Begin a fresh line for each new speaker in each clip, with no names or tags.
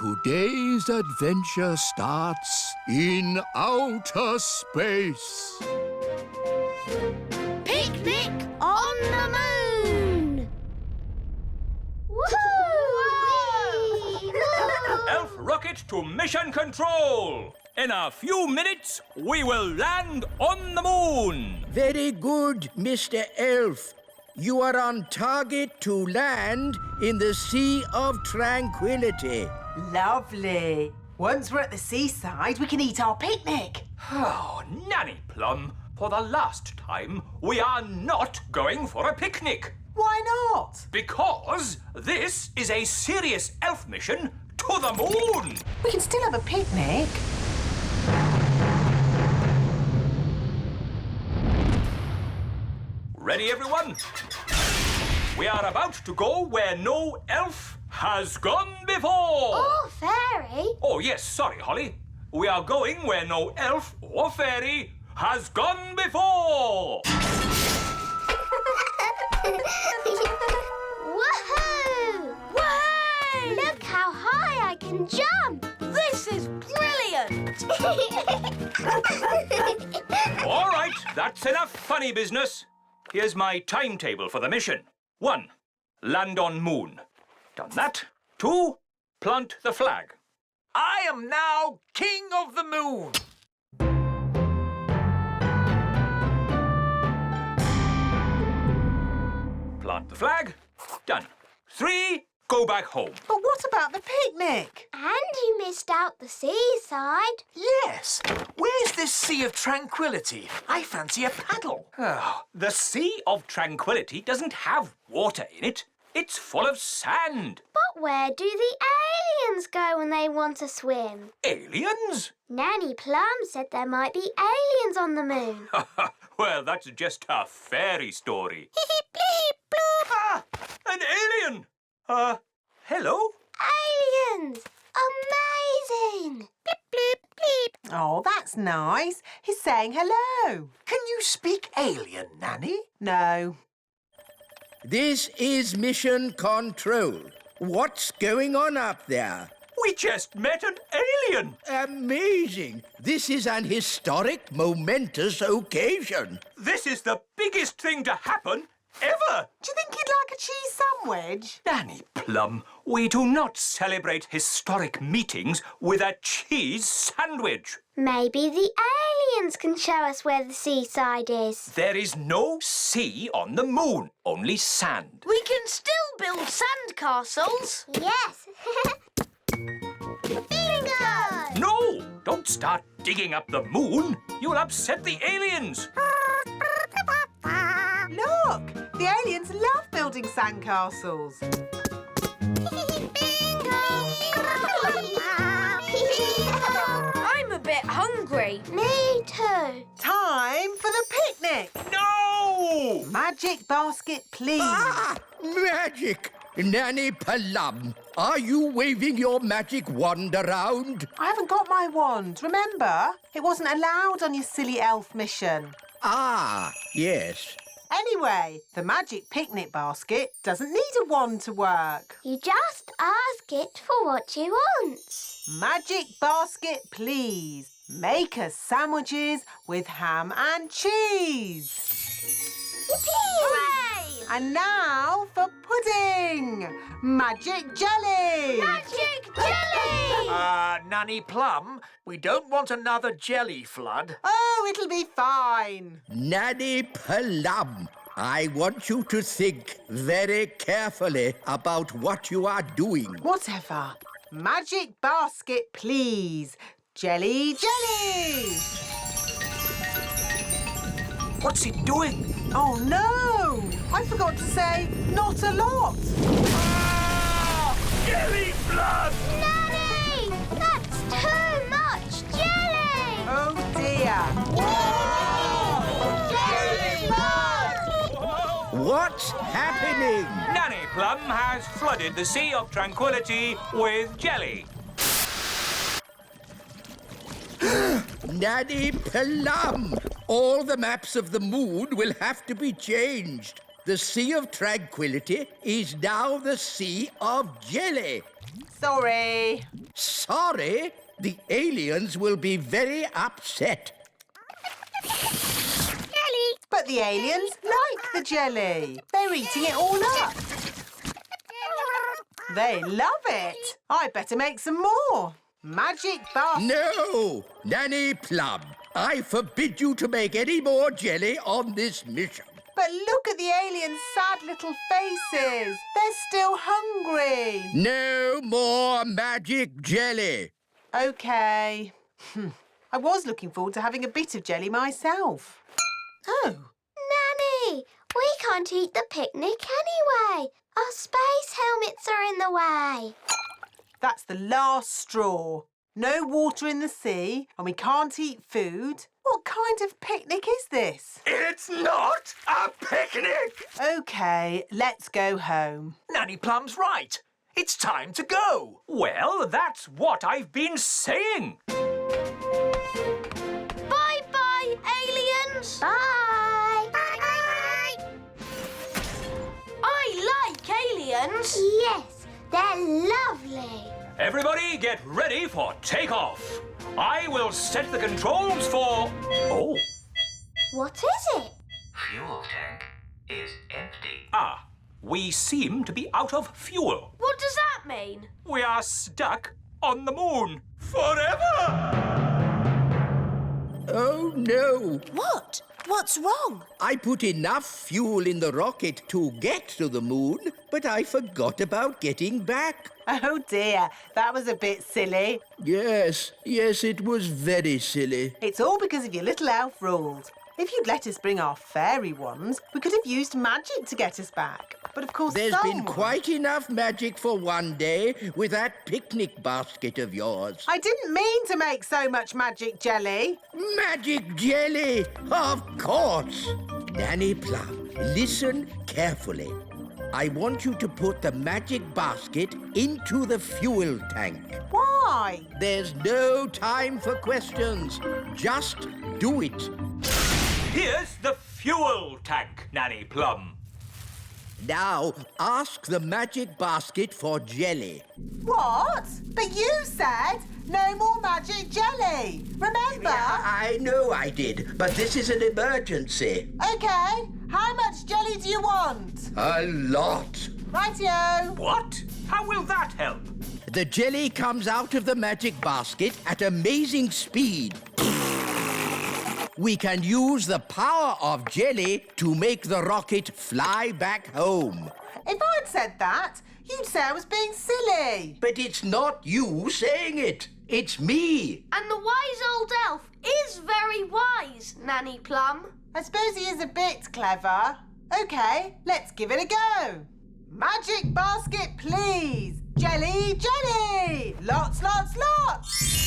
Today's adventure starts in outer space.
Picnic on the moon! Woohoo!
Elf rocket to mission control! In a few minutes, we will land on the moon!
Very good, Mr. Elf. You are on target to land in the Sea of Tranquility.
Lovely. Once we're at the seaside, we can eat our picnic.
Oh, Nanny Plum, for the last time, we are not going for a picnic.
Why not?
Because this is a serious elf mission to the moon.
We can still have a picnic.
Ready, everyone? We are about to go where no elf has gone before.
Or fairy.
Oh, yes, sorry, Holly. We are going where no elf or fairy has gone before.
Woohoo! Woohoo! Look how high I can jump! This is brilliant!
All right, that's enough funny business. Here's my timetable for the mission. 1, land on moon. Done that. 2, plant the flag.
I am now king of the moon.
Plant the flag. Done. 3, go back home.
But what about the picnic?
And you missed out the seaside.
Yes. Where's this Sea of Tranquility? I fancy a paddle.
Oh, the Sea of Tranquility doesn't have water in it. It's full of sand.
But where do the aliens go when they want to swim?
Aliens?
Nanny Plum said there might be aliens on the moon.
Well, that's just a fairy story. Ah, an alien! Hello?
Aliens! Amazing! Bleep, bleep, bleep.
Oh, that's nice. He's saying hello.
Can you speak alien, Nanny?
No.
This is Mission Control. What's going on up there?
We just met an alien.
Amazing. This is an historic, momentous occasion.
This is the biggest thing to happen ever.
Do you think he'd like a cheese sandwich?
Nanny Plum, we do not celebrate historic meetings with a cheese sandwich.
Maybe the aliens can show us where the seaside is.
There is no sea on the moon, only sand.
We can still build sand castles. Yes. Bingo!
No! Don't start digging up the moon. You'll upset the aliens.
Look, the aliens love building sandcastles.
I'm a bit hungry. Me too.
Time for the picnic.
No!
Magic basket, please.
Ah! Magic! Nanny Plum, are you waving your magic wand around?
I haven't got my wand, remember? It wasn't allowed on your silly elf mission.
Ah, yes.
Anyway, the magic picnic basket doesn't need a wand to work.
You just ask it for what you want.
Magic basket, please. Make us sandwiches with ham and cheese.
Hooray!
And now for pudding. Magic jelly.
Magic jelly!
Nanny Plum, we don't want another jelly flood.
Oh, it'll be fine.
Nanny Plum, I want you to think very carefully about what you are doing.
Whatever. Magic basket, please. Jelly, jelly.
What's it doing?
Oh, no. I forgot to say not a lot.
Ah! Jelly flood!
Nanny! That's too much jelly!
Oh, dear.
Jelly flood!
What's happening?
Nanny Plum has flooded the Sea of Tranquility with jelly.
Nanny Plum, all the maps of the moon will have to be changed. The Sea of Tranquility is now the Sea of Jelly.
Sorry.
Sorry, the aliens will be very upset.
Jelly.
But the aliens like the jelly. They're eating it all up. They love it. I'd better make some more. Magic basket.
No! Nanny Plum, I forbid you to make any more jelly on this mission.
But look at the aliens' sad little faces. They're still hungry.
No more magic jelly.
OK. I was looking forward to having a bit of jelly myself. Oh.
Nanny, we can't eat the picnic anyway. Our space helmets are in the way.
That's the last straw. No water in the sea, and we can't eat food. What kind of picnic is this?
It's not a picnic!
OK, let's go home.
Nanny Plum's right. It's time to go.
Well, that's what I've been saying.
Bye-bye, aliens. Bye. Bye.
I like aliens.
Yes, they're lovely.
Everybody get ready for takeoff. I will set the controls for... Oh.
What is it?
Fuel tank is empty.
Ah, we seem to be out of fuel.
What does that mean?
We are stuck on the moon forever.
Oh, no.
What? What's wrong?
I put enough fuel in the rocket to get to the moon, but I forgot about getting back.
Oh dear, that was a bit silly.
Yes, it was very silly.
It's all because of your little elf rules. If you'd let us bring our fairy wands, we could have used magic to get us back. But of course,
There's been
someone...
quite enough magic for one day with that picnic basket of yours.
I didn't mean to make so much magic jelly.
Magic jelly, of course. Nanny Plum, listen carefully. I want you to put the magic basket into the fuel tank.
Why?
There's no time for questions. Just do it.
Here's the fuel tank, Nanny Plum.
Now, ask the magic basket for jelly.
What? But you said no more magic jelly. Remember?
I know I did, but this is an emergency.
OK, how much jelly do you want?
A lot.
Rightio.
What? How will that help?
The jelly comes out of the magic basket at amazing speed. We can use the power of jelly to make the rocket fly back home.
If I'd said that, you'd say I was being silly.
But it's not you saying it. It's me.
And the wise old elf is very wise, Nanny Plum.
I suppose he is a bit clever. OK, let's give it a go. Magic basket, please. Jelly, jelly. Lots, lots, lots.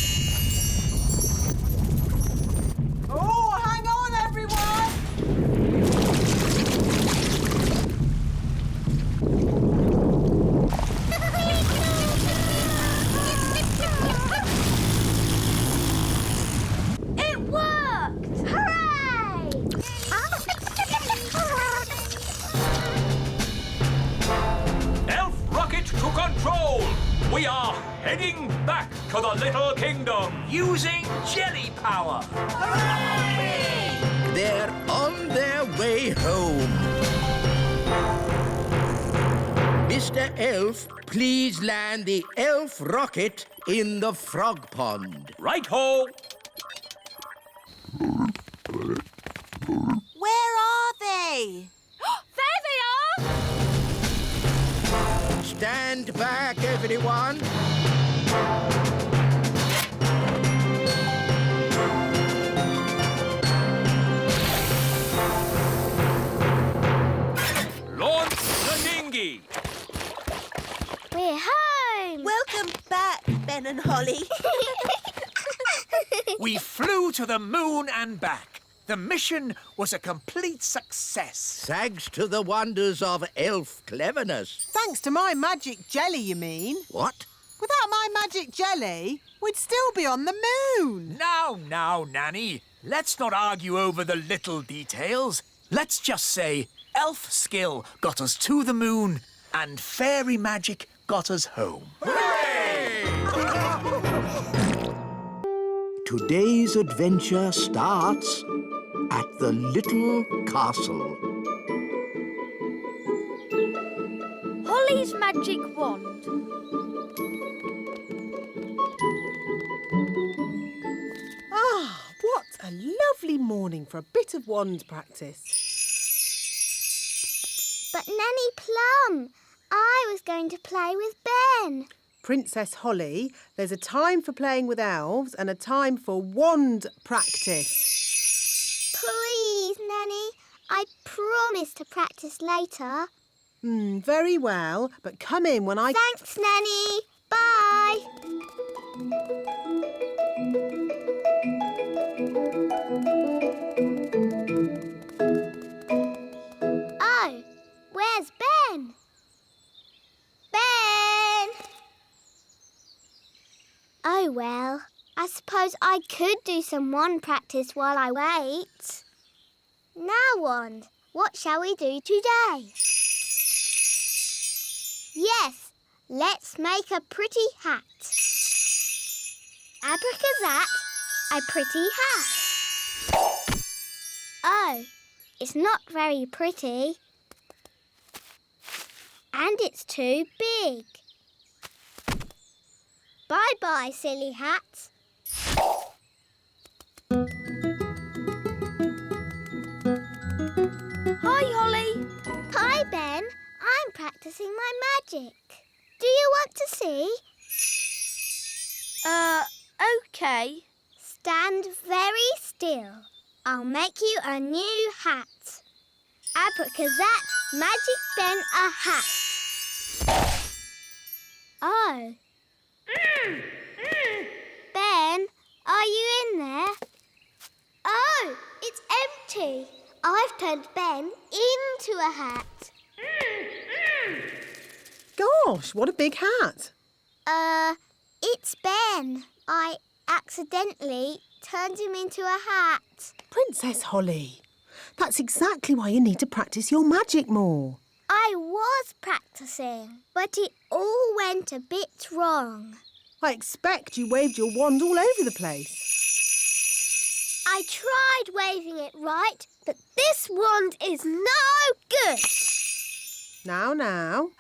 Oh, hang on, everyone.
It worked!
Hooray!
Elf rocket to control. We are heading back to the Little Kingdom.
Using jelly power.
They're on their way home. Mr. Elf, please land the elf rocket in the frog pond.
Right-ho.
Where are they?
There they are!
Stand back, everyone.
Launch the dinghy.
We're home.
Welcome back, Ben and Holly.
We flew to the moon and back. The mission was a complete success.
Thanks to the wonders of elf cleverness.
Thanks to my magic jelly, you mean?
What?
Without my magic jelly, we'd still be on the moon.
Now, Nanny. Let's not argue over the little details. Let's just say elf skill got us to the moon and fairy magic got us home.
Hooray! Today's adventure starts at the little castle.
Holly's magic wand.
Ah, what a lovely morning for a bit of wand practice.
But Nanny Plum, I was going to play with Ben.
Princess Holly, there's a time for playing with elves and a time for wand practice.
Please, Nanny. I promise to practice later.
Very well, but come in when I...
Thanks, Nanny. Bye. Oh, where's Ben? Ben! Oh, well, I suppose I could do some wand practice while I wait. Now, Wand, what shall we do today? Yes, let's make a pretty hat. Abracazat, a pretty hat. Oh, it's not very pretty. And it's too big. Bye-bye, silly hat.
Hi, Holly.
Hi, Ben. I'm practicing my magic. Do you want to see?
Okay.
Stand very still. I'll make you a new hat. Abracazat, magic Ben a hat. Oh. Ben, are you in there? Oh, it's empty. I've turned Ben into a hat.
Gosh, what a big hat.
It's Ben. I accidentally turned him into a hat.
Princess Holly, that's exactly why you need to practice your magic more.
I was practicing, but it all went a bit wrong.
I expect you waved your wand all over the place.
I tried waving it right, but this wand is no good.
Now,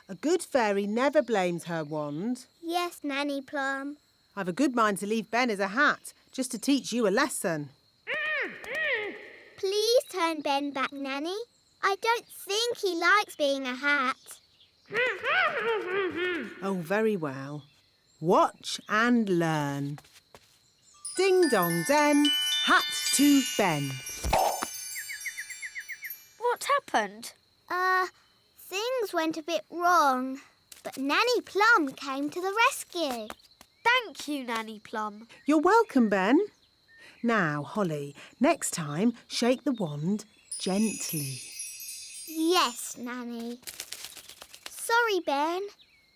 a good fairy never blames her wand.
Yes, Nanny Plum.
I've a good mind to leave Ben as a hat, just to teach you a lesson.
Please turn Ben back, Nanny. I don't think he likes being a hat.
Oh, very well. Watch and learn. Ding dong den, hat to Ben.
What happened?
Things went a bit wrong, but Nanny Plum came to the rescue.
Thank you, Nanny Plum.
You're welcome, Ben. Now, Holly, next time, shake the wand gently.
Yes, Nanny. Sorry, Ben.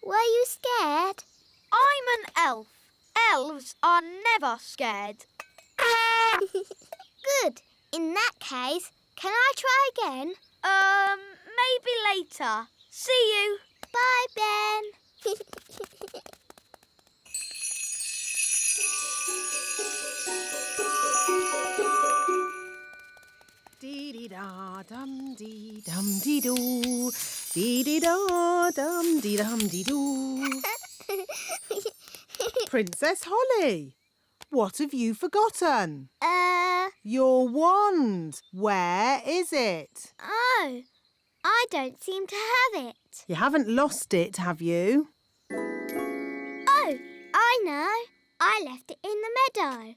Were you scared?
I'm an elf. Elves are never scared.
Good. In that case, can I try again?
Maybe later. See you.
Bye, Ben.
Dee-dee-da-dum-dee-dum-dee-doo. Dee-dee-da-dum-dee-dum-dee-doo. Princess Holly, what have you forgotten? Your wand. Where is it?
Oh, I don't seem to have it.
You haven't lost it, have you?
Oh, I know. I left it in the meadow.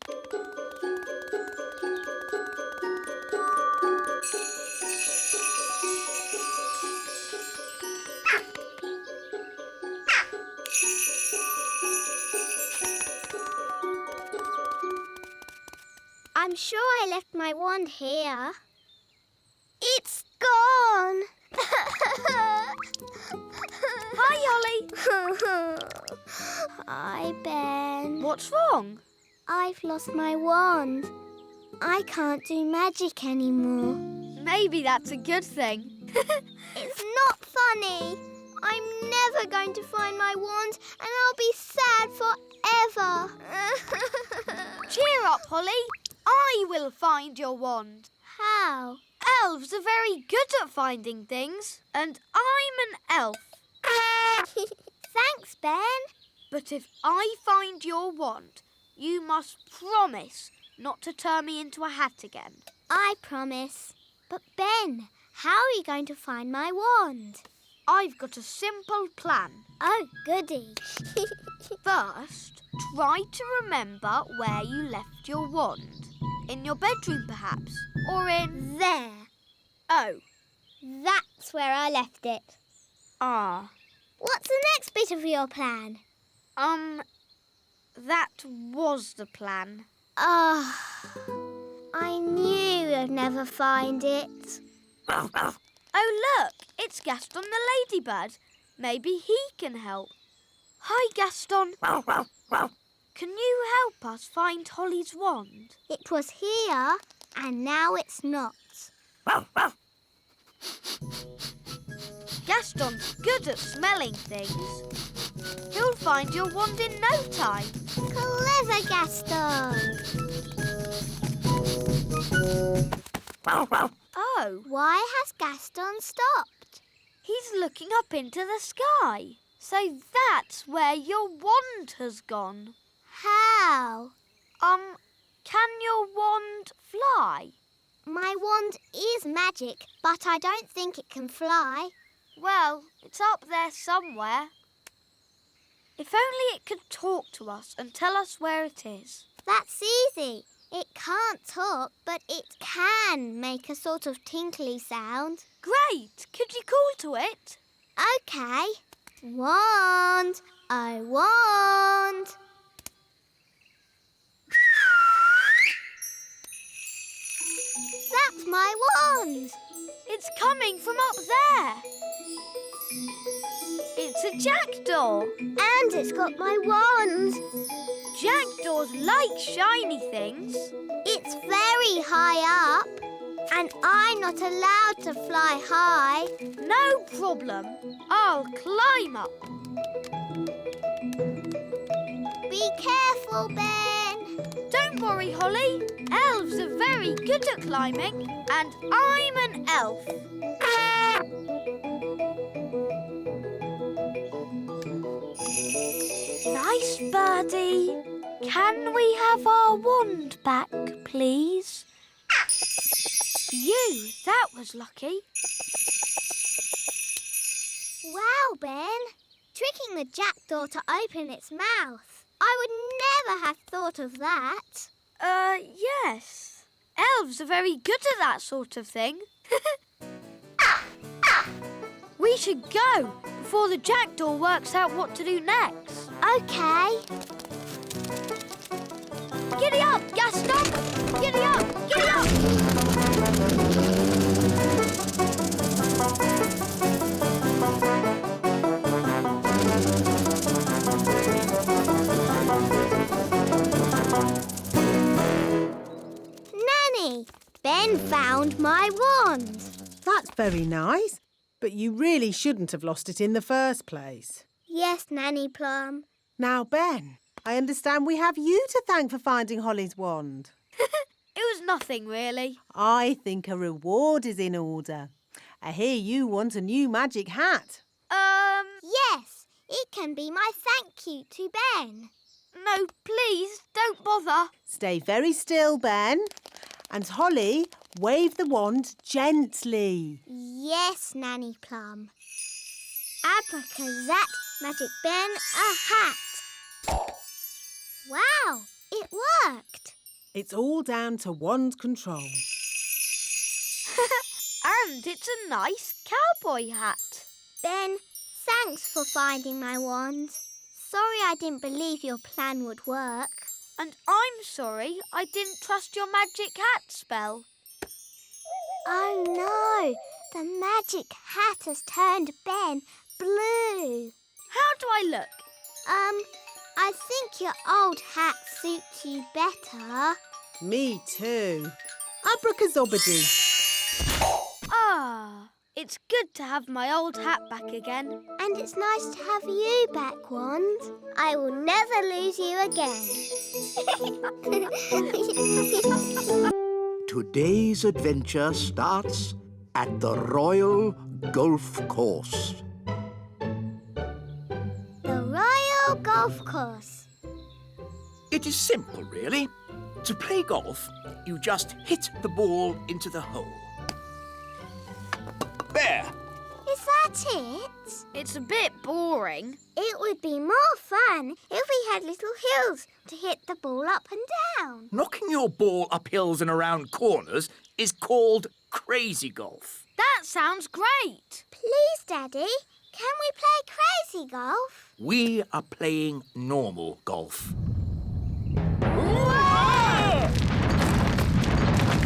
I'm sure I left my wand here. It's gone!
Hi, Holly.
Hi, Ben.
What's wrong?
I've lost my wand. I can't do magic anymore.
Maybe that's a good thing.
It's not funny. I'm never going to find my wand and I'll be sad forever.
Cheer Cheer up, Holly. I will find your wand.
How?
Elves are very good at finding things, and I'm an elf.
Thanks, Ben.
But if I find your wand, you must promise not to turn me into a hat again.
I promise. But Ben, how are you going to find my wand?
I've got a simple plan.
Oh, goody.
First, try to remember where you left your wand. In your bedroom, perhaps? Or in...
There.
Oh.
That's where I left it.
Ah.
What's the next bit of your plan?
That was the plan.
I knew I'd never find it.
Oh, look, it's Gaston the ladybird. Maybe he can help. Hi, Gaston. Can you help us find Holly's wand?
It was here, and now it's not.
Gaston's good at smelling things. He'll find your wand in no time.
Clever, Gaston.
Oh,
Why has Gaston stopped?
he's looking up into the sky. So that's where your wand has gone.
How?
Can your wand fly?
My wand is magic, but I don't think it can fly.
Well, it's up there somewhere. If only it could talk to us and tell us where it is.
That's easy. It can't talk, but it can make a sort of tinkly sound.
Great! Could you call to it?
OK. Wand, I wand. That's my wand.
It's coming from up there. It's a jackdaw.
And it's got my wand.
Jackdaws like shiny things.
It's very high up, and I'm not allowed to fly high.
No problem. I'll climb up.
Be careful, Ben.
Don't worry, Holly. Elves are very good at climbing, and I'm an elf. Nice birdie. Can we have our wand back, please? That was lucky.
Wow, Ben. Tricking the jackdaw to open its mouth. I would never have thought of that.
Yes. Elves are very good at that sort of thing. We should go before the jackdaw works out what to do next.
OK.
Giddy up, Gaston! Giddy up! Giddy up!
Nanny, Ben found my wand.
That's very nice, but you really shouldn't have lost it in the first place.
Yes, Nanny Plum.
Now, Ben, I understand we have you to thank for finding Holly's wand.
It was nothing, really.
I think a reward is in order. I hear you want a new magic hat.
Yes, it can be my thank you to Ben.
No, please, don't bother.
Stay very still, Ben. And Holly, wave the wand gently.
Yes, Nanny Plum. Abracazat, Magic Ben, a hat. Wow, it worked.
It's all down to wand control.
And it's a nice cowboy hat.
Ben, thanks for finding my wand. Sorry I didn't believe your plan would work.
And I'm sorry I didn't trust your magic hat spell.
Oh no, the magic hat has turned Ben blue.
How do I look?
I think your old hat suits you better.
Me too. Abracazobody.
Ah, It's good to have my old hat back again.
And it's nice to have you back, Wand. I will never lose you again.
Today's adventure starts at the Royal Golf Course.
The Royal Golf Course.
It is simple, really. To play golf, you just hit the ball into the hole. There!
Is that it?
It's a bit boring.
It would be more fun if we had little hills to hit the ball up and down.
Knocking your ball up hills and around corners is called crazy golf.
That sounds great.
Please, Daddy, can we play crazy golf?
We are playing normal golf.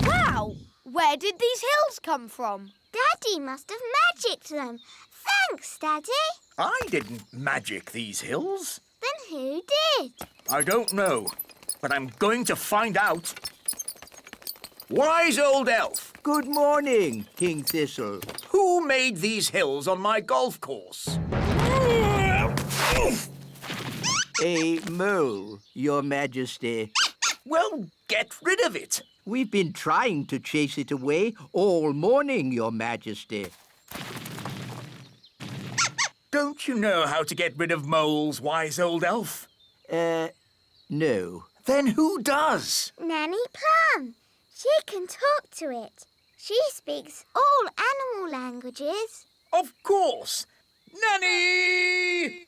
Wow! Where did these hills come from?
Daddy must have magicked them. Thanks, Daddy.
I didn't magic these hills.
Then who did?
I don't know, but I'm going to find out. Wise old elf,
Good morning, King Thistle.
who made these hills on my golf course?
A mole, Your Majesty.
Well, get rid of it.
We've been trying to chase it away all morning, Your Majesty.
Don't you know how to get rid of moles, wise old elf?
No.
Then who does?
Nanny Plum. She can talk to it. She speaks all animal languages.
Of course. Nanny!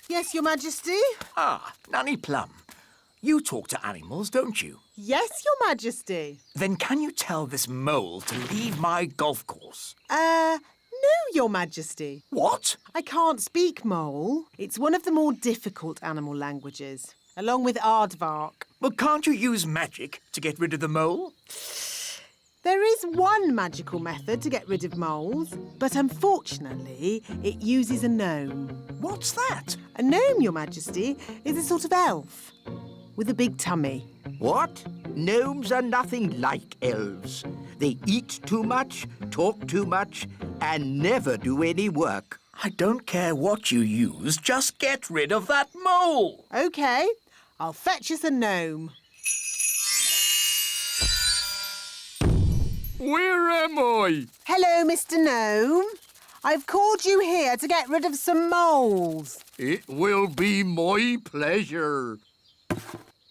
Yes, Your Majesty?
Ah, Nanny Plum. You talk to animals, don't you?
Yes, Your Majesty.
Then can you tell this mole to leave my golf course?
No, Your Majesty.
What?
I can't speak mole. It's one of the more difficult animal languages, along with aardvark.
Well, can't you use magic to get rid of the mole?
There is one magical method to get rid of moles, but unfortunately, it uses a gnome.
What's that?
A gnome, Your Majesty, is a sort of elf with a big tummy.
What? Gnomes are nothing like elves. They eat too much, talk too much, and never do any work.
I don't care what you use, just get rid of that mole.
OK, I'll fetch us a gnome.
Where am I?
Hello, Mr. Gnome. I've called you here to get rid of some moles.
It will be my pleasure.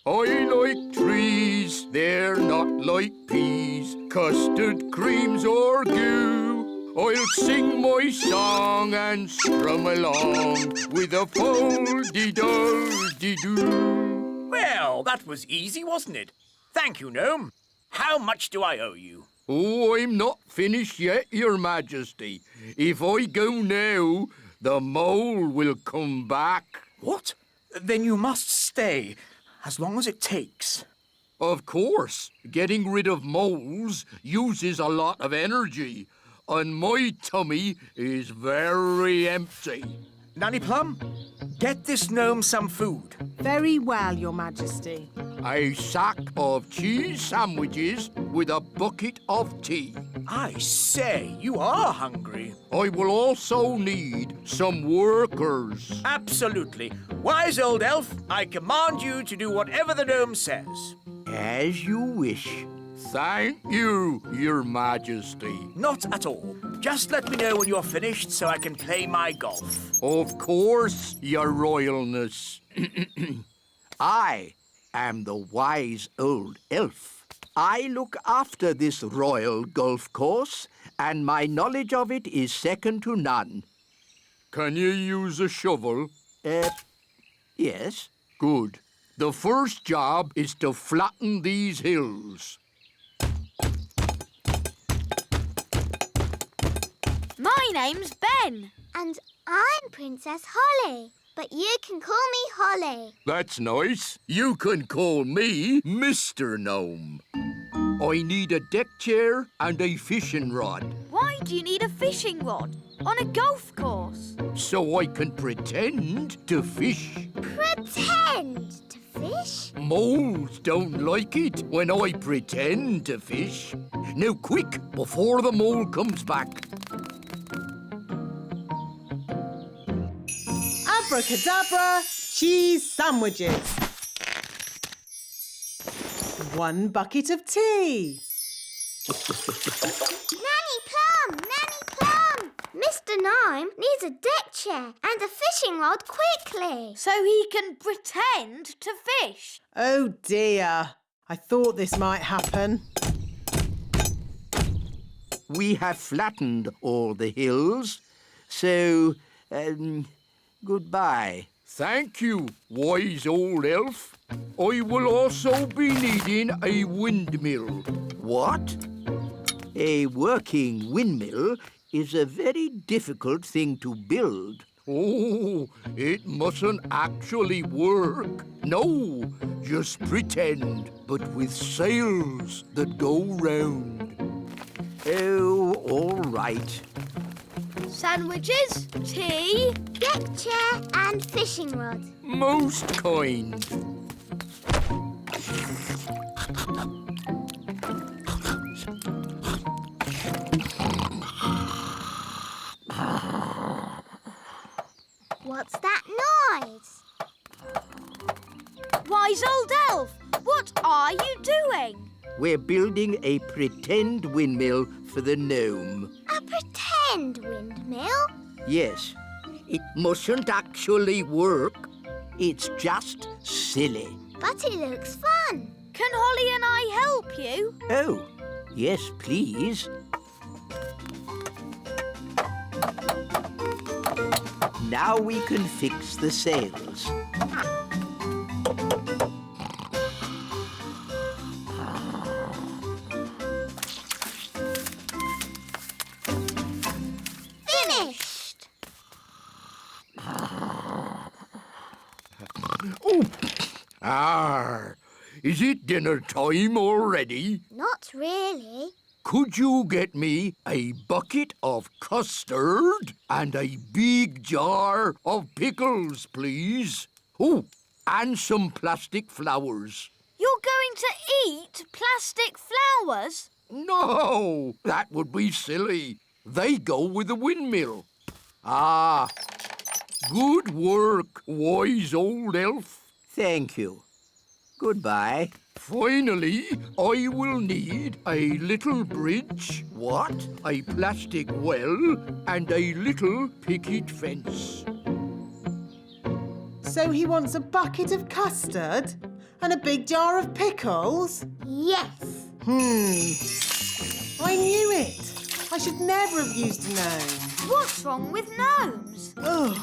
I like trees, they're not like peas, custard creams or goo. I'll sing my song and strum along with a fol-de-dol-de-doo.
Well, that was easy, wasn't it? Thank you, gnome. How much do I owe you?
Oh, I'm not finished yet, Your Majesty. If I go now, the mole will come back.
What? Then you must stay, as long as it takes.
Of course, getting rid of moles uses a lot of energy, and my tummy is very empty.
Nanny Plum, get this gnome some food.
Very well, Your Majesty.
A sack of cheese sandwiches with a bucket of tea.
I say, you are hungry.
I will also need some workers.
Absolutely. Wise old elf, I command you to do whatever the gnome says.
As you wish.
Thank you, Your Majesty.
Not at all. Just let me know when you're finished so I can play my golf.
Of course, Your Royalness.
I am the wise old elf. I look after this royal golf course, and my knowledge of it is second to none.
Can you use a shovel?
Yes.
Good. The first job is to flatten these hills.
My name's Ben.
And I'm Princess Holly, but you can call me Holly.
That's nice. You can call me Mr. Gnome. I need a deck chair and a fishing rod,
Why do you need a fishing rod on a golf course?
so I can pretend to fish.
Pretend to fish?
Moles don't like it when I pretend to fish. Now quick, before the mole comes back.
Abracadabra, cheese sandwiches. 1 bucket of tea.
Nanny Plum! Nanny Plum! Mr. Gnome needs a deck chair and a fishing rod quickly.
So he can pretend to fish.
Oh dear. I thought this might happen.
We have flattened all the hills, so, goodbye.
Thank you, wise old elf. I will also be needing a windmill.
What? A working windmill is a very difficult thing to build.
Oh, it mustn't actually work. No, just pretend, but with sails that go round.
Oh, all right.
Sandwiches, tea.
Deck chair and fishing rod.
Most kind.
What's that noise?
Wise old elf, what are you doing?
We're building a pretend windmill for the gnome.
A pretend windmill?
Yes, it mustn't actually work. It's just silly.
But it looks fun.
Can Holly and I help you?
Oh, yes, please. Now we can fix the sails.
Finished!
Oh, is it dinner time already?
Not really.
Could you get me a bucket of custard and a big jar of pickles, please? Oh, and some plastic flowers.
You're going to eat plastic flowers?
No, that would be silly. They go with the windmill. Ah, good work, wise old elf.
Thank you. Goodbye.
Finally, I will need a little bridge,
What?
a plastic well, and a little picket fence.
So he wants a bucket of custard and a big jar of pickles?
Yes.
I knew it. I should never have used a gnome.
What's wrong with gnomes?
Ugh.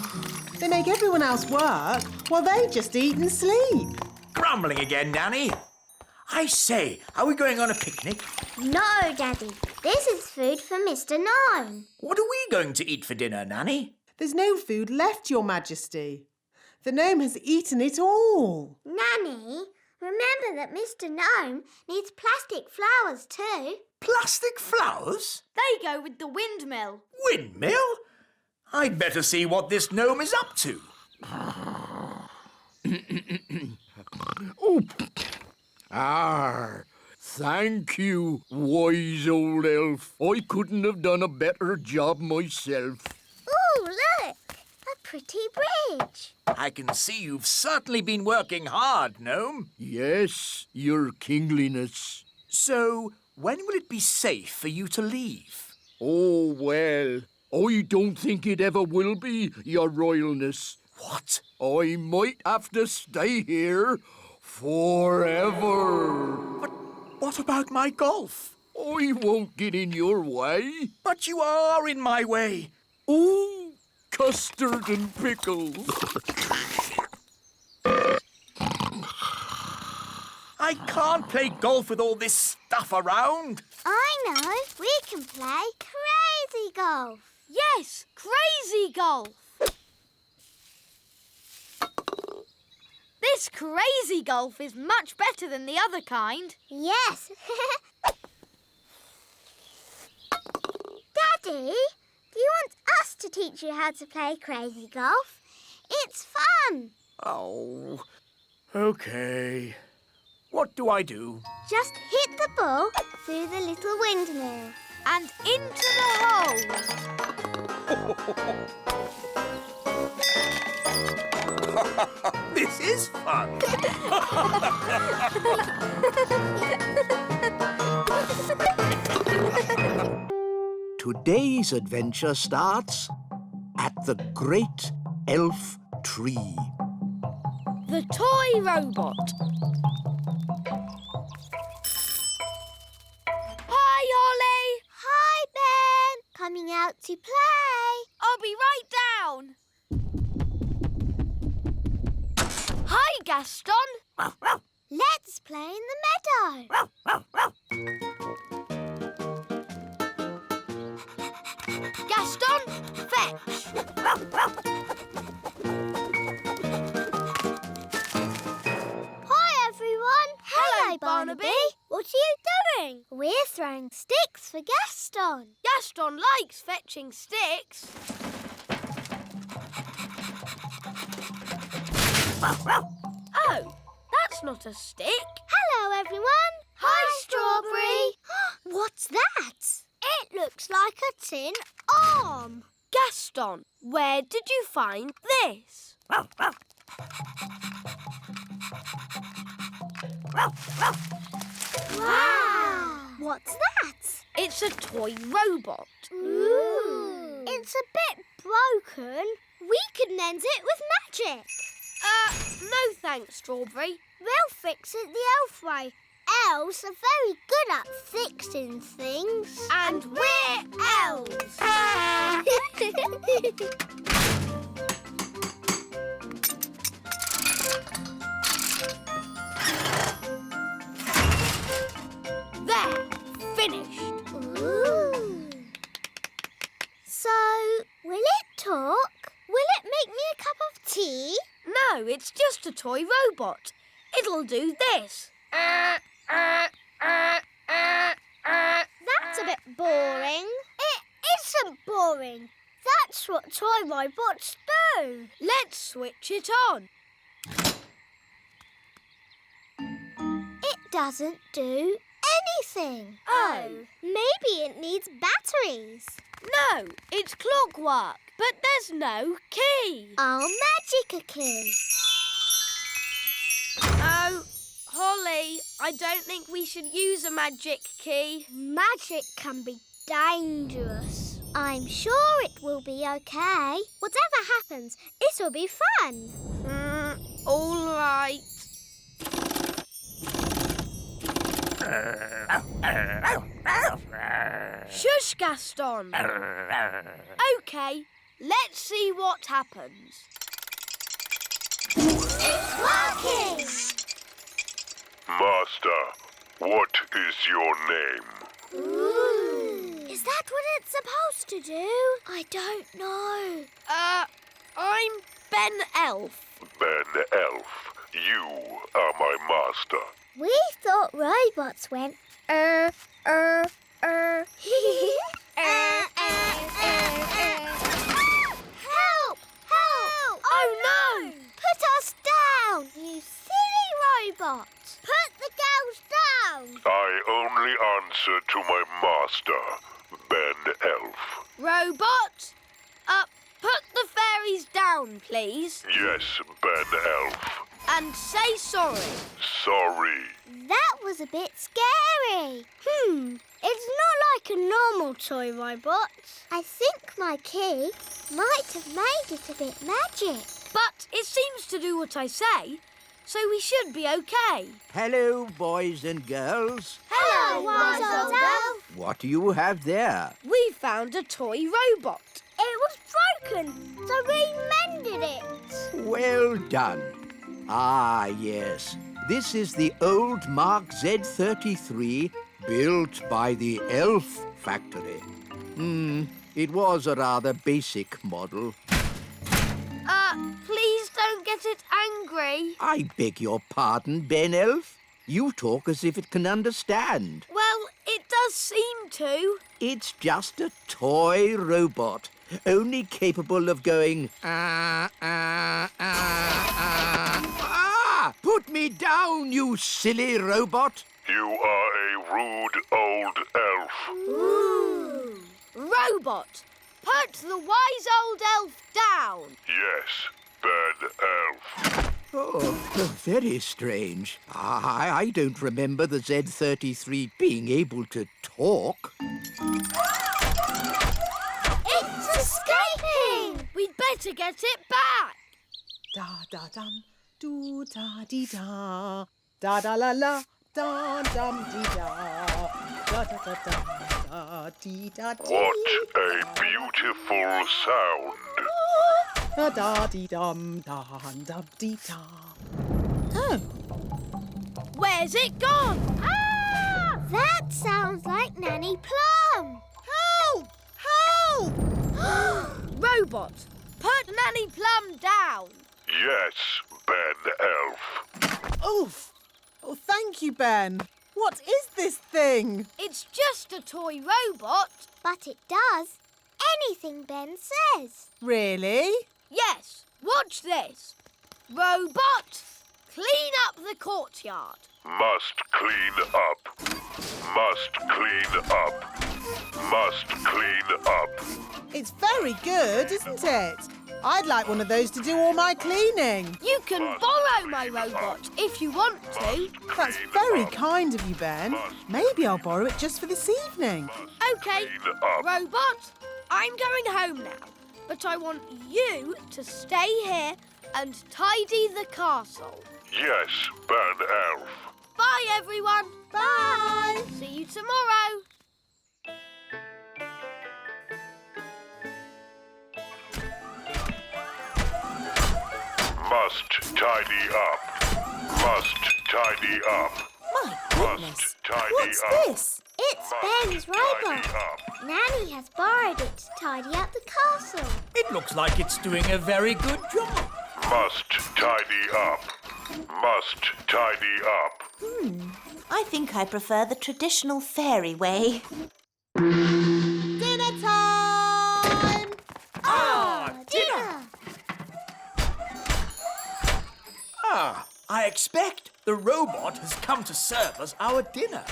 They make everyone else work while they just eat and sleep.
Grumbling again, Nanny. I say, are we going on a picnic?
No, Daddy. This is food for Mr. Gnome.
What are we going to eat for dinner, Nanny?
There's no food left, Your Majesty. The gnome has eaten it all.
Nanny, remember that Mr. Gnome needs plastic flowers too.
Plastic flowers?
They go with the windmill.
Windmill? I'd better see what this gnome is up to.
Oh, thank you, wise old elf. I couldn't have done a better job myself.
Ooh, look! A pretty bridge.
I can see you've certainly been working hard, gnome.
Yes, your kingliness.
So, when will it be safe for you to leave?
Oh, well, I don't think it ever will be, your royalness.
What?
I might have to stay here forever.
But what about my golf?
I won't get in your way.
But you are in my way.
Ooh, custard and pickles.
I can't play golf with all this stuff around.
I know. We can play crazy golf.
Yes, crazy golf. This crazy golf is much better than the other kind.
Yes. Daddy, do you want us to teach you how to play crazy golf? It's fun.
Oh, OK. What do I do?
Just hit the ball through the little windmill.
And into the hole.
This is fun.
Today's adventure starts at the Great Elf Tree.
The toy robot. Hi, Holly.
Hi, Ben. Coming out to play.
I'll be right down. Hi, Gaston.
Let's play in the meadow.
Gaston, fetch.
Hi, everyone.
Hello, Barnaby.
What are you doing? We're throwing sticks for Gaston.
Gaston likes fetching sticks. Oh, that's not a stick.
Hello, everyone.
Hi, Strawberry.
What's that? It looks like a tin arm.
Gaston, where did you find this?
Wow. What's that?
It's a toy robot.
Ooh. It's a bit broken. We could mend it with magic.
No thanks, Strawberry.
We'll fix it the elf way. Elves are very good at fixing things.
And we're elves. There, finished.
Ooh. So, will it talk? Will it make me a cup of tea?
No, it's just a toy robot. It'll do this.
That's a bit boring. It isn't boring. That's what toy robots do.
Let's switch it on.
It doesn't do anything.
Oh.
Maybe it needs batteries.
No, it's clockwork, but there's no key.
I'll magic a key.
Oh, Holly, I don't think we should use a magic key.
Magic can be dangerous. I'm sure it will be okay. Whatever happens, it'll be fun.
All right. Shush, Gaston. OK, let's see what happens.
It's working!
Master, what is your name?
Ooh. Is that what it's supposed to do? I don't know.
I'm Ben Elf.
Ben Elf, you are my master.
We thought robots went Help! Help!
Oh, no!
Put us down, you silly robot! Put the girls down!
I only answer to my master, Ben Elf.
Robot, put the fairies down, please.
Yes, Ben Elf.
And say sorry.
Sorry.
That was a bit scary. It's not like a normal toy robot. I think my key might have made it a bit magic.
But it seems to do what I say, so we should be okay.
Hello, boys and girls.
Hello, wise old elf.
What do you have there?
We found a toy robot.
It was broken, so we mended it.
Well done. Ah, yes. This is the old Mark Z33 built by the Elf Factory. It was a rather basic model.
Please don't get it angry.
I beg your pardon, Ben Elf. You talk as if it can understand.
Well, it does seem to.
It's just a toy robot, only capable of going Put me down, you silly robot!
You are a rude old elf.
Ooh. Robot, put the wise old elf down.
Yes, Ben Elf.
Oh, very strange. I don't remember the Z33 being able to talk.
It's escaping!
We'd better get it back.
Da da dum, do da dee da, da da la la, da dum dee da, da da da dum da dee da dee.
What a beautiful sound.
Da da dee dum dee da. Oh,
Where's it gone?
Ah! That sounds like Nanny Plum.
help! Help!
Robot, put Nanny Plum down.
Yes, Ben Elf.
Oof! Oh, thank you, Ben. What is this thing?
It's just a toy robot.
But it does anything Ben says.
Really?
Yes, watch this. Robot, clean up the courtyard.
Must clean up. Must clean up. Must clean up.
It's very good, isn't it? I'd like one of those to do all my cleaning.
You can borrow my robot if you want to.
That's very kind of you, Ben. Maybe I'll borrow it just for this evening.
OK,
Clean up.
Robot, I'm going home now. But I want you to stay here and tidy the castle.
Yes, Ben Elf.
Bye, everyone.
Bye!
See you tomorrow.
Must tidy up. Must tidy up.
My goodness.
Must tidy
What's
up.
this?
It's Ben's robot. Nanny has borrowed it to tidy up the castle.
It looks like it's doing a very good job.
Must tidy up. Must tidy up.
I think I prefer the traditional fairy way.
Dinner time!
Dinner.
I expect the robot has come to serve us our dinner.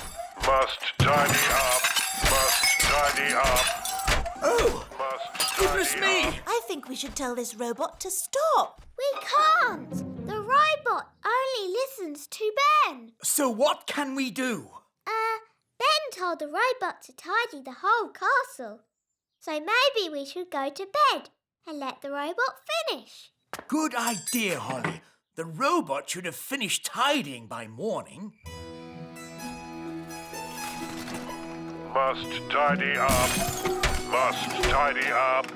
Must tidy up. Must tidy up.
Oh,
Must
goodness
tidy
me!
up.
I think we should tell this robot to stop.
We can't. The robot only listens to Ben.
So what can we do?
Ben told the robot to tidy the whole castle. So maybe we should go to bed and let the robot finish.
Good idea, Holly. The robot should have finished tidying by morning.
Must tidy up. Must tidy up.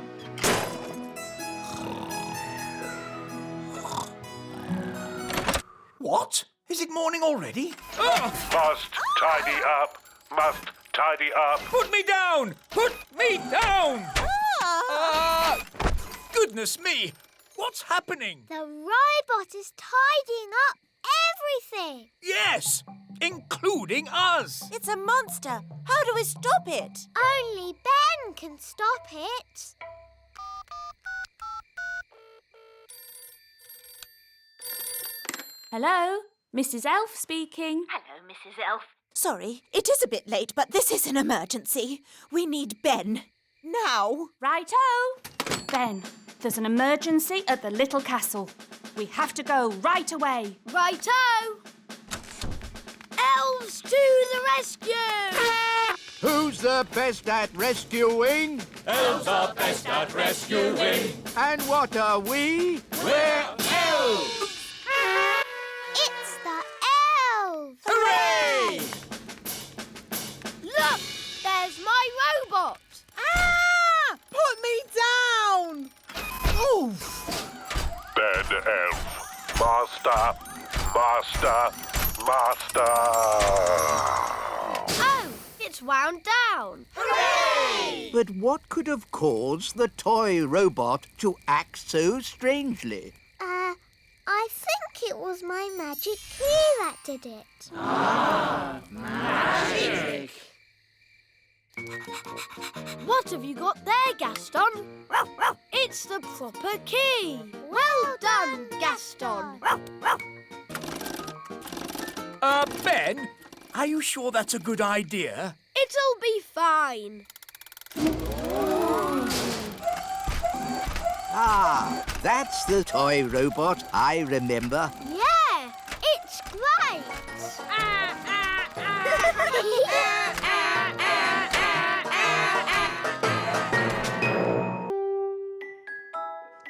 What? Is it morning already?
Must tidy up. Must tidy up.
Put me down! Put me down! Goodness me! What's happening?
The robot is tidying up everything.
Yes, including us.
It's a monster. How do we stop it?
Only Ben can stop it.
Hello, Mrs. Elf speaking.
Hello, Mrs. Elf.
Sorry, it is a bit late, but this is an emergency. We need Ben. Now.
Righto! Ben, there's an emergency at the little castle. We have to go right away.
Righto! Elves to the rescue!
Who's the best at rescuing?
Elves are best at rescuing.
And what are we?
We're elves!
It's the elves.
Hooray!
Look, there's my robot.
Ah! Put me down! Oof!
Ben Elf. Master. Master. Master.
Oh, it's wound down.
Hooray!
But what could have caused the toy robot to act so strangely?
I think it was my magic key that did it.
Magic!
What have you got there, Gaston? It's the proper key. Well done, Gaston.
Ben, are you sure that's a good idea?
It'll be fine.
Ah, that's the toy robot I remember.
Yeah, it's great.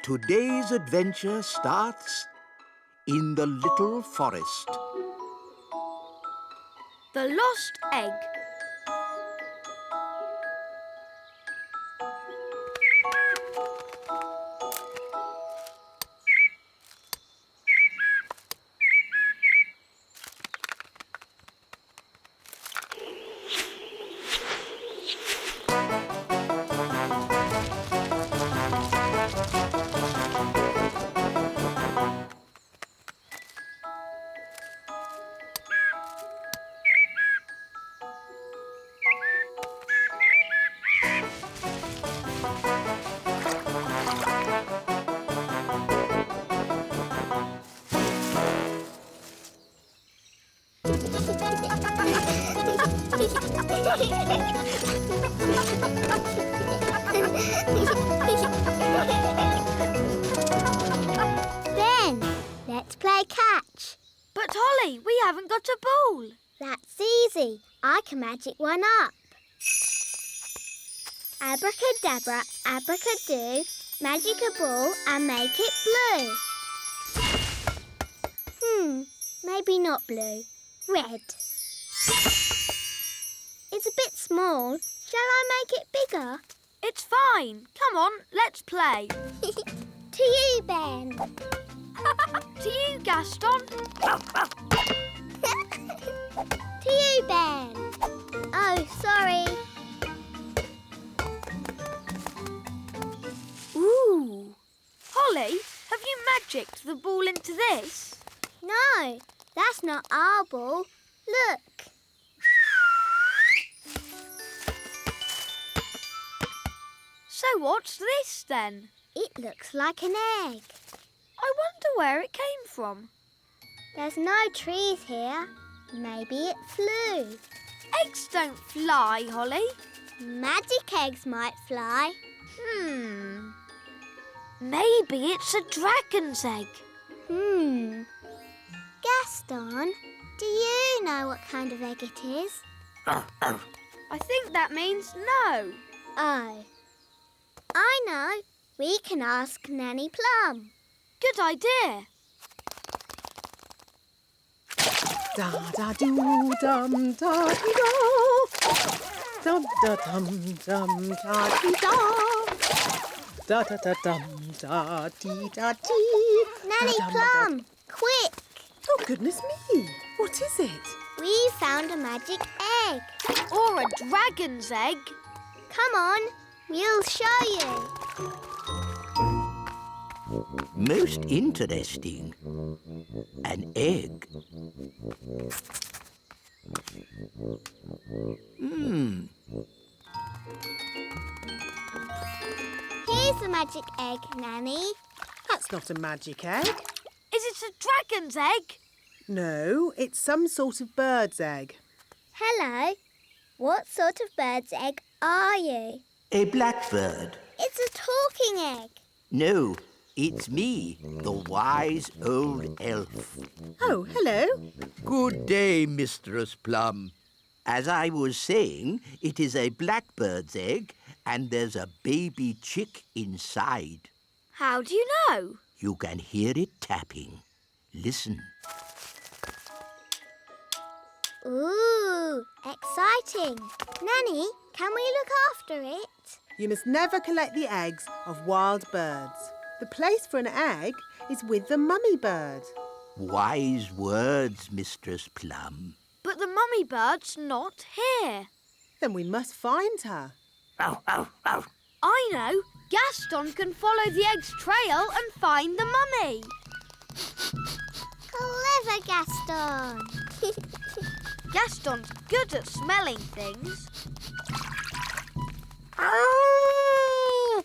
Today's adventure starts in the little forest.
The lost egg.
Ben, let's play catch.
But Holly, we haven't got a ball.
That's easy. I can magic one up. Abracadabra, abracadoo, magic a ball and make it blue. Maybe not blue. Red. It's a bit small. Shall I make it bigger?
It's fine. Come on, let's play.
To you, Ben.
To you, Gaston.
To you, Ben. Oh, sorry.
Ooh. Holly, have you magicked the ball into this?
No, that's not our ball. Look.
So what's this then?
It looks like an egg.
I wonder where it came from.
There's no trees here. Maybe it flew.
Eggs don't fly, Holly.
Magic eggs might fly.
Maybe it's a dragon's egg.
Gaston, do you know what kind of egg it is?
I think that means no.
Oh. I know. We can ask Nanny Plum.
Good idea.
Da da doo dum da dee da. Dum da dum dum da dee da. Da da da dum da dee da dee.
Nanny Plum, quick!
Oh, goodness me. What is it?
We found a magic egg.
Or a dragon's egg.
Come on, we'll show you.
Most interesting. An egg.
Here's the magic egg, Nanny.
That's not a magic egg.
Is it a dragon's egg?
No, it's some sort of bird's egg.
Hello. What sort of bird's egg are you?
A blackbird.
It's a talking egg.
No, it's me, the wise old elf.
Oh, hello.
Good day, Mistress Plum. As I was saying, it is a blackbird's egg, and there's a baby chick inside.
How do you know?
You can hear it tapping. Listen.
Ooh, exciting. Nanny, can we look after it?
You must never collect the eggs of wild birds. The place for an egg is with the mummy bird.
Wise words, Mistress Plum.
But the mummy bird's not here.
Then we must find her.
I know. Gaston can follow the egg's trail and find the mummy.
Clever, Gaston.
Gaston's good at smelling things.
Oh.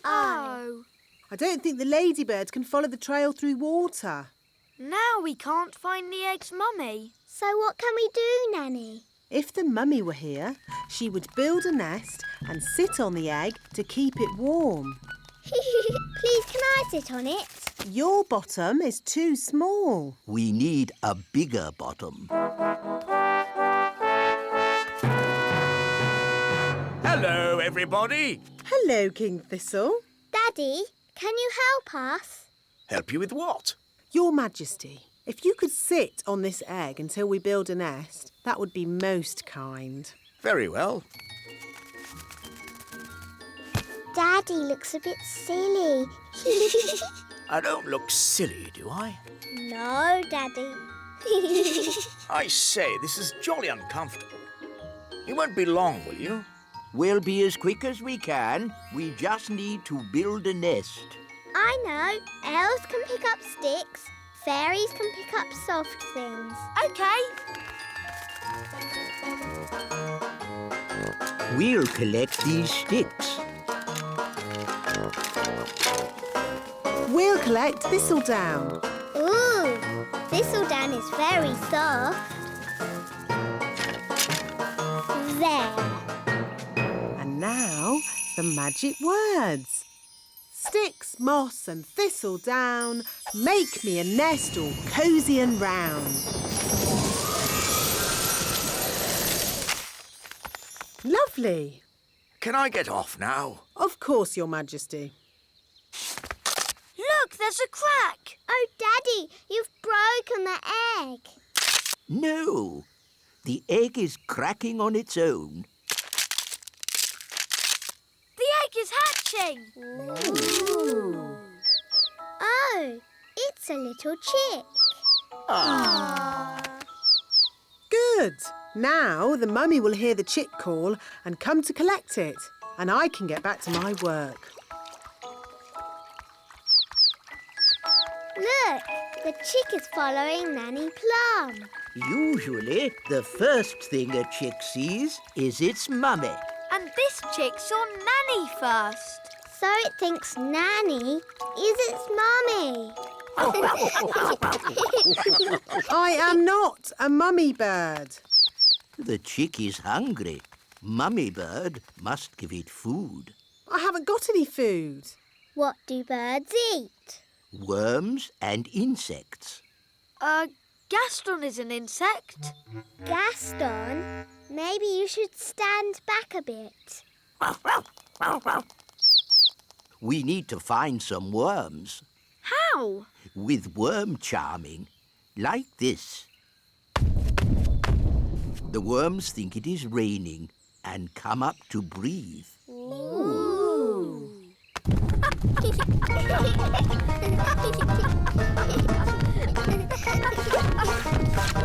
I don't think the ladybirds can follow the trail through water.
Now we can't find the egg's mummy.
So what can we do, Nanny?
If the mummy were here, she would build a nest and sit on the egg to keep it warm.
Please, can I sit on it?
Your bottom is too small.
We need a bigger bottom.
Hello, everybody.
Hello, King Thistle.
Daddy, can you help us?
Help you with what?
Your Majesty, if you could sit on this egg until we build a nest, that would be most kind.
Very well.
Daddy looks a bit silly.
I don't look silly, do I?
No, Daddy.
I say, this is jolly uncomfortable. You won't be long, will you?
We'll be as quick as we can. We just need to build a nest.
I know. Elves can pick up sticks. Fairies can pick up soft things.
OK.
We'll collect these sticks.
We'll collect thistledown.
Ooh, thistledown is very soft. There.
And now, the magic words. Sticks, moss and thistledown, make me a nest all cosy and round. Lovely.
Can I get off now?
Of course, Your Majesty.
Look, there's a crack.
Oh, Daddy, you've broken the egg.
No, the egg is cracking on its own.
The egg is hatching.
Ooh. Oh, it's a little chick.
Good. Now the mummy will hear the chick call and come to collect it, and I can get back to my work.
Look, the chick is following Nanny Plum.
Usually, the first thing a chick sees is its mummy.
And this chick saw Nanny first.
So it thinks Nanny is its mummy.
I am not a mummy bird.
The chick is hungry. Mummy bird must give it food.
I haven't got any food.
What do birds eat?
Worms and insects.
Gaston is an insect.
Gaston, maybe you should stand back a bit.
We need to find some worms.
How?
With worm charming, like this. The worms think it is raining and come up to breathe.
Ooh.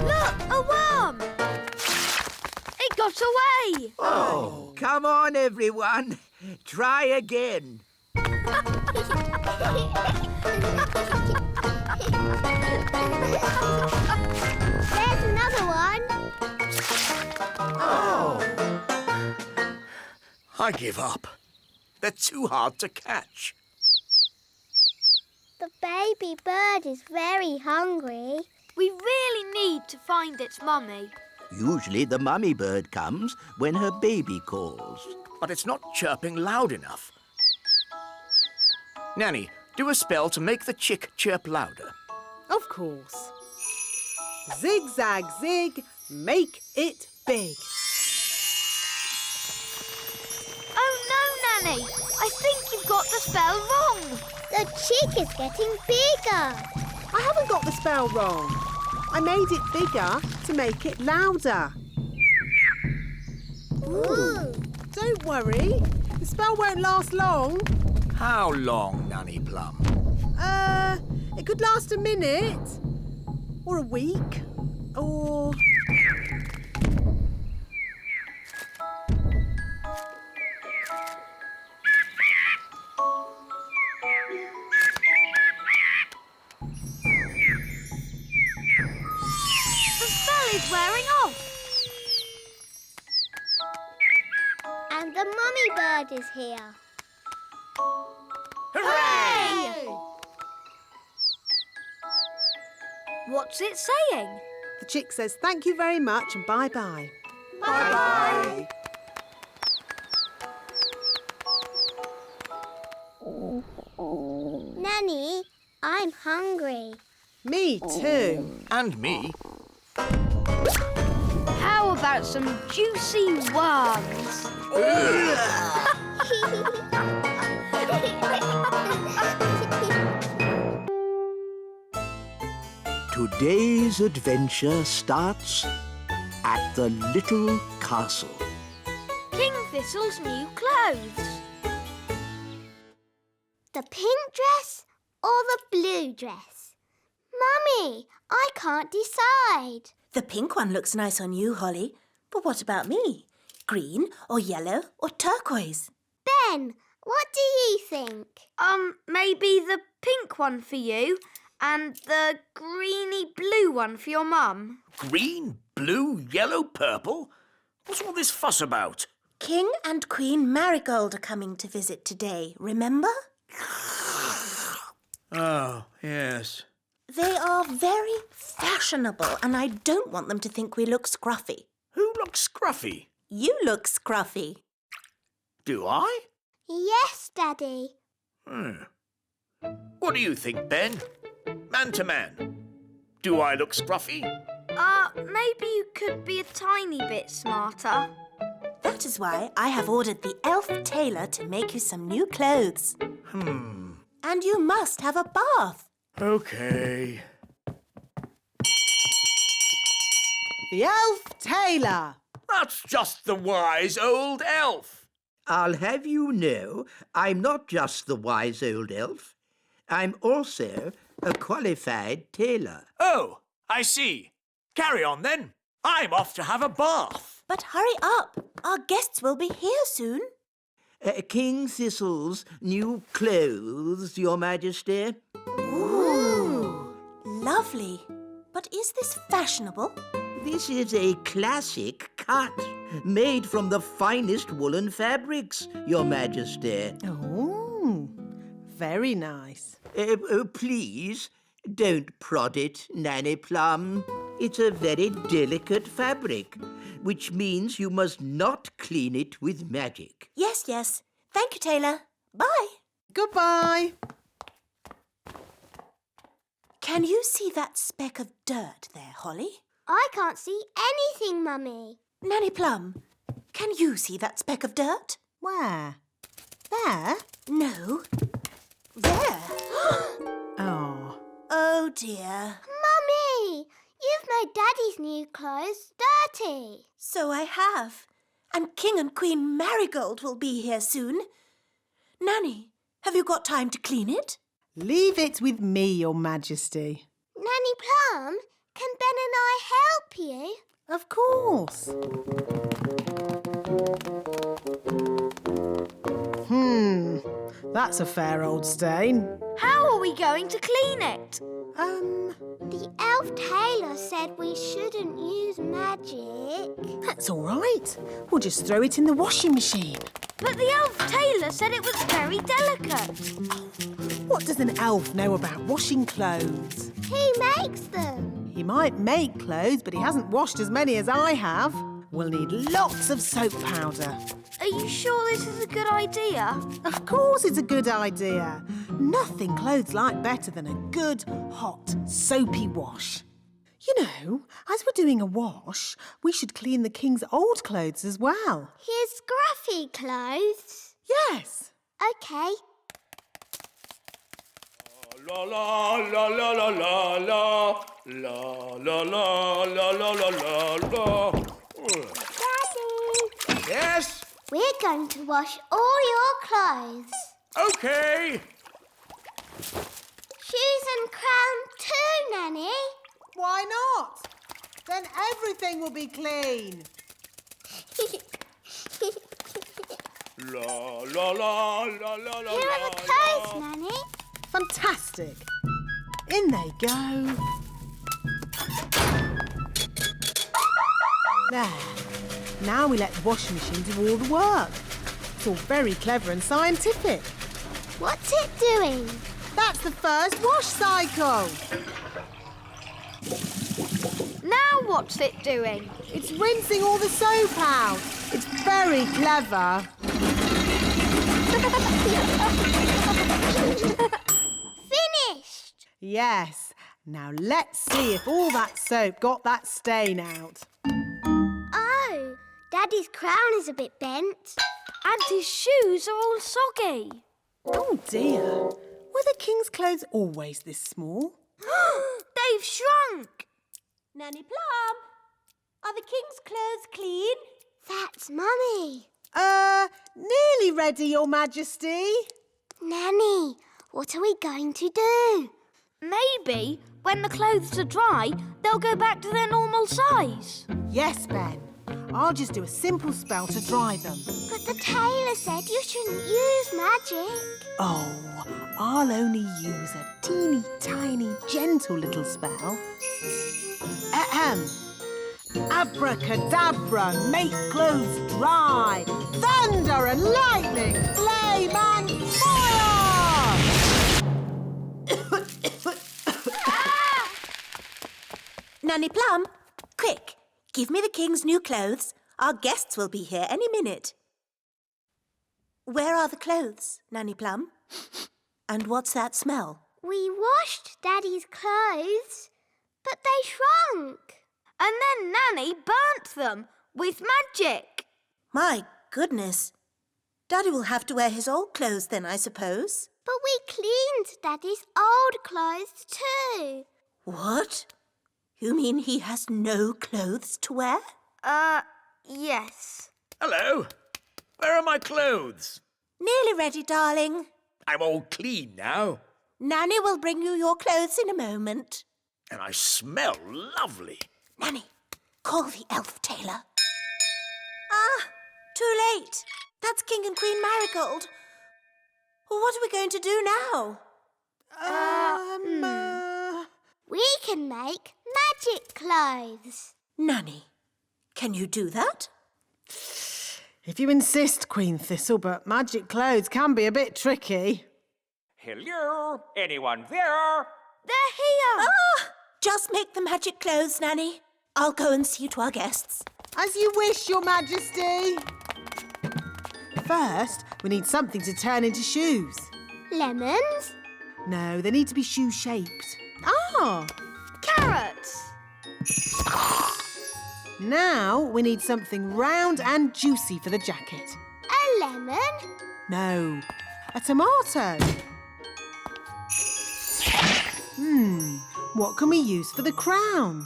Look, a worm! It got away!
Oh, come on, everyone. Try again.
There's another one.
Oh.
I give up. They're too hard to catch.
The baby bird is very hungry.
We really need to find its mummy.
Usually the mummy bird comes when her baby calls.
But it's not chirping loud enough. Nanny, do a spell to make the chick chirp louder.
Of course. Zig-zag zig, make it big.
Oh no, Nanny! I think you've got the spell wrong.
The chick is getting bigger.
I haven't got the spell wrong. I made it bigger to make it louder.
Ooh.
Don't worry, the spell won't last long.
How long, Nanny Plum?
It could last a minute, or a week, or...
The spell is wearing off.
And the mummy bird is here.
Hooray! What's it saying?
The chick says thank you very much and bye-bye.
Bye-bye.
Nanny, I'm hungry.
Me too.
And me.
How about some juicy worms?
Today's adventure starts at the little castle.
King Thistle's new clothes.
The pink dress or the blue dress? Mummy, I can't decide.
The pink one looks nice on you, Holly. But what about me? Green or yellow or turquoise?
Ben, what do you think?
Maybe the pink one for you and the greeny blue one for your mum.
Green, blue, yellow, purple? What's all this fuss about?
King and Queen Marigold are coming to visit today, remember?
Oh, yes.
They are very fashionable and I don't want them to think we look scruffy.
Who looks scruffy?
You look scruffy.
Do I?
Yes, Daddy.
What do you think, Ben? Man to man. Do I look scruffy?
Maybe you could be a tiny bit smarter.
That is why I have ordered the elf tailor to make you some new clothes. And you must have a bath.
OK.
The elf tailor.
That's just the wise old elf.
I'll have you know, I'm not just the wise old elf. I'm also a qualified tailor.
Oh, I see. Carry on, then. I'm off to have a bath.
But hurry up. Our guests will be here soon.
King Thistle's new clothes, Your Majesty.
Ooh, lovely. But is this fashionable?
This is a classic cut, made from the finest woolen fabrics, Your Majesty.
Oh, very nice.
Please, don't prod it, Nanny Plum. It's a very delicate fabric, which means you must not clean it with magic.
Yes, yes. Thank you, Tailor. Bye.
Goodbye.
Can you see that speck of dirt there, Holly?
I can't see anything, Mummy.
Nanny Plum, can you see that speck of dirt?
Where? There?
No. There.
Oh.
Oh, dear.
Mummy, you've made Daddy's new clothes dirty.
So I have. And King and Queen Marigold will be here soon. Nanny, have you got time to clean it?
Leave it with me, Your Majesty.
Nanny Plum, can Ben and I help you?
Of course. That's a fair old stain.
How are we going to clean it?
The elf tailor said we shouldn't use magic.
That's all right. We'll just throw it in the washing machine.
But the elf tailor said it was very delicate.
What does an elf know about washing clothes?
He makes them.
He might make clothes, but he hasn't washed as many as I have. We'll need lots of soap powder.
Are you sure this is a good idea?
Of course it's a good idea. Nothing clothes like better than a good, hot, soapy wash. You know, as we're doing a wash, we should clean the king's old clothes as well.
His scruffy clothes?
Yes.
OK.
La la la la la la la la la la la la la la.
Daddy!
Yes?
We're going to wash all your clothes.
OK.
Shoes and crown too, Nanny.
Why not? Then everything will be clean.
La la la la la la.
Here are the clothes, Nanny.
Fantastic. In they go. There. Now we let the washing machine do all the work. It's all very clever and scientific.
What's it doing?
That's the first wash cycle.
Now what's it doing?
It's rinsing all the soap out. It's very clever.
Yes. Now let's see if all that soap got that stain out.
Oh, Daddy's crown is a bit bent.
And his shoes are all soggy.
Oh dear. Were the king's clothes always this small?
They've shrunk.
Nanny Plum, are the king's clothes clean?
That's Mummy.
Nearly ready, Your Majesty.
Nanny, what are we going to do?
Maybe when the clothes are dry, they'll go back to their normal size.
Yes, Ben. I'll just do a simple spell to dry them.
But the tailor said you shouldn't use magic.
Oh, I'll only use a teeny tiny gentle little spell. Ahem. Abracadabra, make clothes dry. Thunder and lightning, flame and fire!
Nanny Plum, quick, give me the king's new clothes. Our guests will be here any minute. Where are the clothes, Nanny Plum? And what's that smell?
We washed Daddy's clothes, but they shrunk.
And then Nanny burnt them with magic.
My goodness. Daddy will have to wear his old clothes then, I suppose.
But we cleaned Daddy's old clothes too.
What? You mean he has no clothes to wear?
Yes.
Hello. Where are my clothes?
Nearly ready, darling.
I'm all clean now.
Nanny will bring you your clothes in a moment.
And I smell lovely.
Nanny, call the elf tailor. Ah, too late. That's King and Queen Marigold. Well, what are we going to do now?
We can make magic clothes.
Nanny, can you do that?
If you insist, Queen Thistle, but magic clothes can be a bit tricky.
Hello? Anyone there?
They're here.
Ah! Just make the magic clothes, Nanny. I'll go and see to our guests.
As you wish, Your Majesty. First, we need something to turn into shoes.
Lemons?
No, they need to be shoe-shaped. Ah!
Carrots.
Now we need something round and juicy for the jacket.
A lemon?
No, a tomato. What can we use for the crown?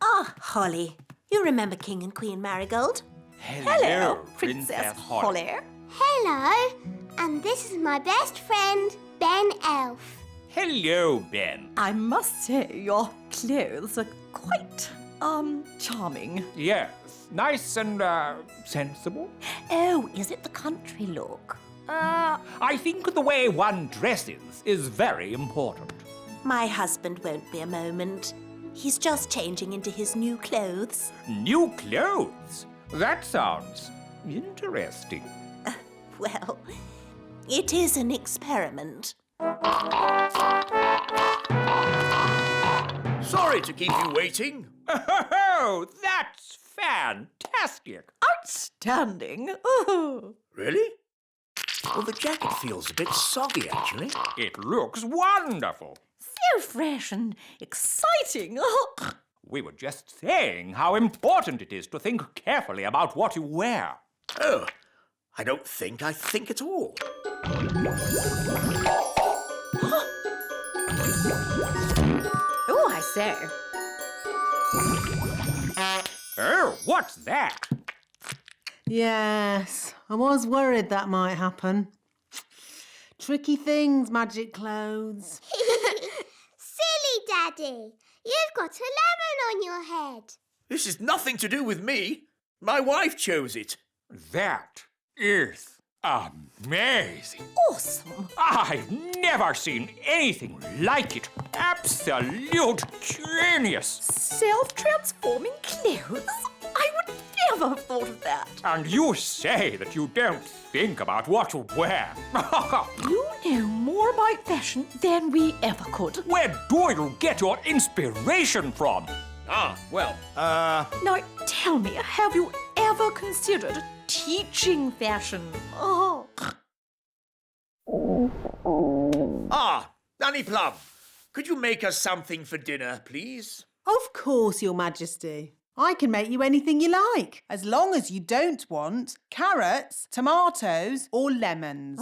Ah, Holly. You remember King and Queen Marigold?
Hello, Princess Holly.
Hello. And this is my best friend, Ben Elf.
Hello, Ben.
I must say your clothes are quite, charming.
Yes, nice and, sensible.
Oh, is it the country look?
I think the way one dresses is very important.
My husband won't be a moment. He's just changing into his new clothes.
New clothes? That sounds interesting.
Well, it is an experiment.
Sorry to keep you waiting.
Oh, that's fantastic.
Outstanding. Oh.
Really? Well, the jacket feels a bit soggy, actually.
It looks wonderful.
So fresh and exciting. Oh.
We were just saying how important it is to think carefully about what you wear.
Oh, I don't think I think at all.
Oh, I say.
Oh, what's that?
Yes, I was worried that might happen. Tricky things, magic clothes.
Silly Daddy. You've got a lemon on your head.
This is nothing to do with me. My wife chose it.
That is amazing.
Awesome.
I've never seen anything like it. Absolute genius.
Self-transforming clothes? I would never have thought of that.
And you say that you don't think about what you wear.
You know more about fashion than we ever could.
Where do you get your inspiration from?
Now, tell me, have you ever considered teaching fashion? Oh.
Ah, Nanny Plum, could you make us something for dinner, please?
Of course, Your Majesty. I can make you anything you like, as long as you don't want carrots, tomatoes or lemons.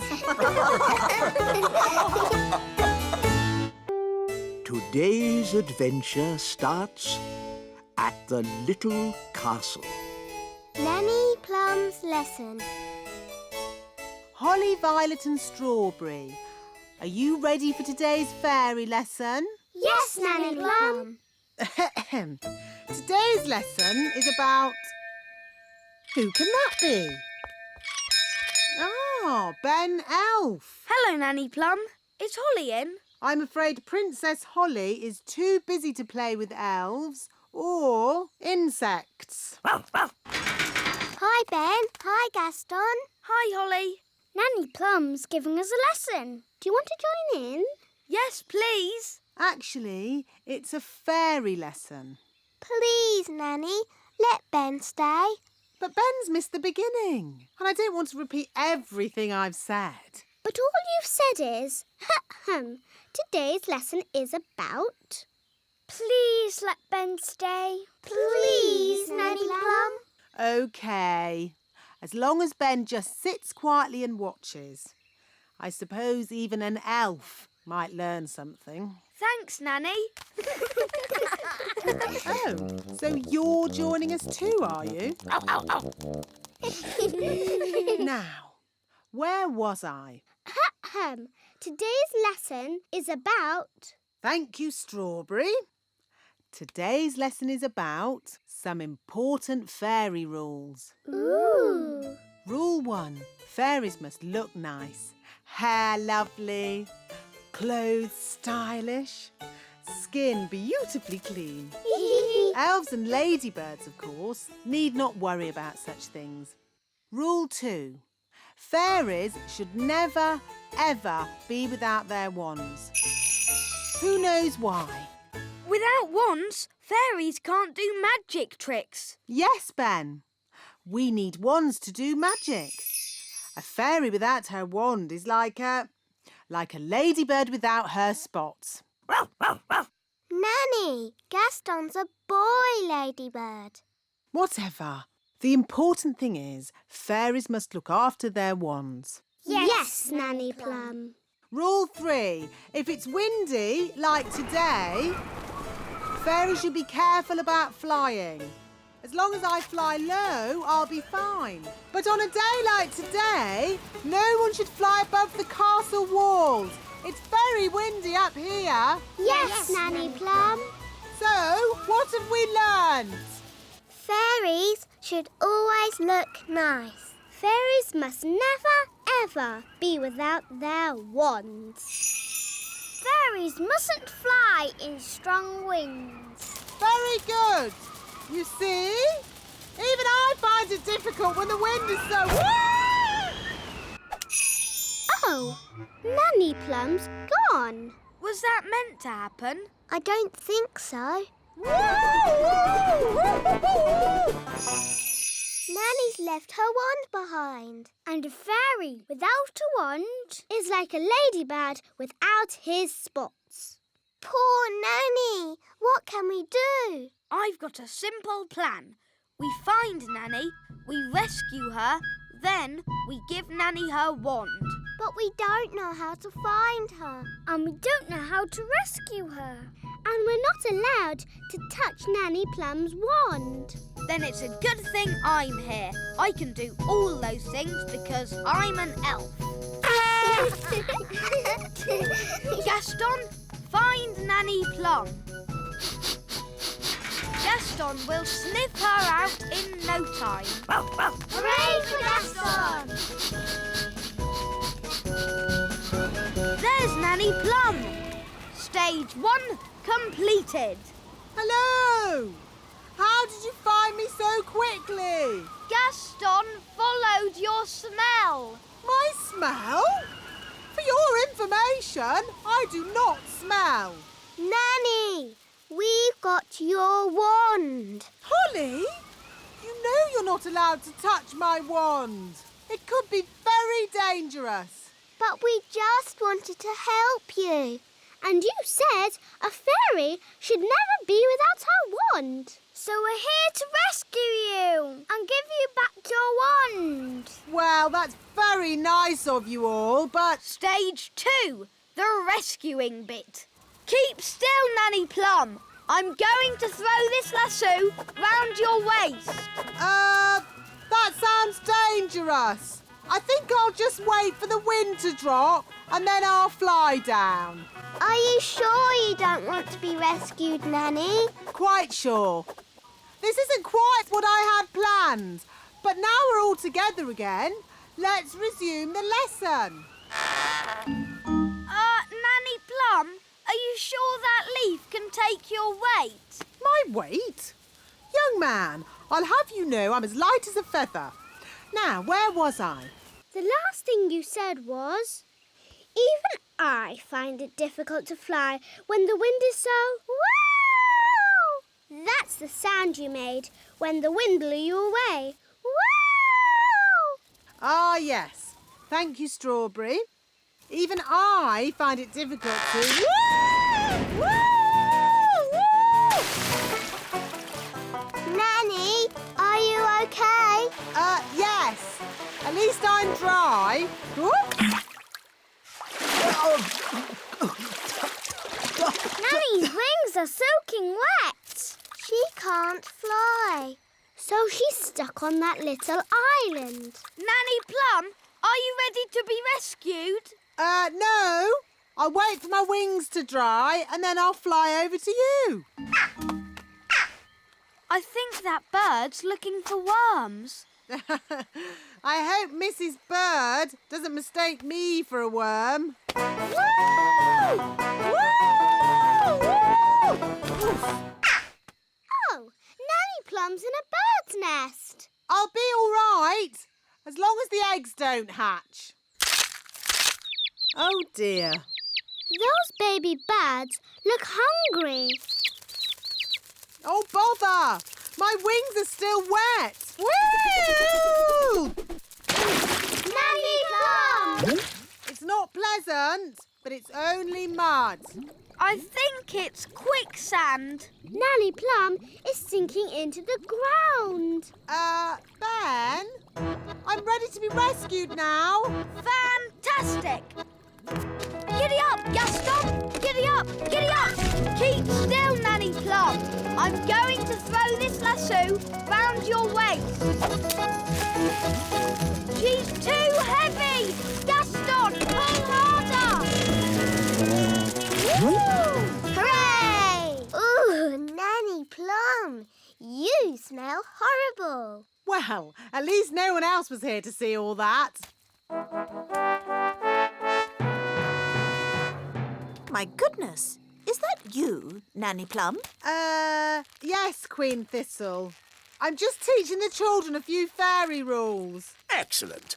Today's adventure starts at the little castle.
Nanny Plum's lesson.
Holly, Violet and Strawberry, are you ready for today's fairy lesson?
Yes, Nanny Plum.
Today's lesson is about... Who can that be? Ah, Ben Elf.
Hello, Nanny Plum. Is Holly in?
I'm afraid Princess Holly is too busy to play with elves or insects.
Hi, Ben. Hi, Gaston.
Hi, Holly.
Nanny Plum's giving us a lesson. Do you want to join in?
Yes, please.
Actually, it's a fairy lesson.
Please, Nanny, let Ben stay.
But Ben's missed the beginning, and I don't want to repeat everything I've said.
But all you've said is, today's lesson is about... Please let Ben stay. Please, Nanny Plum.
OK. As long as Ben just sits quietly and watches. I suppose even an elf might learn something.
Thanks, Nanny.
Oh, so you're joining us too, are you? Now, where was I?
Today's lesson is about...
Thank you, Strawberry. Today's lesson is about some important fairy rules.
Ooh.
Rule 1. Fairies must look nice. Hair lovely. Clothes stylish. Skin beautifully clean. Elves and ladybirds, of course, need not worry about such things. Rule 2. Fairies should never, ever be without their wands. Who knows why?
Without wands, fairies can't do magic tricks.
Yes, Ben. We need wands to do magic. A fairy without her wand is like a ladybird without her spots.
Nanny, Gaston's a boy ladybird.
Whatever. The important thing is fairies must look after their wands.
Yes, Nanny Plum.
Rule 3. If it's windy, like today, fairies should be careful about flying. As long as I fly low, I'll be fine. But on a day like today, no one should fly above the castle walls. It's very windy up here.
Yes, Nanny Plum.
So, what have we learned?
Fairies should always look nice. Fairies must never, ever be without their wands. Fairies mustn't fly in strong winds.
Very good. You see? Even I find it difficult when the wind is so...
Oh, Nanny Plum's gone.
Was that meant to happen?
I don't think so. Nanny's left her wand behind. And a fairy without a wand is like a ladybird without his spots. Poor Nanny! What can we do?
I've got a simple plan. We find Nanny, we rescue her, then we give Nanny her wand.
But we don't know how to find her. And we don't know how to rescue her. And we're not allowed to touch Nanny Plum's wand.
Then it's a good thing I'm here. I can do all those things because I'm an elf. Gaston, find Nanny Plum. Gaston will sniff her out in no time.
Hooray for Gaston!
There's Nanny Plum. Stage 1 completed.
Hello! How did you find me so quickly?
Gaston followed your smell.
My smell? For your information, I do not smell.
Nanny, we've got your wand.
Holly, you know you're not allowed to touch my wand. It could be very dangerous.
But we just wanted to help you. And you said a fairy should never be without her wand. So we're here to rescue you and give you back your wand.
Well, that's very nice of you all, but...
Stage 2, the rescuing bit. Keep still, Nanny Plum. I'm going to throw this lasso round your waist.
That sounds dangerous. I think I'll just wait for the wind to drop and then I'll fly down.
Are you sure you don't want to be rescued, Nanny?
Quite sure. This isn't quite what I had planned, but now we're all together again. Let's resume the lesson.
Nanny Plum, are you sure that leaf can take your weight?
My weight? Young man, I'll have you know I'm as light as a feather. Now, where was I?
The last thing you said was, even I find it difficult to fly when the wind is so... Woo! That's the sound you made when the wind blew you away. Woo!
Ah, yes. Thank you, Strawberry. Even I find it difficult to... Woo! Woo! Woo!
Nanny, are you okay?
Yes. At least I'm dry. Whoop.
Nanny's wings are soaking wet. She can't fly. So she's stuck on that little island.
Nanny Plum, are you ready to be rescued?
No. I'll wait for my wings to dry and then I'll fly over to you.
I think that bird's looking for worms.
I hope Mrs. Bird doesn't mistake me for a worm.
Woo! Woo! Woo! Oh, Nanny Plum's in a bird's nest.
I'll be all right, as long as the eggs don't hatch. Oh, dear.
Those baby birds look hungry.
Oh, bother! My wings are still wet. Woo!
Nanny Plum!
It's not pleasant, but it's only mud.
I think it's quicksand.
Nanny Plum is sinking into the ground.
Ben? I'm ready to be rescued now.
Fantastic! Giddy up, Gaston! Giddy up! Giddy up! Keep still, Nanny Plum. I'm going to throw this lasso round your waist. She's too heavy! Gaston, pull harder!
Woo! Hooray! Ooh, Nanny Plum, you smell horrible.
Well, at least no one else was here to see all that.
My goodness, is that you, Nanny Plum?
Yes, Queen Thistle. I'm just teaching the children a few fairy rules.
Excellent.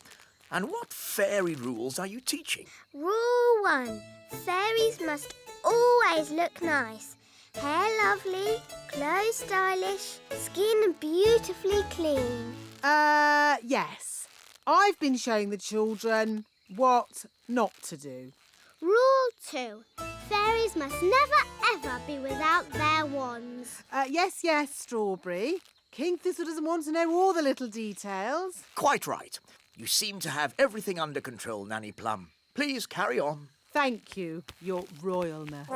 And what fairy rules are you teaching?
Rule 1. Fairies must always look nice. Hair lovely, clothes stylish, skin beautifully clean.
Yes. I've been showing the children what not to do.
Rule 2. Fairies must never ever be without their wands.
Yes, Strawberry. King Thistle doesn't want to know all the little details.
Quite right. You seem to have everything under control, Nanny Plum. Please carry on.
Thank you, Your Royalness.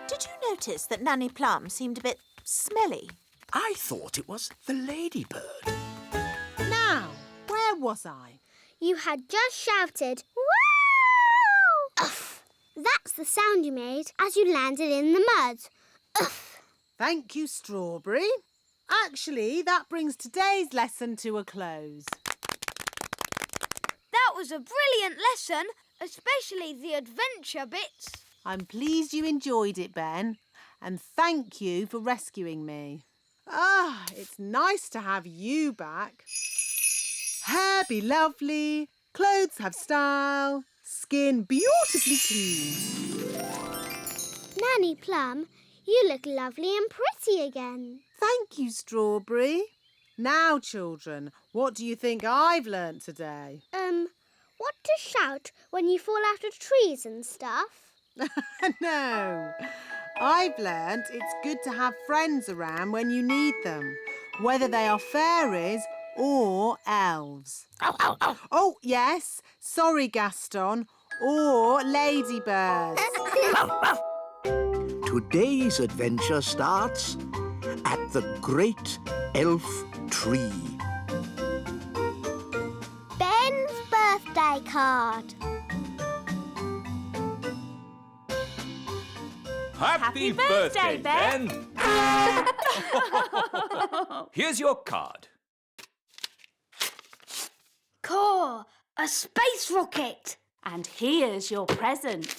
Did you notice that Nanny Plum seemed a bit smelly?
I thought it was the ladybird.
Now, where was I?
You had just shouted, "Woo!" Uff. That's the sound you made as you landed in the mud. Uff.
Thank you, Strawberry. Actually, that brings today's lesson to a close.
That was a brilliant lesson, especially the adventure bits.
I'm pleased you enjoyed it, Ben, and thank you for rescuing me. It's nice to have you back. Hair be lovely, clothes have style, skin beautifully clean.
Nanny Plum, you look lovely and pretty again.
Thank you, Strawberry. Now, children, what do you think I've learnt today?
What to shout when you fall out of trees and stuff?
No. I've learnt it's good to have friends around when you need them, whether they are fairies or elves. Oh, yes. Sorry, Gaston. Or ladybirds.
Today's adventure starts at the Great Elf Tree.
Ben's birthday card.
Happy birthday, Ben! Here's your card.
Core, a space rocket.
And here's your present.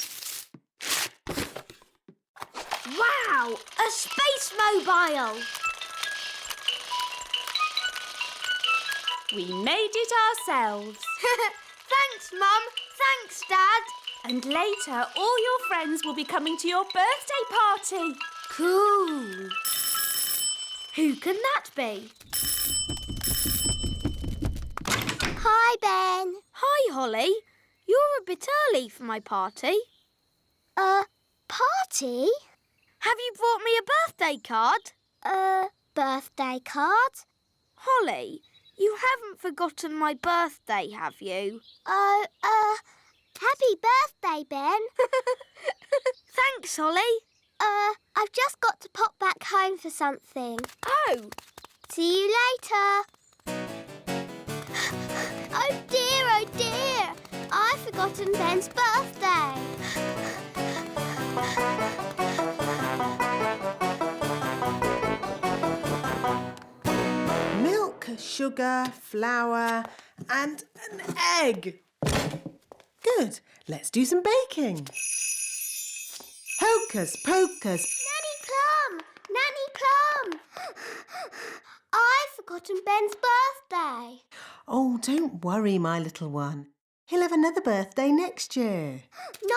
Wow, a space mobile.
We made it ourselves.
Thanks, Mum. Thanks, Dad.
And later, all your friends will be coming to your birthday party.
Cool. Who can that be?
Hi, Ben.
Hi, Holly. You're a bit early for my party.
Party?
Have you brought me a birthday card?
Birthday card?
Holly, you haven't forgotten my birthday, have you?
Oh, happy birthday, Ben.
Thanks, Holly.
I've just got to pop back home for something.
Oh.
See you later. Oh dear, oh dear. I've forgotten Ben's birthday.
Milk, sugar, flour and an egg. Good. Let's do some baking. Hocus pocus.
Nanny Plum! Nanny Plum! I've forgotten Ben's birthday.
Oh, don't worry, my little one. He'll have another birthday next year.
No,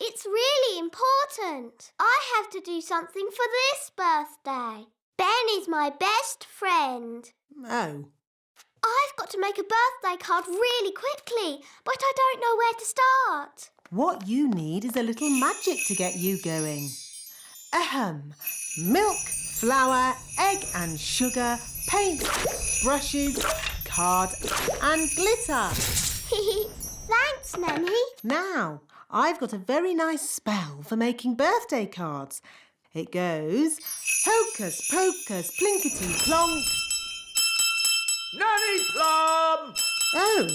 it's really important. I have to do something for this birthday. Ben is my best friend.
Oh.
I've got to make a birthday card really quickly, but I don't know where to start.
What you need is a little magic to get you going. Ahem. Milk, flour, egg and sugar, paint, brushes, card and glitter.
Thanks, Nanny.
Now, I've got a very nice spell for making birthday cards. It goes, hocus pocus, plinkety plonk.
Nanny Plum!
Oh,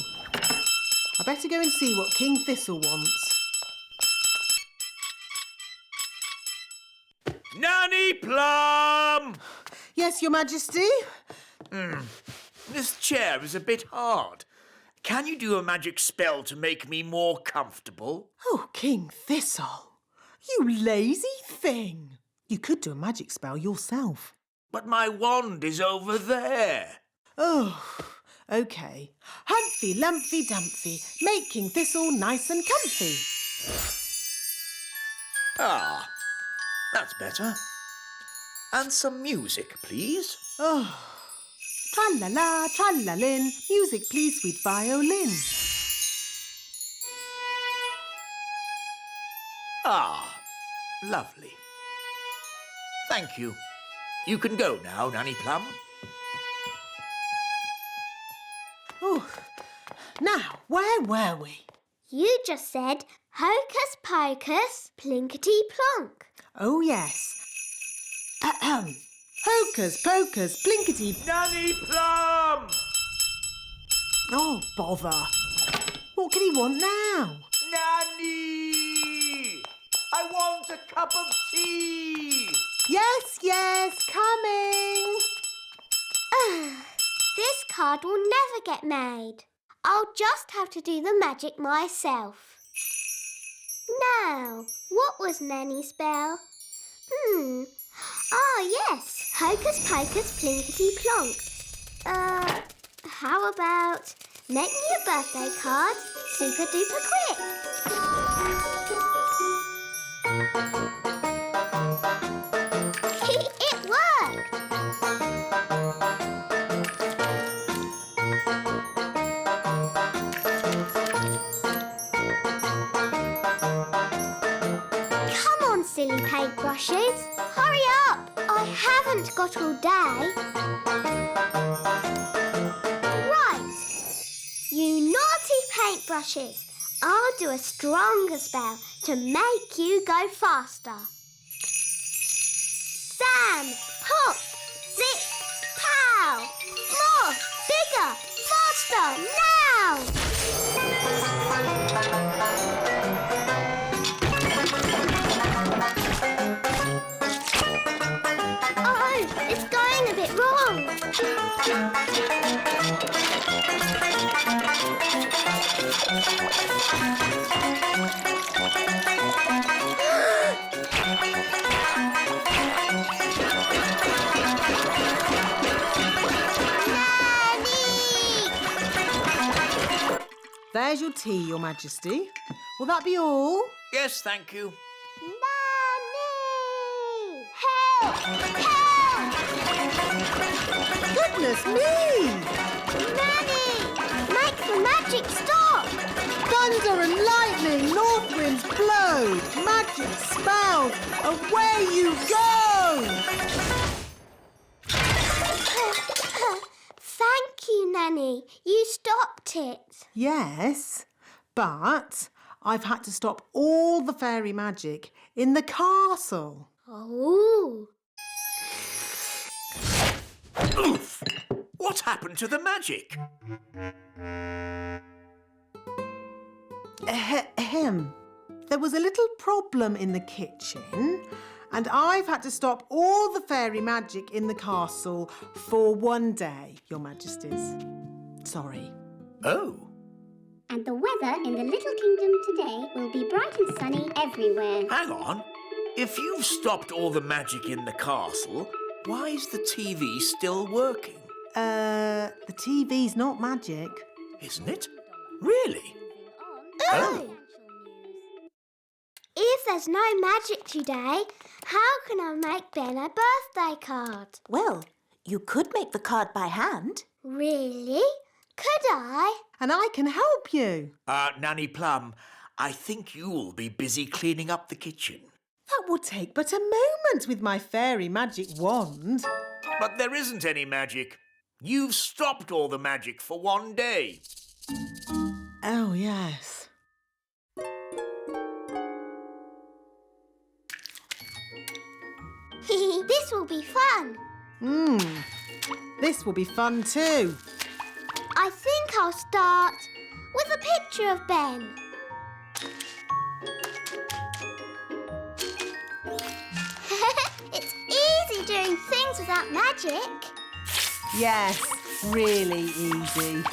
I better go and see what King Thistle wants.
Nanny Plum!
Yes, Your Majesty?
This chair is a bit hard. Can you do a magic spell to make me more comfortable?
Oh, King Thistle, you lazy thing. You could do a magic spell yourself.
But my wand is over there.
Oh, OK. Humphy, Lumphy, Dumphy, make King Thistle nice and comfy.
Ah, that's better. And some music, please.
Oh, tra-la-la, tra-la-lin, music please, sweet violin.
Ah, lovely. Thank you. You can go now, Nanny Plum.
Oh, now, where were we?
You just said hocus pocus, plinkety plonk.
Oh, yes. Ahem. Hocus pocus, plinkety...
Nanny Plum!
Oh, bother. What can he want now?
Nanny! I want a cup of tea!
Yes, coming.
This card will never get made. I'll just have to do the magic myself. Now, what was Nanny's spell? Ah, yes. Hocus pocus, plinkety plonk. How about make me a birthday card super duper quick? It worked! haven't got all day. Right. You naughty paintbrushes. I'll do a stronger spell to make you go faster. Sam, pop, zip, pow! More, bigger, faster, now! Oh, it's going a bit wrong.
There's your tea, Your Majesty. Will that be all?
Yes, thank you.
Nanny! Help! Help!
Goodness me!
Nanny! Make the magic stop!
Thunder and lightning, north winds blow, magic spells, away you go!
Thank you, Nanny. You stopped it.
Yes, but I've had to stop all the fairy magic in the castle.
Oh.
Oof! What happened to the magic?
Ahem. There was a little problem in the kitchen, and I've had to stop all the fairy magic in the castle for one day, Your Majesties. Sorry.
Oh.
And the weather in the Little Kingdom today will be bright and sunny everywhere.
Hang on. If you've stopped all the magic in the castle, why is the TV still working?
The TV's not magic.
Isn't it? Really?
Oh. If there's no magic today, how can I make Ben a birthday card?
Well, you could make the card by hand.
Really? Could I?
And I can help you.
Nanny Plum, I think you'll be busy cleaning up the kitchen.
That will take but a moment with my fairy magic wand.
But there isn't any magic. You've stopped all the magic for one day.
Oh, yes.
This will be fun.
This will be fun too.
I think I'll start with a picture of Ben. It's easy doing things without magic.
Yes, really easy.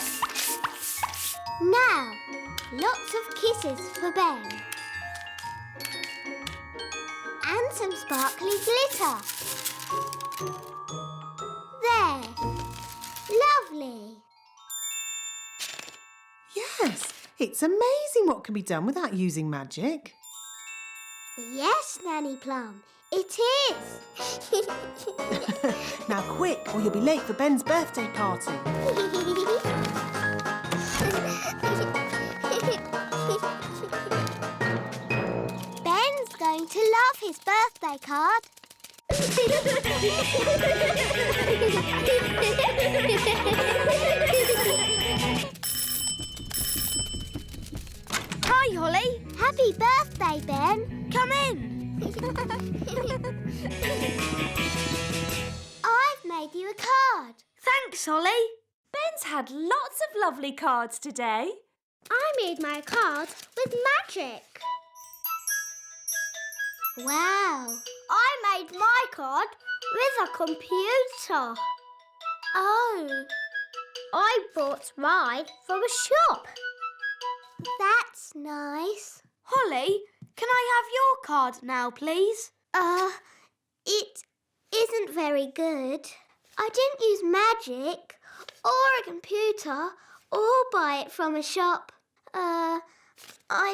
Now, lots of kisses for Ben. And some sparkly glitter. There. Lovely.
Yes, it's amazing what can be done without using magic.
Yes, Nanny Plum, it is.
Now quick, or you'll be late for Ben's birthday party.
Ben's going to love his birthday card.
Hi, Holly.
Happy birthday, Ben.
Come in.
I've made you a card.
Thanks, Holly.
Ben's had lots of lovely cards today.
I made my card with magic. Wow. I made my card with a computer. Oh. I bought mine from a shop. That's nice.
Holly, can I have your card now, please?
It isn't very good. I didn't use magic or a computer or buy it from a shop. I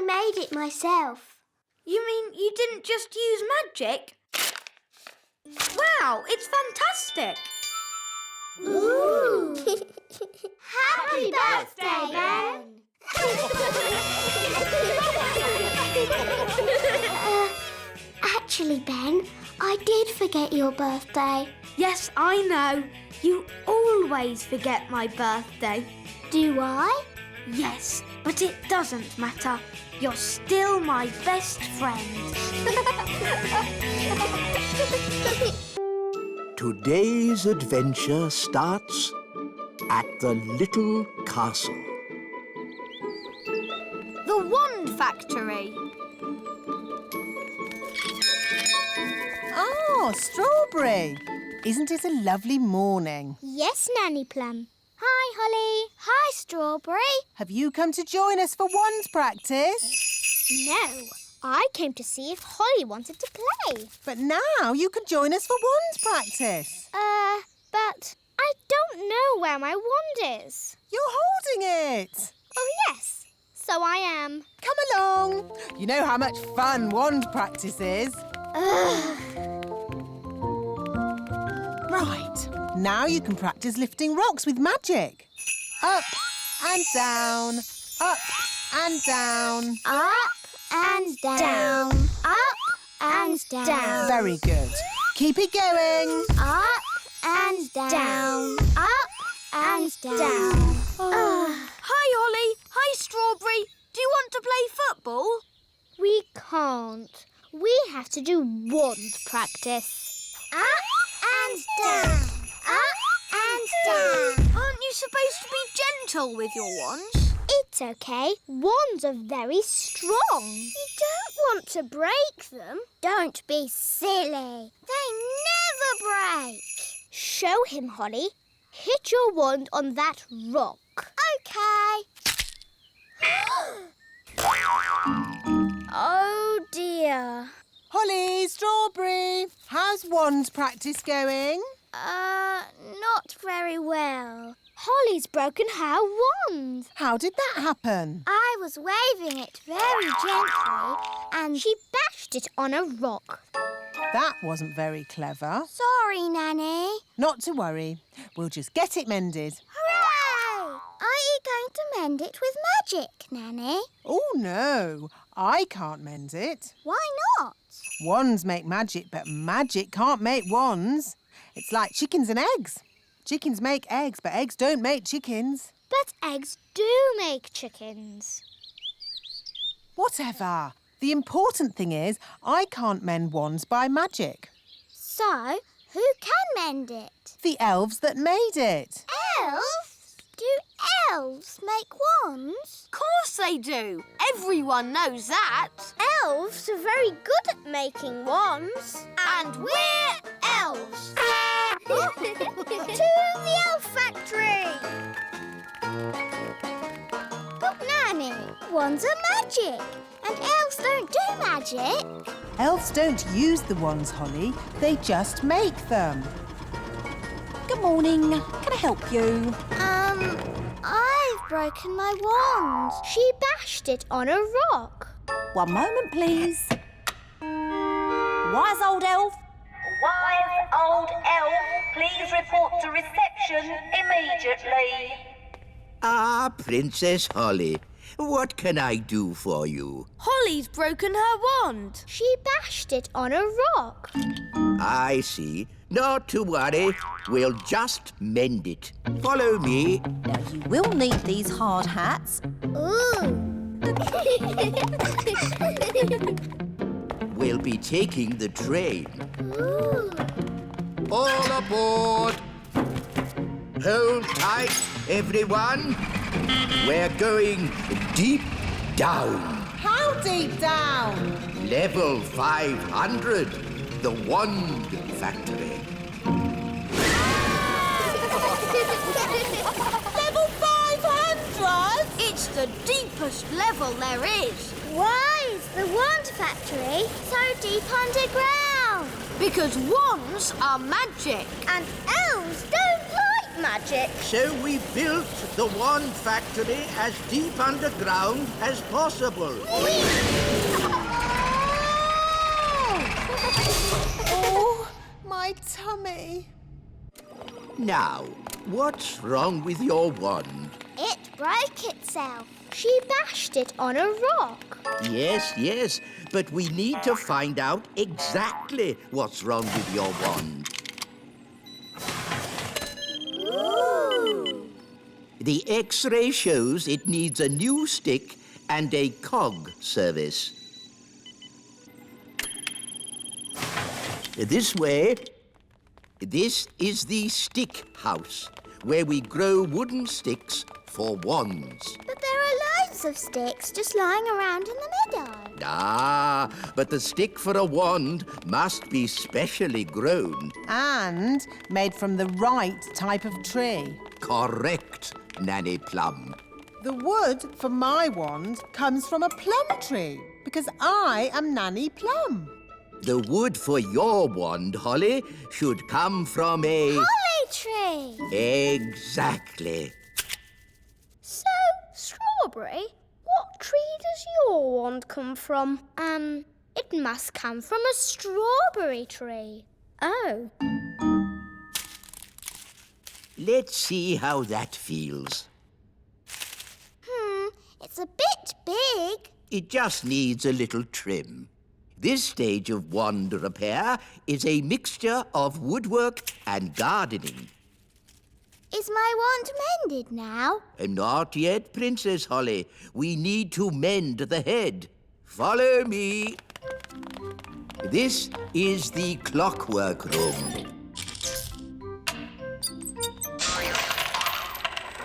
made it myself.
You mean you didn't just use magic? Wow, it's fantastic.
Ooh. Happy birthday, Ben. Actually, Ben, I did forget your birthday.
Yes, I know. You always forget my birthday.
Do I?
Yes, but it doesn't matter. You're still my best friend.
Today's adventure starts at the little castle.
The Wand Factory.
Oh, Strawberry! Isn't it a lovely morning?
Yes, Nanny Plum. Hi, Holly. Hi, Strawberry.
Have you come to join us for wand practice?
No, I came to see if Holly wanted to play.
But now you can join us for wand practice.
But I don't know where my wand is.
You're holding it.
Oh, yes. So I am.
Come along. You know how much fun wand practice is. Right. Now you can practice lifting rocks with magic. Up and down. Up and down.
Up and down. Up and down.
Very good. Keep it going.
Up and down. Up and down.
Hi, Holly. Hi, Strawberry. Do you want to play football?
We can't. We have to do wand practice. Up and down. Up and down.
Aren't you supposed to be gentle with your wands?
It's okay. Wands are very strong. You don't want to break them. Don't be silly. They never break. Show him, Holly. Hit your wand on that rock. Okay. Oh, dear.
Holly, Strawberry, how's wand practice going?
Not very well. Holly's broken her wand.
How did that happen?
I was waving it very gently and she bashed it on a rock.
That wasn't very clever.
Sorry, Nanny.
Not to worry. We'll just get it mended.
Hooray! Are you going to mend it with magic, Nanny?
Oh, no. I can't mend it.
Why not?
Wands make magic, but magic can't make wands. It's like chickens and eggs. Chickens make eggs, but eggs don't make chickens.
But eggs do make chickens.
Whatever. The important thing is I can't mend wands by magic.
So, who can mend it?
The elves that made it.
Elves? Do elves make wands?
Of course they do. Everyone knows that.
Elves are very good at making wands.
And we're elves.
To the elf factory! But Nanny, wands are magic, and elves don't do magic.
Elves don't use the wands, Holly. They just make them.
Good morning. Can I help you?
I've broken my wand. She bashed it on a rock.
One moment, please. Wise old elf.
Wise old elf, please report to reception immediately.
Ah, Princess Holly, what can I do for you?
Holly's broken her wand.
She bashed it on a rock.
I see. Not to worry. We'll just mend it. Follow me.
Now, you will need these hard hats.
Ooh.
We'll be taking the train.
Ooh.
All aboard. Hold tight, everyone. We're going deep down.
How deep down?
Level 500, the Wand Factory.
Level 500?
It's the deepest level there is.
Why is the Wand Factory so deep underground?
Because wands are magic.
And elves don't like magic.
So we built the Wand Factory as deep underground as possible.
Oh, my tummy.
Now, what's wrong with your wand?
It broke itself. She bashed it on a rock.
Yes, but we need to find out exactly what's wrong with your wand. The X-ray shows it needs a new stick and a cog service. This way. This is the stick house, where we grow wooden sticks for wands.
But there are loads of sticks just lying around in the meadow.
Ah, but the stick for a wand must be specially grown.
And made from the right type of tree.
Correct, Nanny Plum.
The wood for my wand comes from a plum tree, because I am Nanny Plum.
The wood for your wand, Holly, should come from a...
Holly tree!
Exactly.
So, Strawberry, what tree does your wand come from? It must come from a strawberry tree. Oh.
Let's see how that feels.
It's a bit big.
It just needs a little trim. This stage of wand repair is a mixture of woodwork and gardening.
Is my wand mended now?
Not yet, Princess Holly. We need to mend the head. Follow me. This is the clockwork room.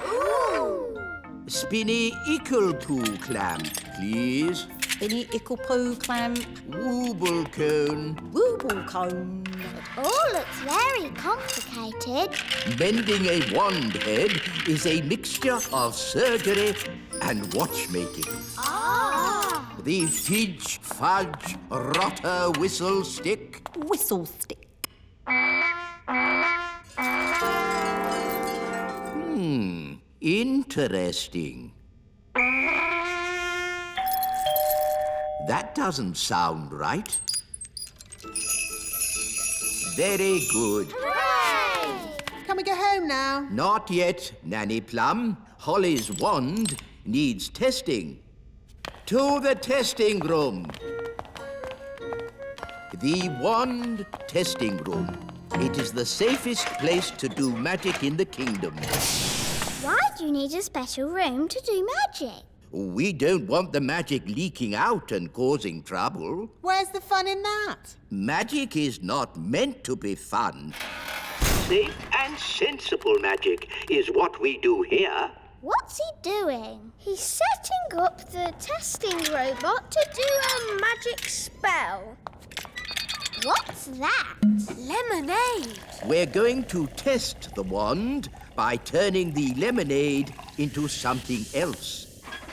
Ooh!
Spinny Ickle-Poo clamp, please.
Spinny Ickle-Poo clamp.
Wooble cone.
Wooble cone.
It all looks very complicated.
Mending a wand head is a mixture of surgery and watchmaking.
Ah!
The Fidge Fudge Rotter Whistle Stick.
Whistle stick.
Interesting. That doesn't sound right. Very good.
Hooray!
Can we go home now?
Not yet, Nanny Plum. Holly's wand needs testing. To the testing room. The wand testing room. It is the safest place to do magic in the kingdom.
Why do you need a special room to do magic?
We don't want the magic leaking out and causing trouble.
Where's the fun in that?
Magic is not meant to be fun. Safe and sensible magic is what we do here.
What's he doing?
He's setting up the testing robot to do a magic spell.
What's that?
Lemonade.
We're going to test the wand by turning the lemonade into something else.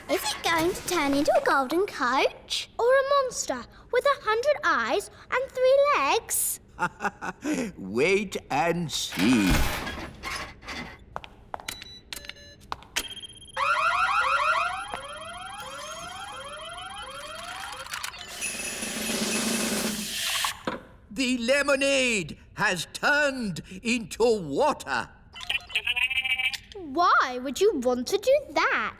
Is it going to turn into a golden coach?
Or a monster with 100 eyes and 3 legs?
Wait and see. The lemonade has turned into water.
Why would you want to do that?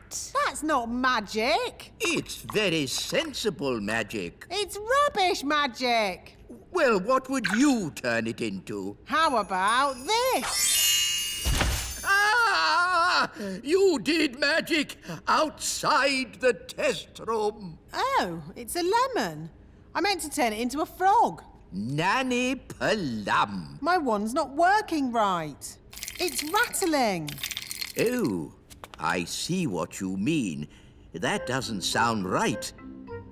That's not magic.
It's very sensible magic.
It's rubbish magic.
Well, what would you turn it into?
How about this?
Ah! You did magic outside the test room.
Oh, it's a lemon. I meant to turn it into a frog.
Nanny Plum.
My wand's not working right. It's rattling.
Oh, I see what you mean. That doesn't sound right.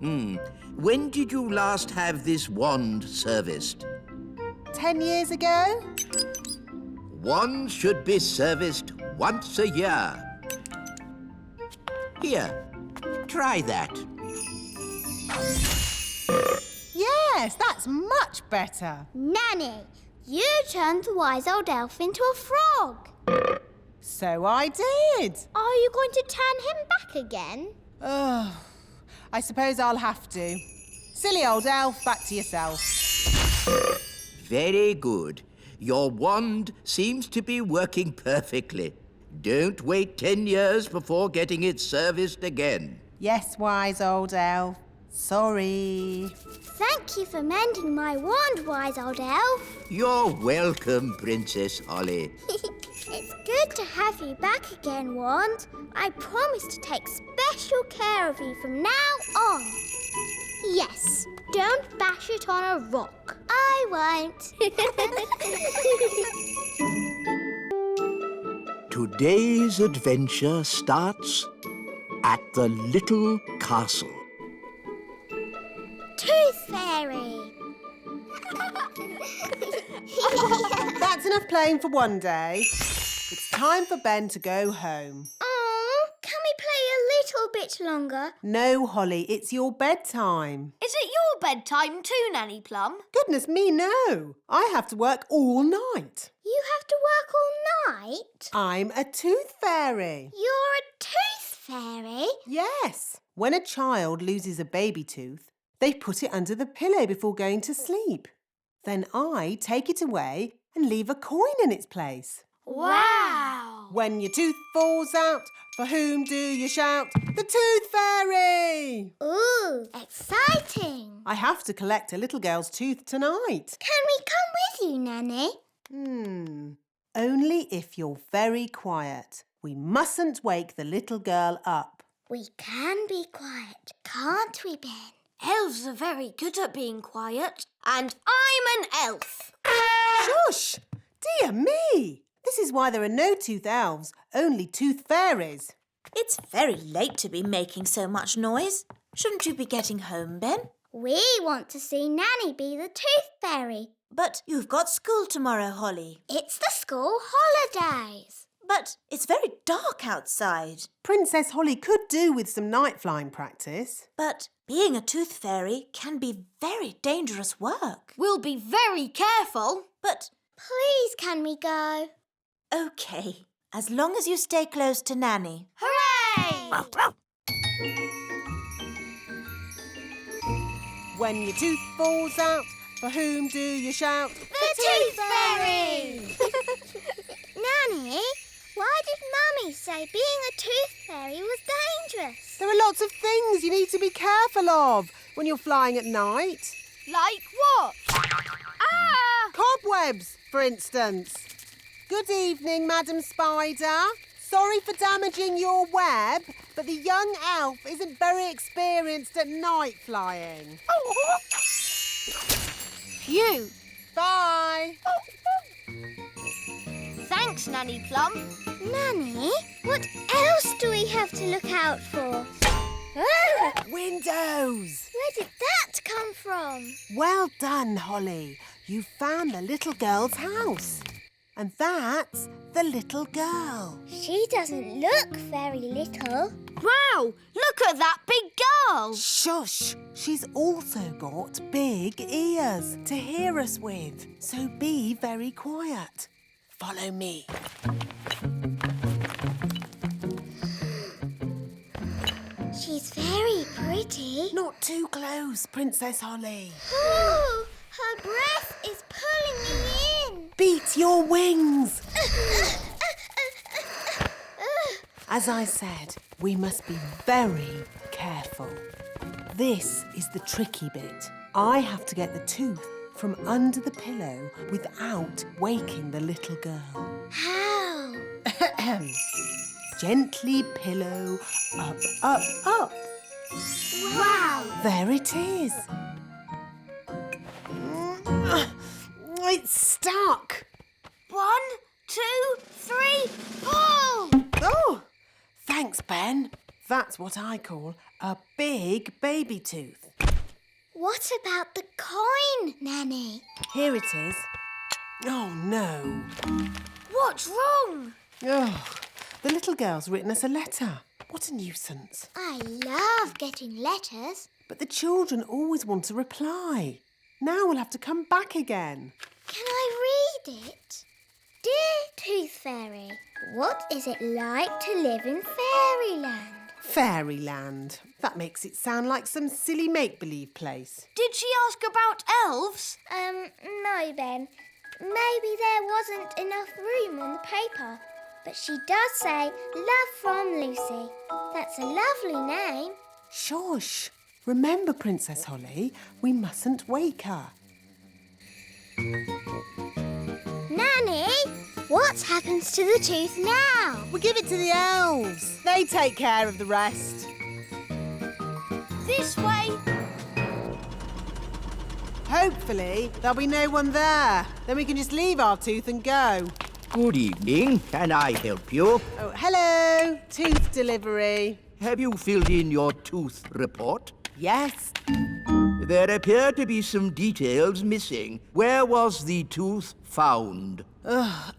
When did you last have this wand serviced?
10 years ago?
Wands should be serviced once a year. Here, try that.
Yes, that's much better.
Nanny, you turned the wise old elf into a frog.
So I did.
Are you going to turn him back again?
Oh, I suppose I'll have to. Silly old elf, back to yourself.
Very good. Your wand seems to be working perfectly. Don't wait 10 years before getting it serviced again.
Yes, wise old elf. Sorry.
Thank you for mending my wand, wise old elf.
You're welcome, Princess Holly.
It's good good to have you back again, Wand. I promise to take special care of you from now on. Yes, don't bash it on a rock. I won't.
Today's adventure starts at the little castle.
Tooth Fairy.
That's enough playing for one day. It's time for Ben to go home.
Oh, can we play a little bit longer?
No, Holly, it's your bedtime.
Is it your bedtime too, Nanny Plum?
Goodness me, no. I have to work all night.
You have to work all night?
I'm a tooth fairy.
You're a tooth fairy?
Yes. When a child loses a baby tooth, they put it under the pillow before going to sleep. Then I take it away and leave a coin in its place.
Wow!
When your tooth falls out, for whom do you shout? The Tooth Fairy!
Ooh, exciting!
I have to collect a little girl's tooth tonight.
Can we come with you, Nanny?
Only if you're very quiet. We mustn't wake the little girl up.
We can be quiet, can't we, Ben?
Elves are very good at being quiet. And I'm an elf.
Shush! Dear me! This is why there are no tooth elves, only tooth fairies.
It's very late to be making so much noise. Shouldn't you be getting home, Ben?
We want to see Nanny be the Tooth Fairy.
But you've got school tomorrow, Holly.
It's the school holidays.
But it's very dark outside.
Princess Holly could do with some night flying practice.
But being a tooth fairy can be very dangerous work.
We'll be very careful.
But
please, can we go?
OK, as long as you stay close to Nanny.
Hooray!
When your tooth falls out, for whom do you shout?
The Tooth Fairy! Nanny, why did Mummy say being a tooth fairy was dangerous?
There are lots of things you need to be careful of when you're flying at night.
Like what? Ah!
Cobwebs, for instance. Good evening, Madam Spider. Sorry for damaging your web, but the young elf isn't very experienced at night flying.
Phew.
Bye.
Thanks, Nanny Plum.
Nanny, what else do we have to look out for? Ah!
Windows.
Where did that come from?
Well done, Holly. You found the little girl's house. And that's the little girl.
She doesn't look very little.
Wow, look at that big girl.
Shush! She's also got big ears to hear us with. So be very quiet. Follow me.
She's very pretty.
Not too close, Princess Holly.
Oh, her breath is pulling me in.
Beat your wings. As I said, we must be very careful. This is the tricky bit. I have to get the tooth from under the pillow without waking the little girl.
How?
Gently pillow up, up, up.
Wow!
There it is. It's stuck.
1, 2, 3, pull!
Oh, thanks, Ben. That's what I call a big baby tooth.
What about the coin, Nanny?
Here it is. Oh, no.
What's wrong?
Oh, the little girl's written us a letter. What a nuisance.
I love getting letters.
But the children always want a reply. Now we'll have to come back again.
Can I read it? Dear Tooth Fairy, what is it like to live in fairyland?
Fairyland. That makes it sound like some silly make-believe place.
Did she ask about elves?
No, Ben. Maybe there wasn't enough room on the paper. But she does say, love from Lucy. That's a lovely name.
Shush. Remember, Princess Holly, we mustn't wake her.
Nanny, What happens to the tooth now?
We'll give it to the elves. They take care of the rest.
This way.
Hopefully, there'll be no one there. Then we can just leave our tooth and go.
Good evening. Can I help you?
Oh, hello. Tooth delivery.
Have you filled in your tooth report?
Yes.
There appear to be some details missing. Where was the tooth found?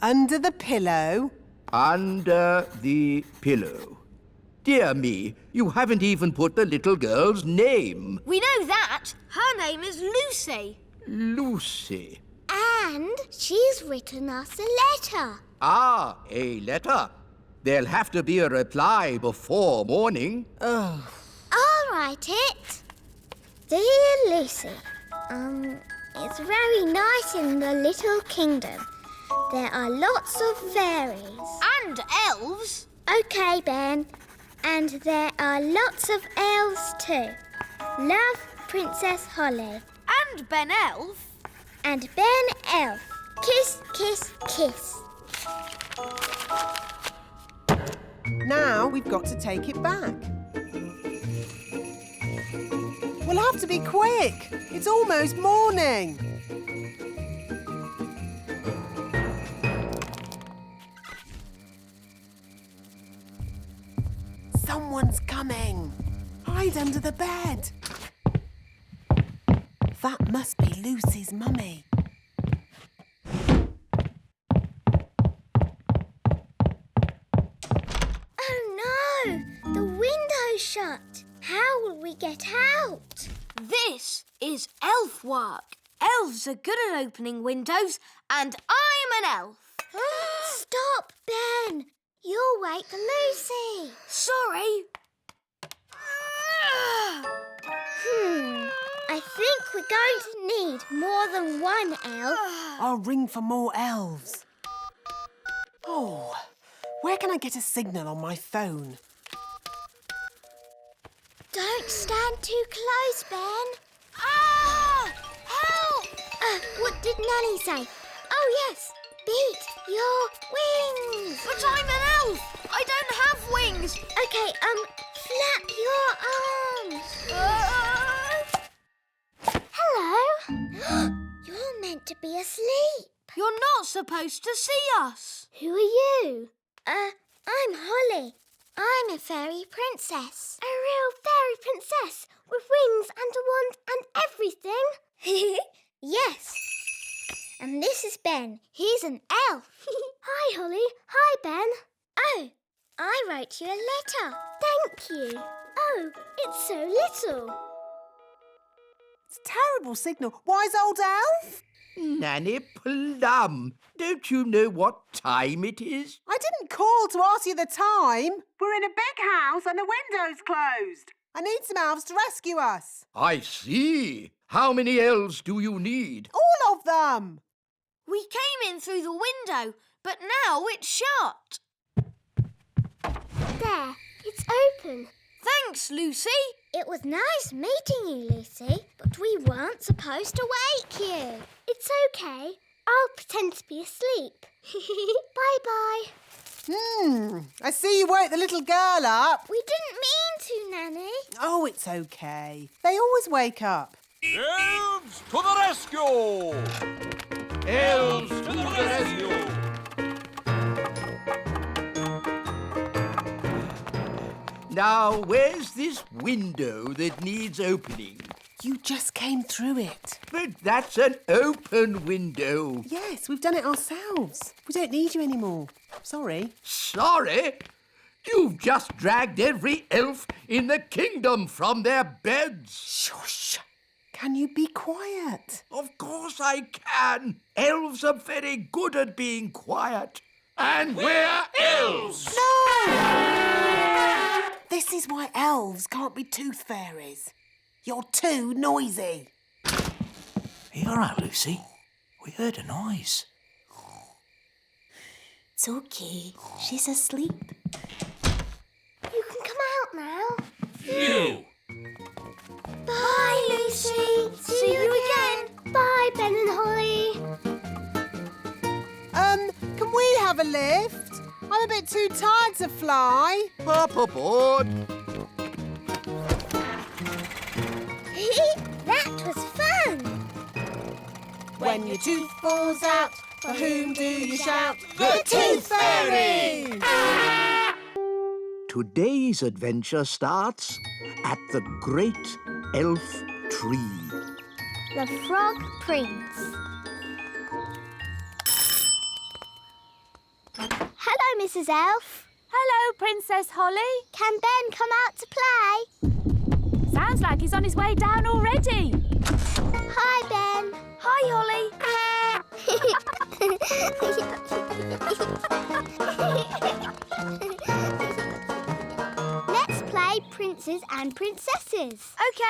Under the pillow.
Under the pillow. Dear me, you haven't even put the little girl's name.
We know that. Her name is Lucy.
Lucy.
And she's written us a letter.
Ah, a letter. There'll have to be a reply before morning.
I'll write it. Dear Lucy, it's very nice in the little kingdom. There are lots of fairies.
And elves.
OK, Ben. And there are lots of elves too. Love, Princess Holly.
And Ben Elf.
And Ben Elf. Kiss, kiss, kiss.
Now we've got to take it back. We'll have to be quick. It's almost morning. Someone's coming. Hide under the bed. That must be Lucy's mummy.
Oh no! The window's shut. How will we get out?
This is elf work. Elves are good at opening windows, and I'm an elf.
Stop, Ben. You'll wake Lucy.
Sorry.
I think we're going to need more than one elf.
I'll ring for more elves. Oh, where can I get a signal on my phone?
Don't stand too close, Ben.
Ah! Help!
What did Nanny say? Oh, yes. Beat your wings.
But I'm an elf. I don't have wings.
OK, flap your arms. Hello. You're meant to be asleep.
You're not supposed to see us.
Who are you? I'm Holly. I'm a fairy princess. A real fairy princess with wings and a wand and everything? Yes. And this is Ben. He's an elf. Hi, Holly. Hi, Ben. Oh, I wrote you a letter. Thank you. Oh, it's so little.
It's a terrible signal. Wise old elf?
Nanny Plum, don't you know what time it is?
I didn't call to ask you the time. We're in a big house and the window's closed. I need some elves to rescue us.
I see. How many elves do you need?
All of them.
We came in through the window, but now it's shut.
There, it's open.
Thanks, Lucy.
It was nice meeting you, Lucy, but we weren't supposed to wake you. It's OK. I'll pretend to be asleep. Bye-bye.
I see you woke the little girl up.
We didn't mean to, Nanny.
Oh, it's OK. They always wake up.
Elves to the rescue! Elves to the rescue!
Now, where's this window that needs opening?
You just came through it.
But that's an open window.
Yes, we've done it ourselves. We don't need you anymore. Sorry.
Sorry? You've just dragged every elf in the kingdom from their beds.
Shush. Can you be quiet?
Of course I can. Elves are very good at being quiet. And we're elves!
No! This is why elves can't be tooth fairies. You're too noisy.
Are you all right, Lucy? We heard a noise.
It's OK. She's asleep.
You can come out now.
You!
Bye, Lucy. See you again. Bye, Ben and Holly.
Can we have a lift? I'm a bit too tired to fly.
Hop aboard.
That was fun.
When your tooth falls out, for whom do you shout?
The
Tooth Fairy!
Today's adventure starts at the Great Elf Tree.
The Frog Prince. Hello, Mrs. Elf.
Hello, Princess Holly.
Can Ben come out to play?
Sounds like he's on his way down already.
Hi, Ben.
Hi, Holly.
Let's play Princes and Princesses.
OK.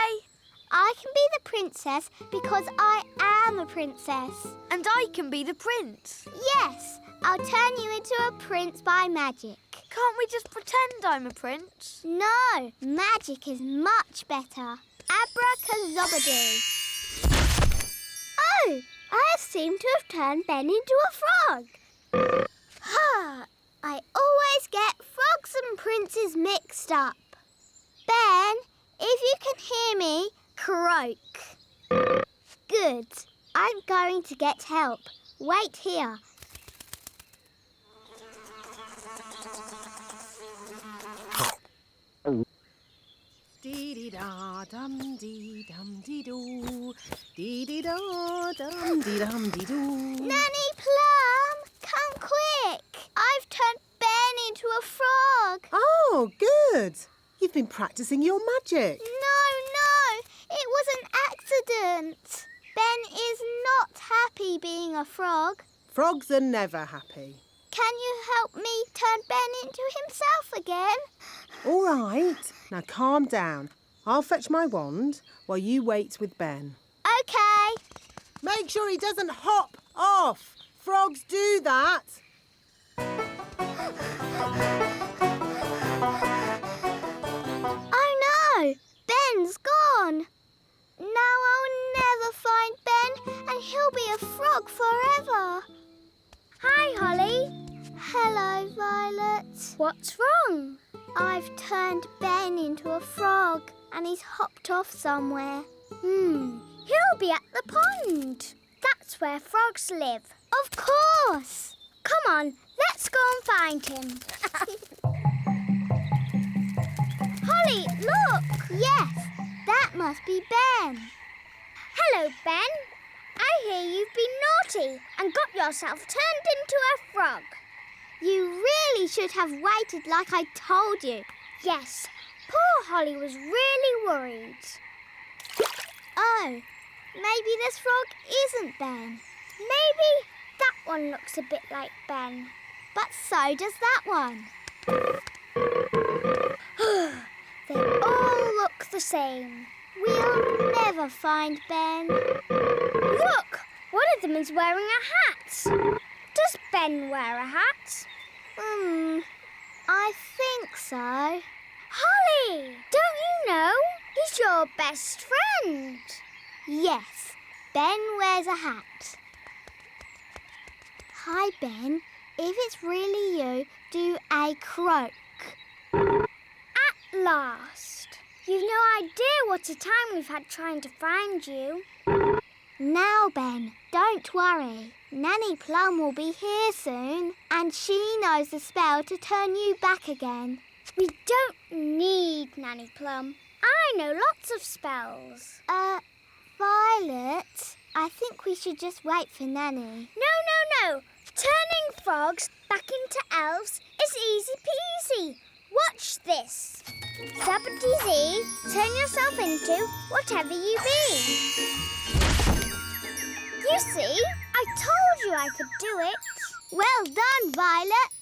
I can be the princess because I am a princess.
And I can be the prince.
Yes, I'll turn you into a prince by magic.
Can't we just pretend I'm a prince?
No, magic is much better. Abracadabra. Oh, I seem to have turned Ben into a frog. I always get frogs and princes mixed up. Ben, if you can hear me, croak. Good. I'm going to get help. Wait here.
Dee-dee-da-dum-dee-dum-dee-doo. Dee-dee-da-dum-dee-dum-dee-doo.
Nanny Plum, come quick. I've turned Ben into a frog.
Oh, good. You've been practicing your magic.
No, it was an accident. Ben is not happy being a frog.
Frogs are never happy.
Can you help me turn Ben into himself again?
All right. Now calm down. I'll fetch my wand while you wait with Ben.
OK.
Make sure he doesn't hop off. Frogs do that.
Oh no! Ben's gone. Now I'll never find Ben and he'll be a frog forever. Hi, Holly. Hello, Violet. What's wrong? I've turned Ben into a frog and he's hopped off somewhere. He'll be at the pond. That's where frogs live. Of course. Come on, let's go and find him. Holly, look! Yes, that must be Ben. Hello, Ben. I hear you've been naughty and got yourself turned into a frog. You really should have waited like I told you. Yes, poor Holly was really worried. Oh, maybe this frog isn't Ben. Maybe that one looks a bit like Ben. But so does that one. They all look the same. We'll never find Ben. Look! One of them is wearing a hat. Does Ben wear a hat? I think so. Holly! Don't you know? He's your best friend. Yes, Ben wears a hat. Hi, Ben. If it's really you, do a croak. At last. You've no idea what a time we've had trying to find you. Now, Ben, don't worry. Nanny Plum will be here soon, and she knows the spell to turn you back again. We don't need Nanny Plum. I know lots of spells. Violet, I think we should just wait for Nanny. No. Turning frogs back into elves is easy peasy. Watch this. Zappity-zee, turn yourself into whatever you be. You see, I told you I could do it. Well done, Violet.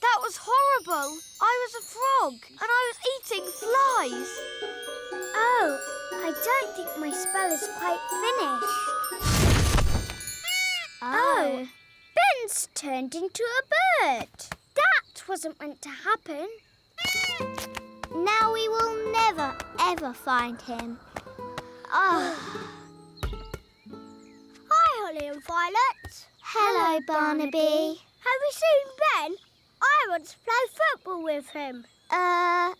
That was horrible. I was a frog and I was eating flies.
Oh, I don't think my spell is quite finished. Oh, Ben's turned into a bird. That wasn't meant to happen. Now we will never, ever find him. Hi, Holly and Violet. Hello, Barnaby. Have you seen Ben? I want to play football with him. I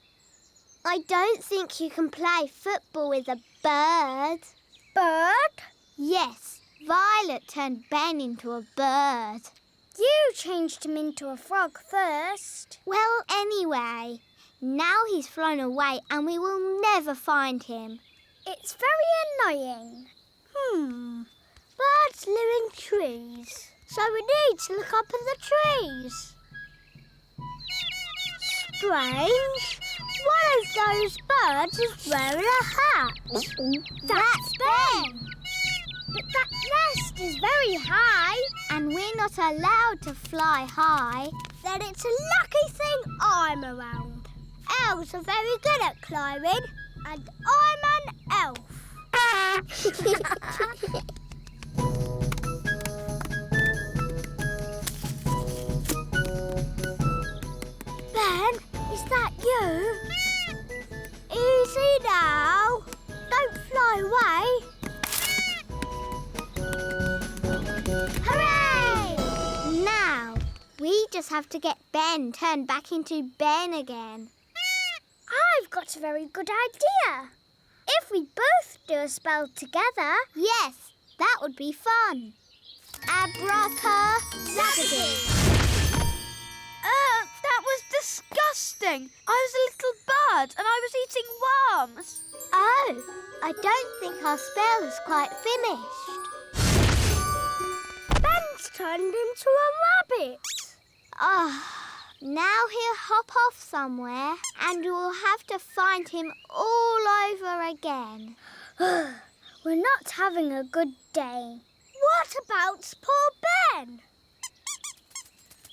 don't think you can play football with a bird. Bird? Yes. Violet turned Ben into a bird. You changed him into a frog first. Well, anyway, now he's flown away and we will never find him. It's very annoying. Birds live in trees, so we need to look up at the trees. Strange. One of those birds is wearing a hat. That's Ben. But that nest is very high. And we're not allowed to fly high. Then it's a lucky thing I'm around. Elves are very good at climbing, and I'm an elf. Ben, is that you? Easy now. Don't fly away. Hooray! Now, we just have to get Ben turned back into Ben again. I've got a very good idea. If we both do a spell together... Yes, that would be fun. Abracadabra.
That was disgusting. I was a little bird and I was eating worms.
Oh, I don't think our spell is quite finished. Ben's turned into a rabbit. Now he'll hop off somewhere and we'll have to find him all over again. We're not having a good day. What about poor Ben?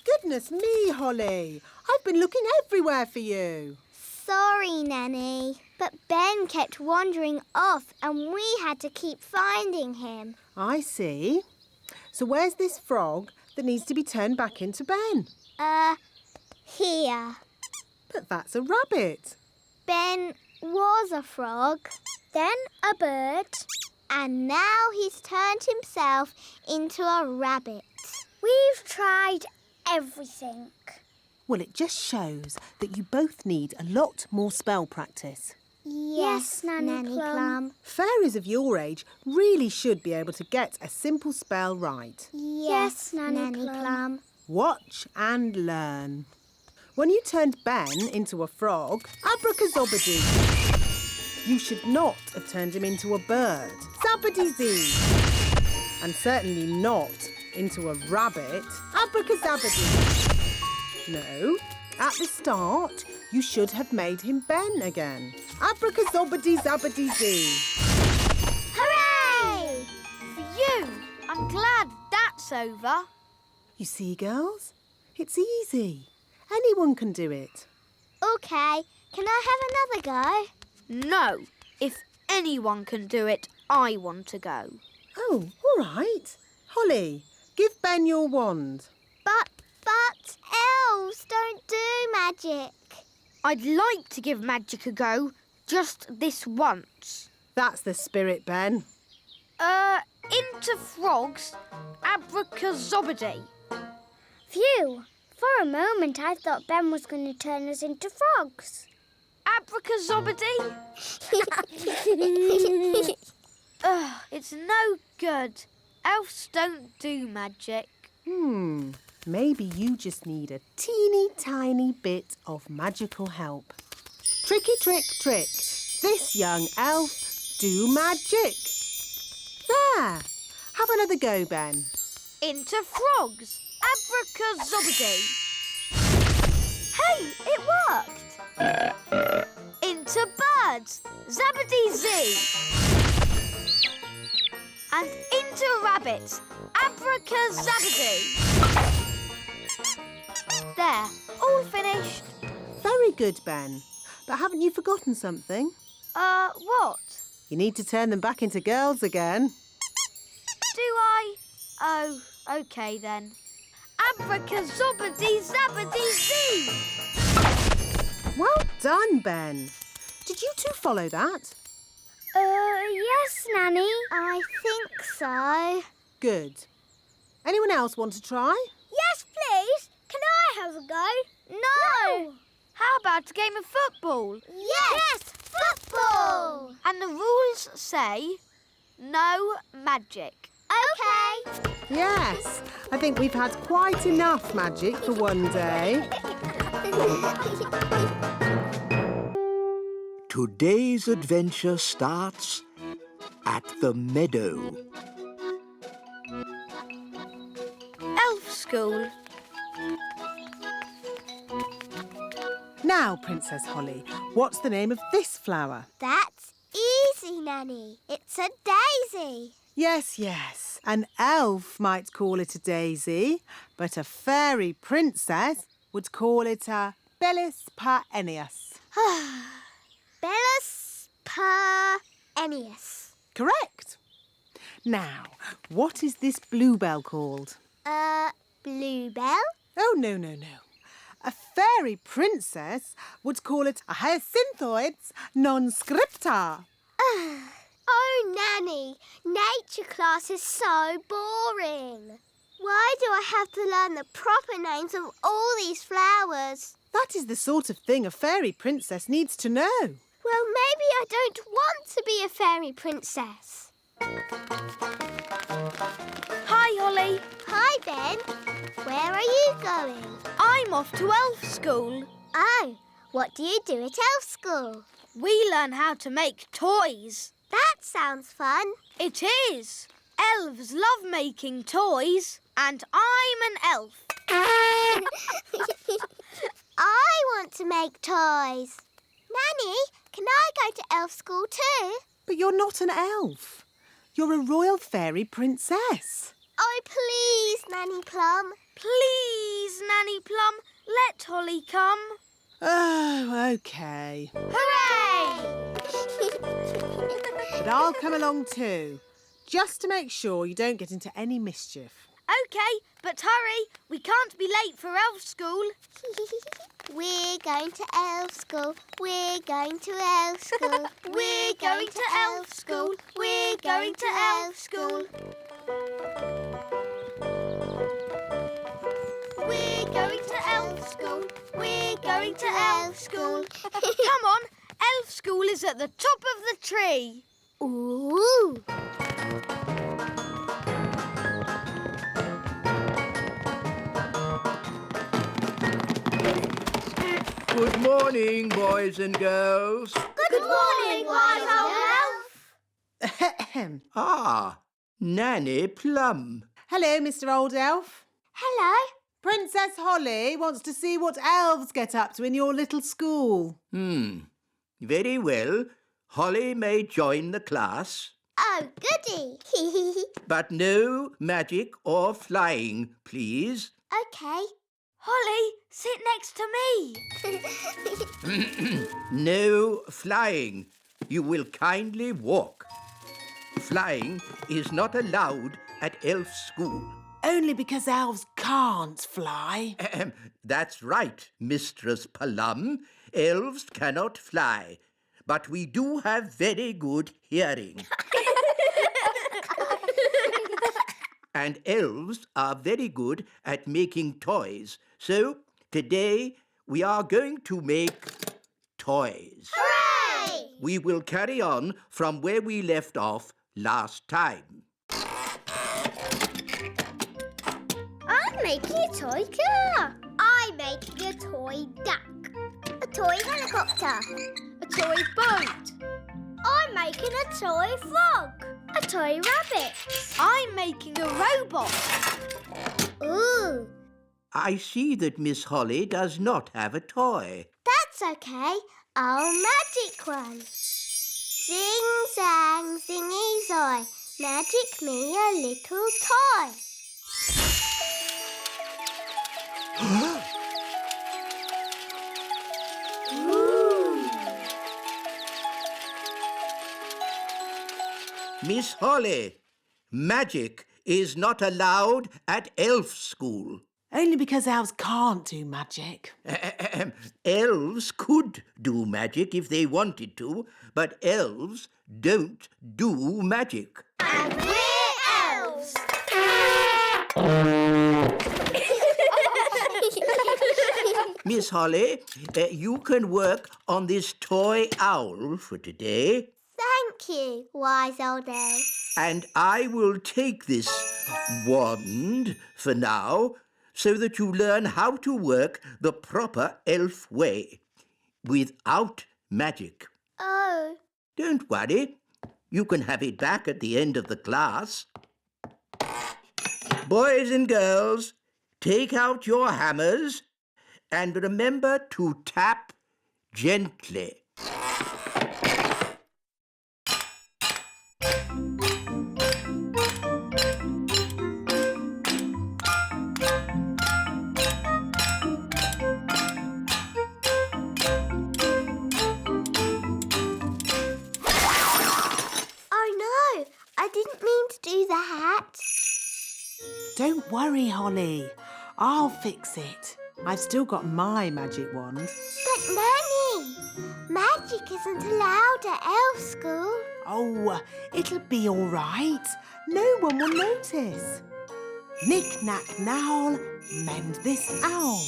Goodness me, Holly. I've been looking everywhere for you.
Sorry, Nanny, but Ben kept wandering off and we had to keep finding him.
I see. So where's this frog that needs to be turned back into Ben?
Here.
But that's a rabbit.
Ben was a frog, then a bird, and now he's turned himself into a rabbit. We've tried everything.
Well, it just shows that you both need a lot more spell practice.
Yes, Nanny Plum.
Fairies of your age really should be able to get a simple spell right.
Yes, Nanny Plum.
Watch and learn. When you turned Ben into a frog, abracazobadoo. You should not have turned him into a bird, zabbady-zee. And certainly not into a rabbit, abracazabadoo. No, at the start, you should have made him Ben again. Abracazobadee-zabbady-zee.
Hooray! Phew! I'm glad that's over.
You see, girls? It's easy. Anyone can do it.
OK, can I have another go?
No. If anyone can do it, I want to go.
Oh, all right. Holly, give Ben your wand.
But elves don't do magic.
I'd like to give magic a go, just this once.
That's the spirit, Ben.
Into frogs, abracazobadee.
Phew! For a moment I thought Ben was going to turn us into frogs.
Abracazobadee? It's no good. Elves don't do magic.
Maybe you just need a teeny tiny bit of magical help. Tricky trick trick. This young elf do magic. There. Have another go, Ben.
Into frogs. Abracazobadee. Hey, it worked. Into birds. Zabbady-zee. And into rabbits. Abracazabadee. There, all finished.
Very good, Ben. But haven't you forgotten something?
What?
You need to turn them back into girls again.
Do I? Oh, OK then. Abracazobadee-zabbady-zee!
Well done, Ben. Did you two follow that?
Yes, Nanny. I think so.
Good. Anyone else want to try?
Yes, please. have a go.
No! How about a game of football?
Yes, football!
And the rules say no magic.
OK.
Yes, I think we've had quite enough magic for one day.
Today's adventure starts at the meadow.
Elf school.
Now, Princess Holly, what's the name of this flower?
That's easy, Nanny. It's a daisy.
Yes, yes. An elf might call it a daisy, but a fairy princess would call it a Bellis perennius.
Bellis perennius.
Correct. Now, what is this bluebell called?
Bluebell?
Oh, no, no, no. A fairy princess would call it a hyacinthoids non scripta.
Oh, Nanny, nature class is so boring. Why do I have to learn the proper names of all these flowers?
That is the sort of thing a fairy princess needs to know.
Well, maybe I don't want to be a fairy princess.
Hi, Holly.
Hi, Ben. Where are you going?
I'm off to elf school.
Oh, what do you do at elf school?
We learn how to make toys.
That sounds fun.
It is. Elves love making toys, and I'm an elf.
I want to make toys. Nanny, can I go to elf school too?
But you're not an elf. You're a royal fairy princess.
Oh, please, Nanny Plum.
Please, Nanny Plum, let Holly come.
Oh, OK.
Hooray!
But I'll come along too, just to make sure you don't get into any mischief.
OK, but hurry. We can't be late for elf school.
We're going to elf school. We're going to elf school.
We're going to elf school. We're going to elf school. We're going to elf school. We're going to elf school. Come on, elf school is at the top of the tree.
Ooh!
Good morning, boys and girls.
Good morning, wise old elf.
Ah, Nanny Plum.
Hello, Mr. Old Elf.
Hello.
Princess Holly wants to see what elves get up to in your little school.
Very well. Holly may join the class,
Oh, goody.
but no magic or flying, please.
OK.
Holly, sit next to me.
No flying. You will kindly walk. Flying is not allowed at elf school.
Only because elves can't fly.
That's right, Mistress Plum. Elves cannot fly, but we do have very good hearing. And elves are very good at making toys. So today we are going to make toys.
Hooray!
We will carry on from where we left off last time.
I'm making a toy car. I'm making a toy duck. A toy helicopter. A toy boat. I'm making a toy frog. A toy rabbit.
I'm making a robot.
Ooh,
I see that Miss Holly does not have a toy.
that's okay. I'll magic one. Zing, zang, zingy, zoy. Magic me a little toy.
Miss Holly, magic is not allowed at elf school.
Only because elves can't do magic.
Elves could do magic if they wanted to, but elves don't do magic.
And we're elves.
Miss Holly, you can work on this toy owl for today.
Thank you, wise old elf.
And I will take this wand for now so that you learn how to work the proper elf way, without magic.
Oh.
Don't worry. You can have it back at the end of the class. Boys and girls, take out your hammers and remember to tap gently.
I didn't mean to do that.
Don't worry, Holly. I'll fix it. I've still got my magic wand.
But, Nanny, magic isn't allowed at elf school.
Oh, it'll be all right. No one will notice. Knick, knack, knowl, mend this owl.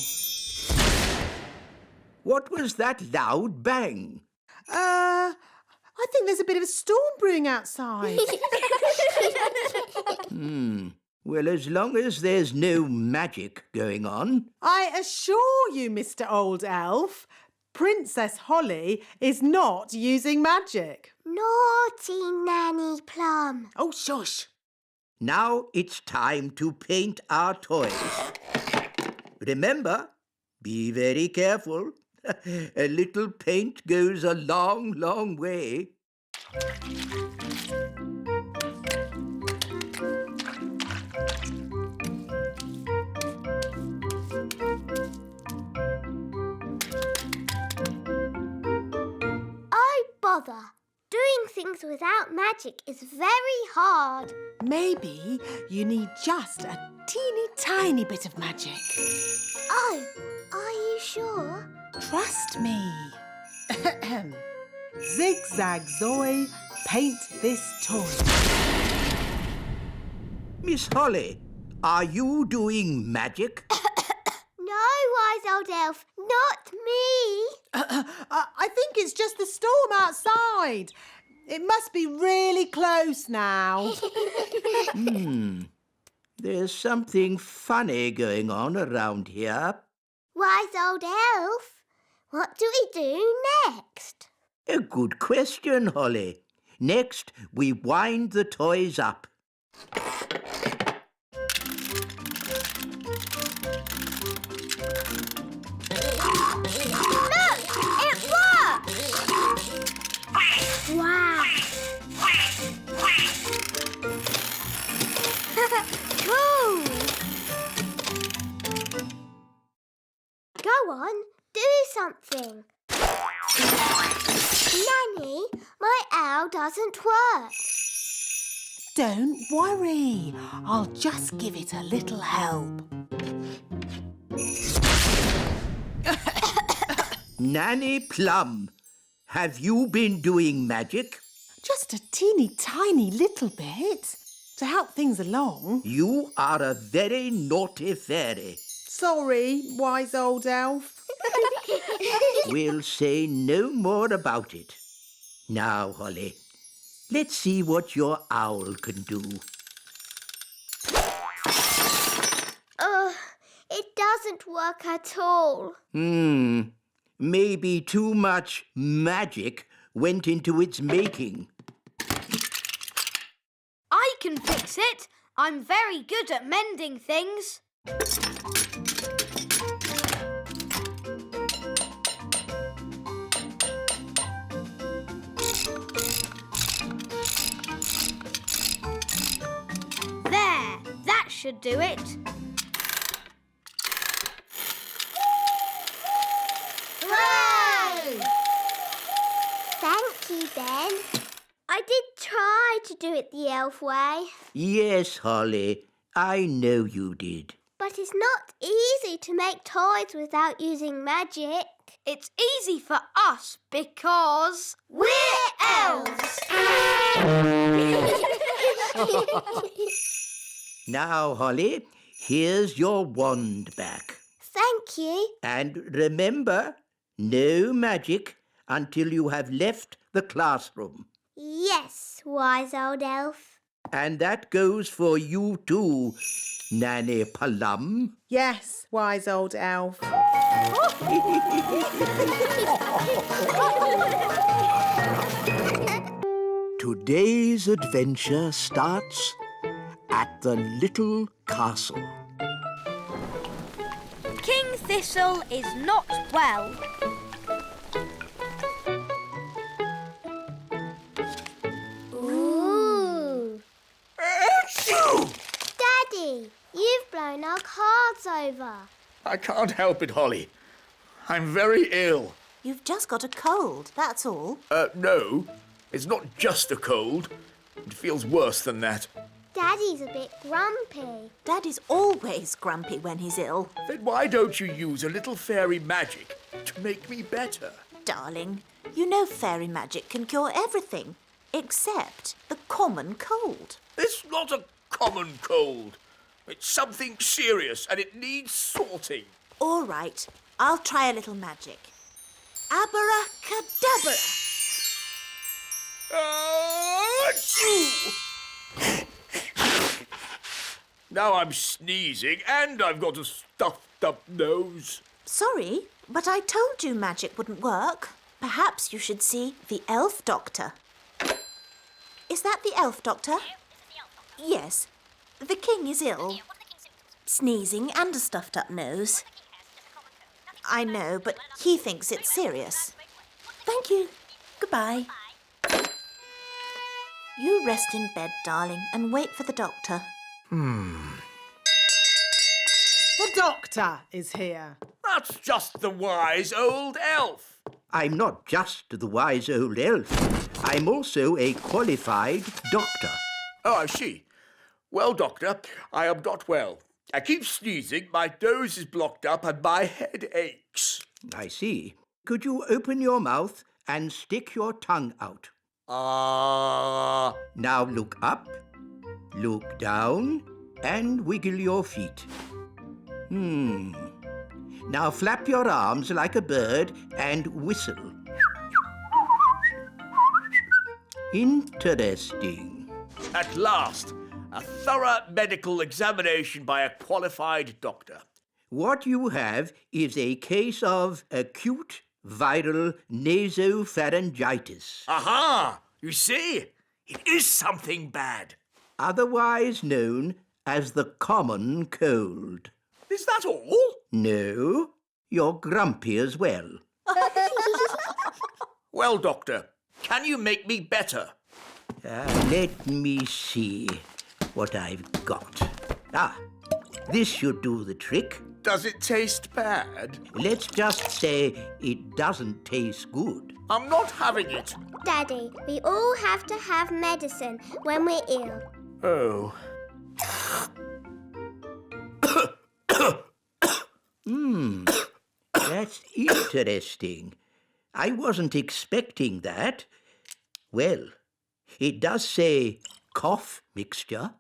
What was that loud bang?
I think there's a bit of a storm brewing outside.
Well, as long as there's no magic going on.
I assure you, Mr. Old Elf, Princess Holly is not using magic.
Naughty Nanny Plum.
Oh, shush.
Now it's time to paint our toys. Remember, be very careful. A little paint goes a long, long way.
Oh, bother. Doing things without magic is very hard.
Maybe you need just a teeny tiny bit of magic.
Oh, are you sure?
Trust me. Zigzag Zoe, paint this toy.
Miss Holly, are you doing magic?
No, wise old elf, not me.
I think it's just the storm outside. It must be really close now.
There's something funny going on around here.
Wise old elf, what do we do next?
A good question, Holly. Next, we wind the toys up.
Look! It works! Wow! Cool! Go on, do something. Nanny, my owl doesn't work.
Don't worry. I'll just give it a little help.
Nanny Plum, have you been doing magic?
Just a teeny tiny little bit to help things along.
You are a very naughty fairy.
Sorry, wise old elf.
We'll say no more about it. Now, Holly, let's see what your owl can do.
It doesn't work at all.
Maybe too much magic went into its making.
I can fix it. I'm very good at mending things. There, that should do it.
Hooray! Thank you, Ben. I did try to do it the elf way.
Yes, Holly, I know you did.
But it's not easy to make toys without using magic.
It's easy for us because
we're elves!
Now, Holly, here's your wand back.
Thank you.
And remember, no magic until you have left the classroom.
Yes, wise old elf.
And that goes for you too, Nanny Plum.
Yes, wise old elf.
Today's adventure starts at the little castle.
King Thistle is not well.
Ooh. Daddy, you've blown our cards over.
I can't help it, Holly. I'm very ill.
You've just got a cold, that's all.
No. It's not just a cold. It feels worse than that.
Daddy's a bit grumpy.
Daddy's always grumpy when he's ill.
Then why don't you use a little fairy magic to make me better?
Darling, you know fairy magic can cure everything, except the common cold.
It's not a common cold. It's something serious and it needs sorting.
All right, I'll try a little magic. Abracadabra!
Achoo! Now I'm sneezing and I've got a stuffed up nose.
Sorry, but I told you magic wouldn't work. Perhaps you should see the elf doctor. Is that the elf doctor? Yes. The king is ill. Sneezing and a stuffed up nose. I know, but he thinks it's serious. Thank you. Goodbye. You rest in bed, darling, and wait for the doctor.
The doctor is here.
That's just the wise old elf.
I'm not just the wise old elf. I'm also a qualified doctor.
Oh, I see. Well, doctor, I am not well. I keep sneezing, my nose is blocked up and my head aches.
I see. Could you open your mouth and stick your tongue out? Now look up, look down, and wiggle your feet. Now flap your arms like a bird and whistle. Interesting.
At last, a thorough medical examination by a qualified doctor.
What you have is a case of acute viral nasopharyngitis.
Aha! You see? It is something bad.
Otherwise known as the common cold.
Is that all?
No, you're grumpy as well.
Well, doctor, can you make me better?
Let me see what I've got. This should do the trick.
Does it taste bad?
Let's just say it doesn't taste good.
I'm not having it.
Daddy, we all have to have medicine when we're ill.
Oh.
That's interesting. I wasn't expecting that. Well, it does say cough mixture.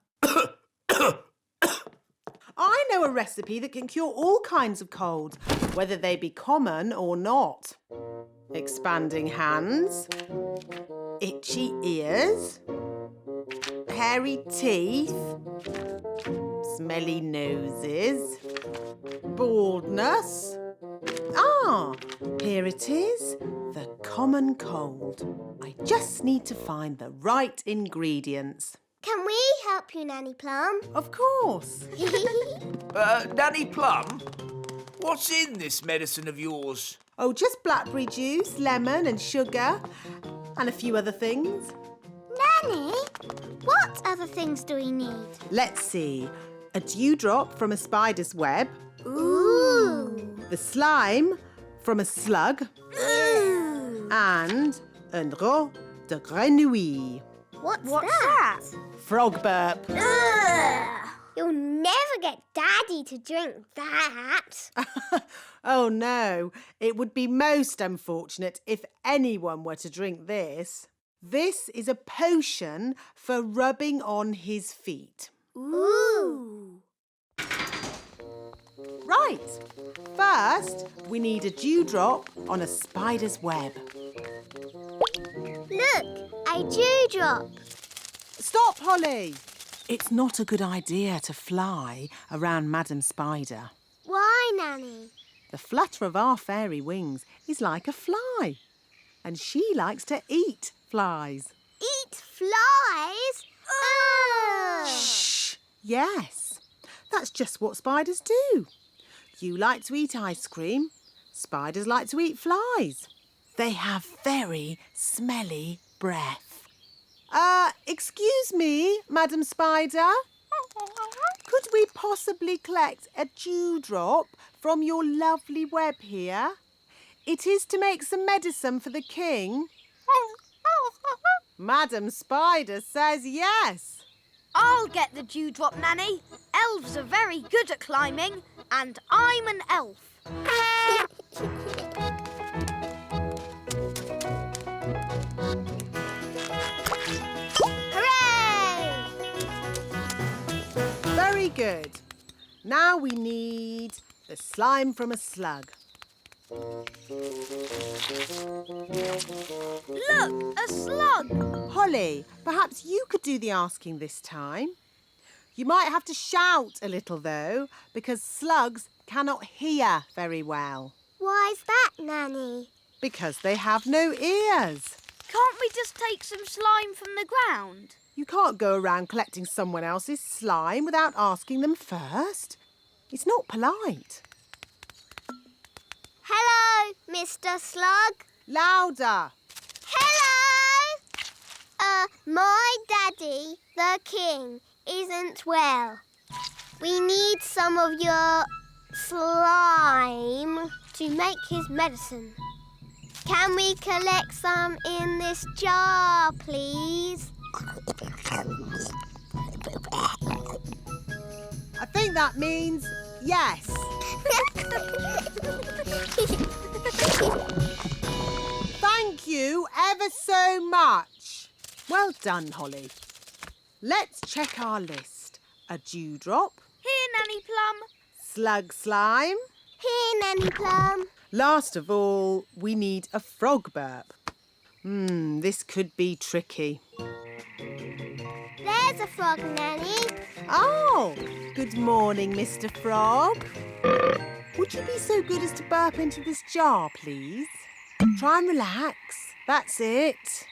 I know a recipe that can cure all kinds of colds, whether they be common or not. Expanding hands, itchy ears, hairy teeth, smelly noses, baldness. Here it is, the common cold. I just need to find the right ingredients.
Can we help you, Nanny Plum?
Of course.
Nanny Plum, what's in this medicine of yours?
Oh, just blackberry juice, lemon and sugar, and a few other things.
Nanny, what other things do we need?
Let's see. A dewdrop from a spider's web.
Ooh.
The slime from a slug.
Ooh.
And un rot de grenouille.
What's that?
Frog burp.
Ugh. You'll never get Daddy to drink that.
Oh no, it would be most unfortunate if anyone were to drink this. This is a potion for rubbing on his feet.
Ooh.
Right. First, we need a dewdrop on a spider's web.
Look, a dewdrop.
Stop, Holly. It's not a good idea to fly around Madam Spider.
Why, Nanny?
The flutter of our fairy wings is like a fly, and she likes to eat flies.
Eat flies? Ugh!
Shh! Yes, that's just what spiders do. You like to eat ice cream. Spiders like to eat flies. They have very smelly breath. Excuse me, Madam Spider. Could we possibly collect a dewdrop from your lovely web here? It is to make some medicine for the king. Madam Spider says yes.
I'll get the dewdrop, Nanny. Elves are very good at climbing, and I'm an elf.
Hooray!
Very good. Now we need the slime from a slug.
Look, a slug.
Holly, perhaps you could do the asking this time. You might have to shout a little, though, because slugs cannot hear very well.
Why's that, Nanny?
Because they have no ears.
Can't we just take some slime from the ground?
You can't go around collecting someone else's slime without asking them first. It's not polite.
Hello, Mr. Slug.
Louder.
Hello! My daddy, the king, isn't well. We need some of your slime to make his medicine. Can we collect some in this jar, please?
I think that means yes. Thank you ever so much. Well done, Holly. Let's check our list. A dewdrop.
Here, Nanny Plum.
Slug slime.
Here, Nanny Plum.
Last of all, we need a frog burp. This could be tricky.
There's a frog, Nanny.
Oh, good morning, Mr. Frog. Would you be so good as to burp into this jar, please? Try and relax. That's it.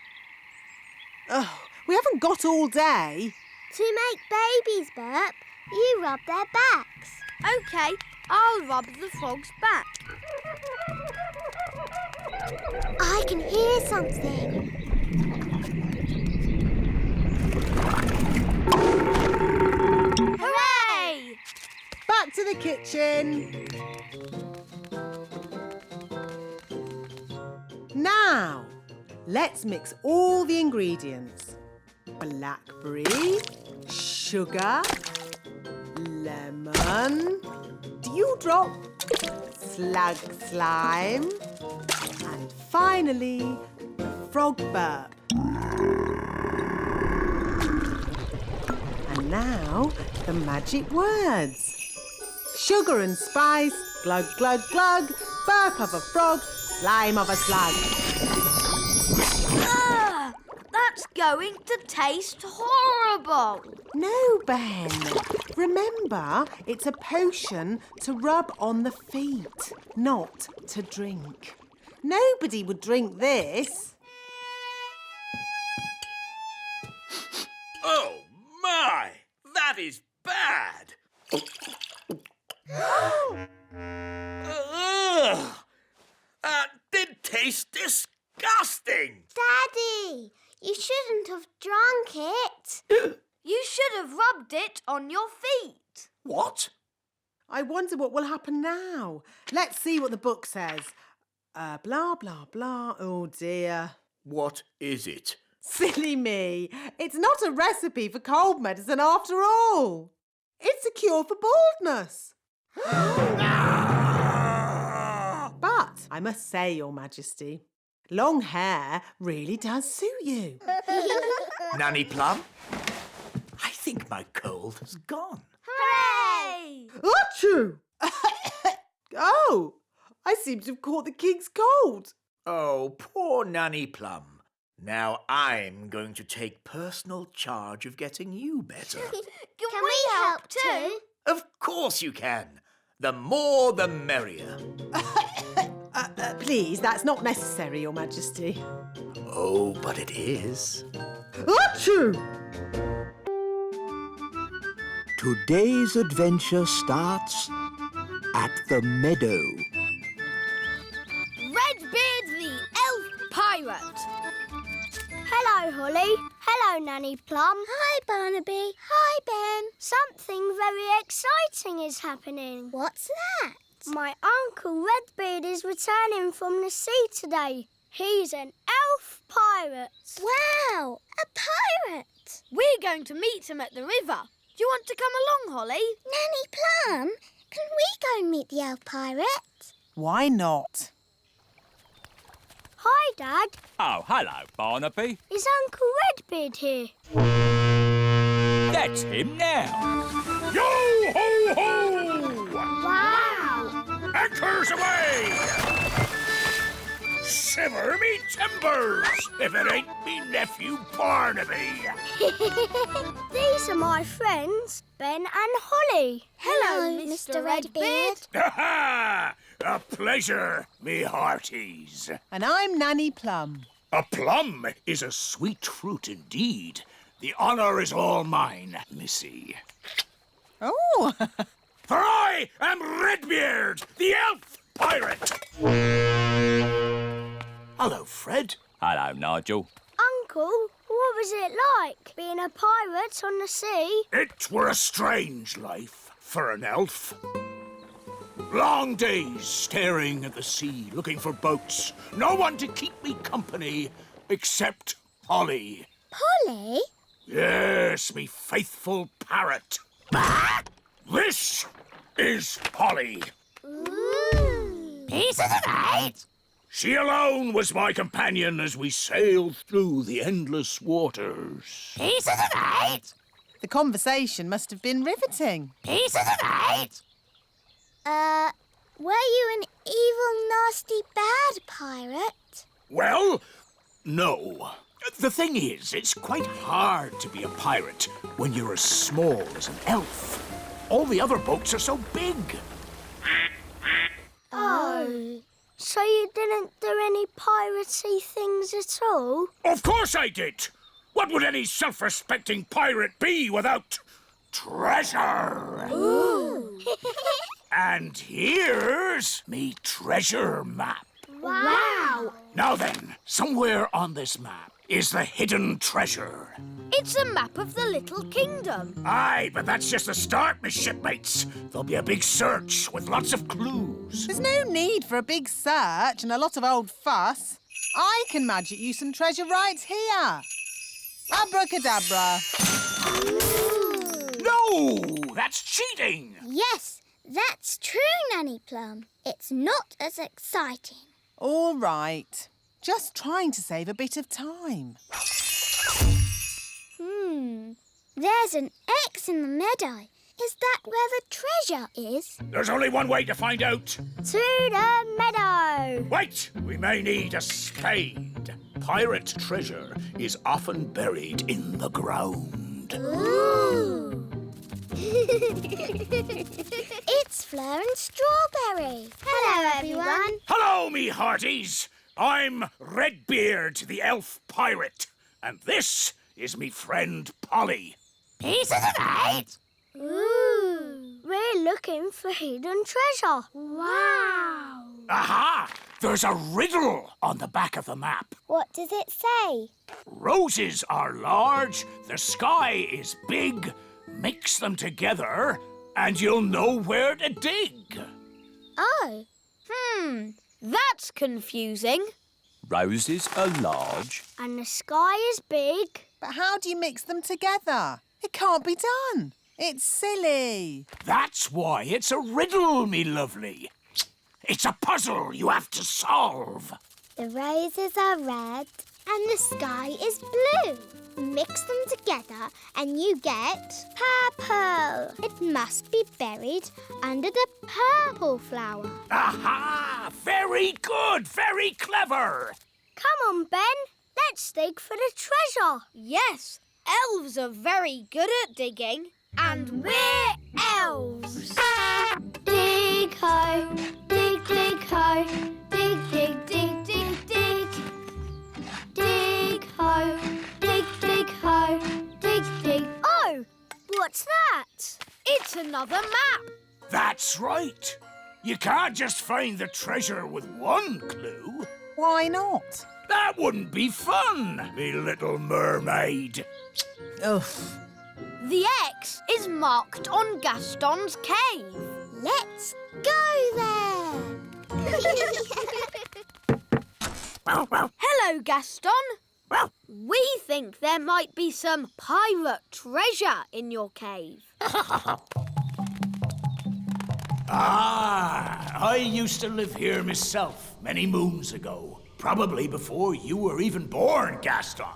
Oh, we haven't got all day.
To make babies burp, you rub their backs.
OK, I'll rub the frog's back.
I can hear something.
Hooray!
Back to the kitchen. Now, let's mix all the ingredients. Blackberry, sugar, lemon, dewdrop, slug slime, and finally, the frog burp. And now, the magic words. Sugar and spice, glug, glug, glug, burp of a frog, slime of a slug.
That's going to taste horrible.
No, Ben. Remember, it's a potion to rub on the feet, not to drink. Nobody would drink this.
Oh, my! That is bad! Ugh! That did taste disgusting!
Daddy, you shouldn't have drunk it.
You should have rubbed it on your feet.
What?
I wonder what will happen now. Let's see what the book says. Blah, blah, blah. Oh, dear.
What is it?
Silly me. It's not a recipe for cold medicine after all. It's a cure for baldness. But I must say, Your Majesty, long hair really does suit you.
Nanny Plum? I think my cold has gone.
Hooray!
Achoo! Oh, I seem to have caught the king's cold.
Oh, poor Nanny Plum. Now I'm going to take personal charge of getting you better.
Can we help too?
Of course you can. The more the merrier.
Please, that's not necessary, Your Majesty.
Oh, but it is.
Achoo!
Today's adventure starts at the meadow.
Redbeard the elf pirate.
Hello, Holly. Hello, Nanny Plum. Hi, Barnaby. Hi, Ben. Something very exciting is happening. What's that? My Uncle Redbeard is returning from the sea today. He's an elf pirate. Wow, a pirate.
We're going to meet him at the river. Do you want to come along, Holly?
Nanny Plum, can we go and meet the elf pirate?
Why not?
Hi, Dad.
Oh, hello, Barnaby.
Is Uncle Redbeard here?
That's him now.
Yo-ho-ho!
Wow!
Anchors away! Shiver me timbers, if it ain't me nephew Barnaby.
These are my friends, Ben and Holly.
Hello, Mr. Redbeard.
Ha-ha! A pleasure, me hearties.
And I'm Nanny Plum.
A plum is a sweet fruit indeed. The honour is all mine, missy.
Oh!
For I am Redbeard, the elf pirate. Hello, Fred.
Hello, Nigel.
Uncle, what was it like being a pirate on the sea?
It were a strange life for an elf. Long days staring at the sea, looking for boats. No one to keep me company except Polly.
Polly?
Yes, me faithful parrot. This is Polly.
Ooh.
Piece of the right. She alone was my companion as we sailed through the endless waters.
Piece of the right.
The conversation must have been riveting.
Piece of the right.
Were you an evil, nasty, bad pirate?
Well, no. The thing is, it's quite hard to be a pirate when you're as small as an elf. All the other boats are so big.
Oh. So you didn't do any piratey things at all?
Of course I did. What would any self-respecting pirate be without treasure?
Ooh.
And here's me treasure map.
Wow.
Now then, somewhere on this map is the hidden treasure.
It's a map of the Little Kingdom.
Aye, but that's just the start, me shipmates. There'll be a big search with lots of clues.
There's no need for a big search and a lot of old fuss. I can magic you some treasure right here. Abracadabra.
No, that's cheating.
Yes, that's true, Nanny Plum. It's not as exciting.
All right. Just trying to save a bit of time.
There's an X in the meadow. Is that where the treasure is?
There's only one way to find out.
To the meadow.
Wait, we may need a spade. Pirate treasure is often buried in the ground.
Ooh. It's Fleur and Strawberry. Hello, everyone.
Hello, me hearties. I'm Redbeard, the elf pirate. And this is me friend Polly.
Piece of the right.
Ooh. We're looking for hidden treasure. Wow.
Aha! There's a riddle on the back of the map.
What does it say?
Roses are large, the sky is big. Mix them together, and you'll know where to dig.
Oh.
That's confusing.
Roses are large.
And the sky is big.
But how do you mix them together? It can't be done. It's silly.
That's why it's a riddle, me lovely. It's a puzzle you have to solve.
The roses are red And the sky is blue. Mix them together and you get purple. It must be buried under the purple flower.
Aha! Very good! Very clever!
Come on, Ben. Let's dig for the treasure.
Yes, elves are very good at digging. And we're elves.
Dig ho, dig dig ho, dig dig dig dig dig. Dig ho, dig dig ho, dig dig.
Oh, what's that? It's another map.
That's right. You can't just find the treasure with one clue.
Why not?
That wouldn't be fun, me little mermaid.
Oof.
The X is marked on Gaston's cave.
Let's go there.
Hello, Gaston. We think there might be some pirate treasure in your cave.
I used to live here myself many moons ago. Probably before you were even born, Gaston.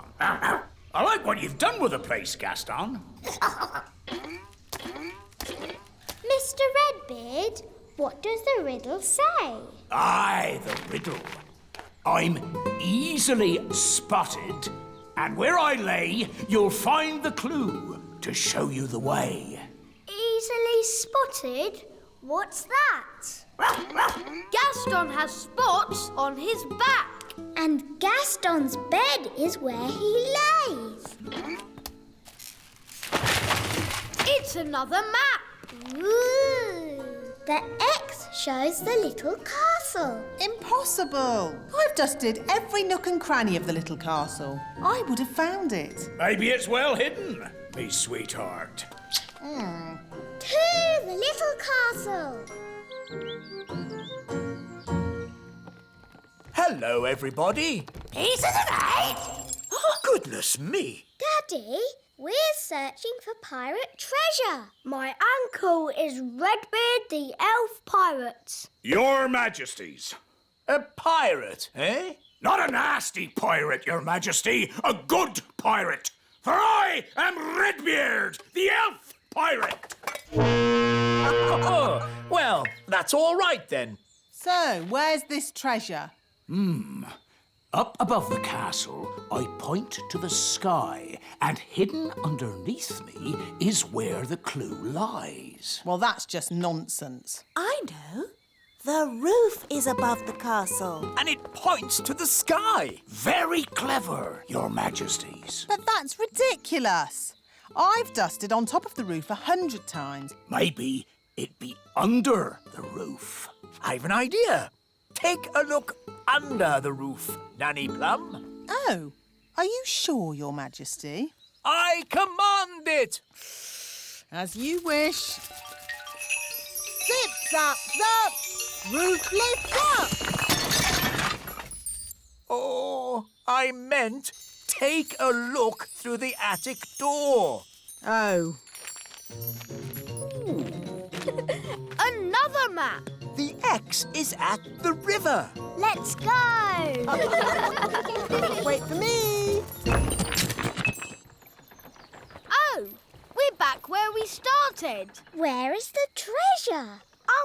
I like what you've done with the place, Gaston.
Mr. Redbeard, what does the riddle say?
Aye, the riddle. I'm easily spotted, and where I lay, you'll find the clue to show you the way.
Easily spotted? What's that?
Gaston has spots on his back.
And Gaston's bed is where he lays.
It's another map.
Ooh. The X shows the little castle.
Impossible! I've dusted every nook and cranny of the little castle. I would have found it.
Maybe it's well hidden, me sweetheart.
To the little castle.
Hello, everybody.
Pieces of eight.
Goodness me.
Daddy, we're searching for pirate treasure. My uncle is Redbeard the Elf Pirate.
Your Majesties.
A pirate, eh?
Not a nasty pirate, Your Majesty. A good pirate. For I am Redbeard, the Elf Pirate.
Oh, well, that's all right then.
So, where's this treasure?
Up above the castle, I point to the sky, and hidden underneath me is where the clue lies.
Well, that's just nonsense.
I know. The roof is above the castle.
And it points to the sky.
Very clever, Your Majesties.
But that's ridiculous. I've dusted on top of the roof 100 times.
Maybe it'd be under the roof.
I've an idea. Take a look under the roof, Nanny Plum.
Oh, are you sure, Your Majesty?
I command it.
As you wish. Zip, zap, zap! Roof lifts up!
Oh, I meant take a look through the attic door.
Oh.
Another map.
The X is at the river.
Let's go!
Wait for me!
Oh, we're back where we started.
Where is the treasure?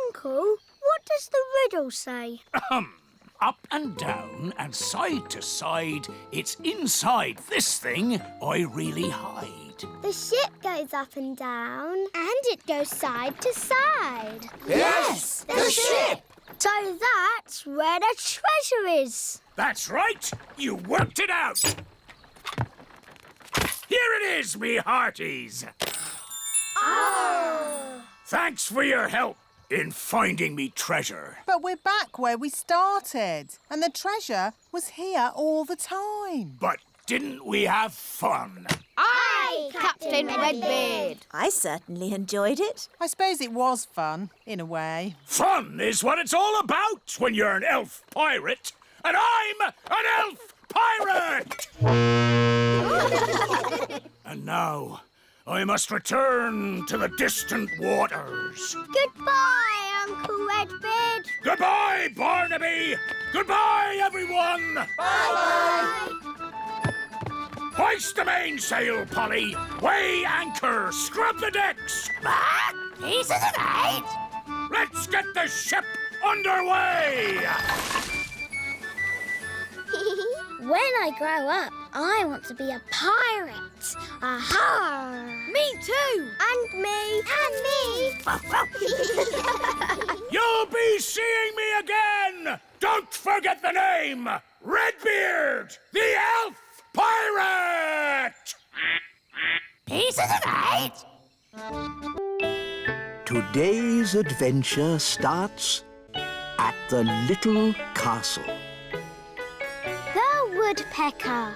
Uncle, what does the riddle say?
Up and down and side to side, it's inside this thing I really hide.
The ship goes up and down. And it goes side to side.
Yes, the ship.
So that's where the treasure is.
That's right, you worked it out. Here it is, me hearties.
Oh.
Thanks for your help in finding me treasure.
But we're back where we started. And the treasure was here all the time.
But didn't we have fun?
Aye, Captain Redbeard.
I certainly enjoyed it.
I suppose it was fun, in a way.
Fun is what it's all about when you're an elf pirate. And I'm an elf pirate! And now, I must return to the distant waters.
Goodbye, Uncle Redbeard.
Goodbye, Barnaby! Goodbye, everyone!
Bye-bye.
Hoist the mainsail, Polly. Weigh anchor. Scrub the decks.
Pieces of 8.
Let's get the ship underway.
When I grow up, I want to be a pirate. Aha!
Me too.
And me. And me.
You'll be seeing me again. Don't forget the name. Redbeard, the elf pirate.
Pieces of 8.
Today's adventure starts at the little castle.
The woodpecker.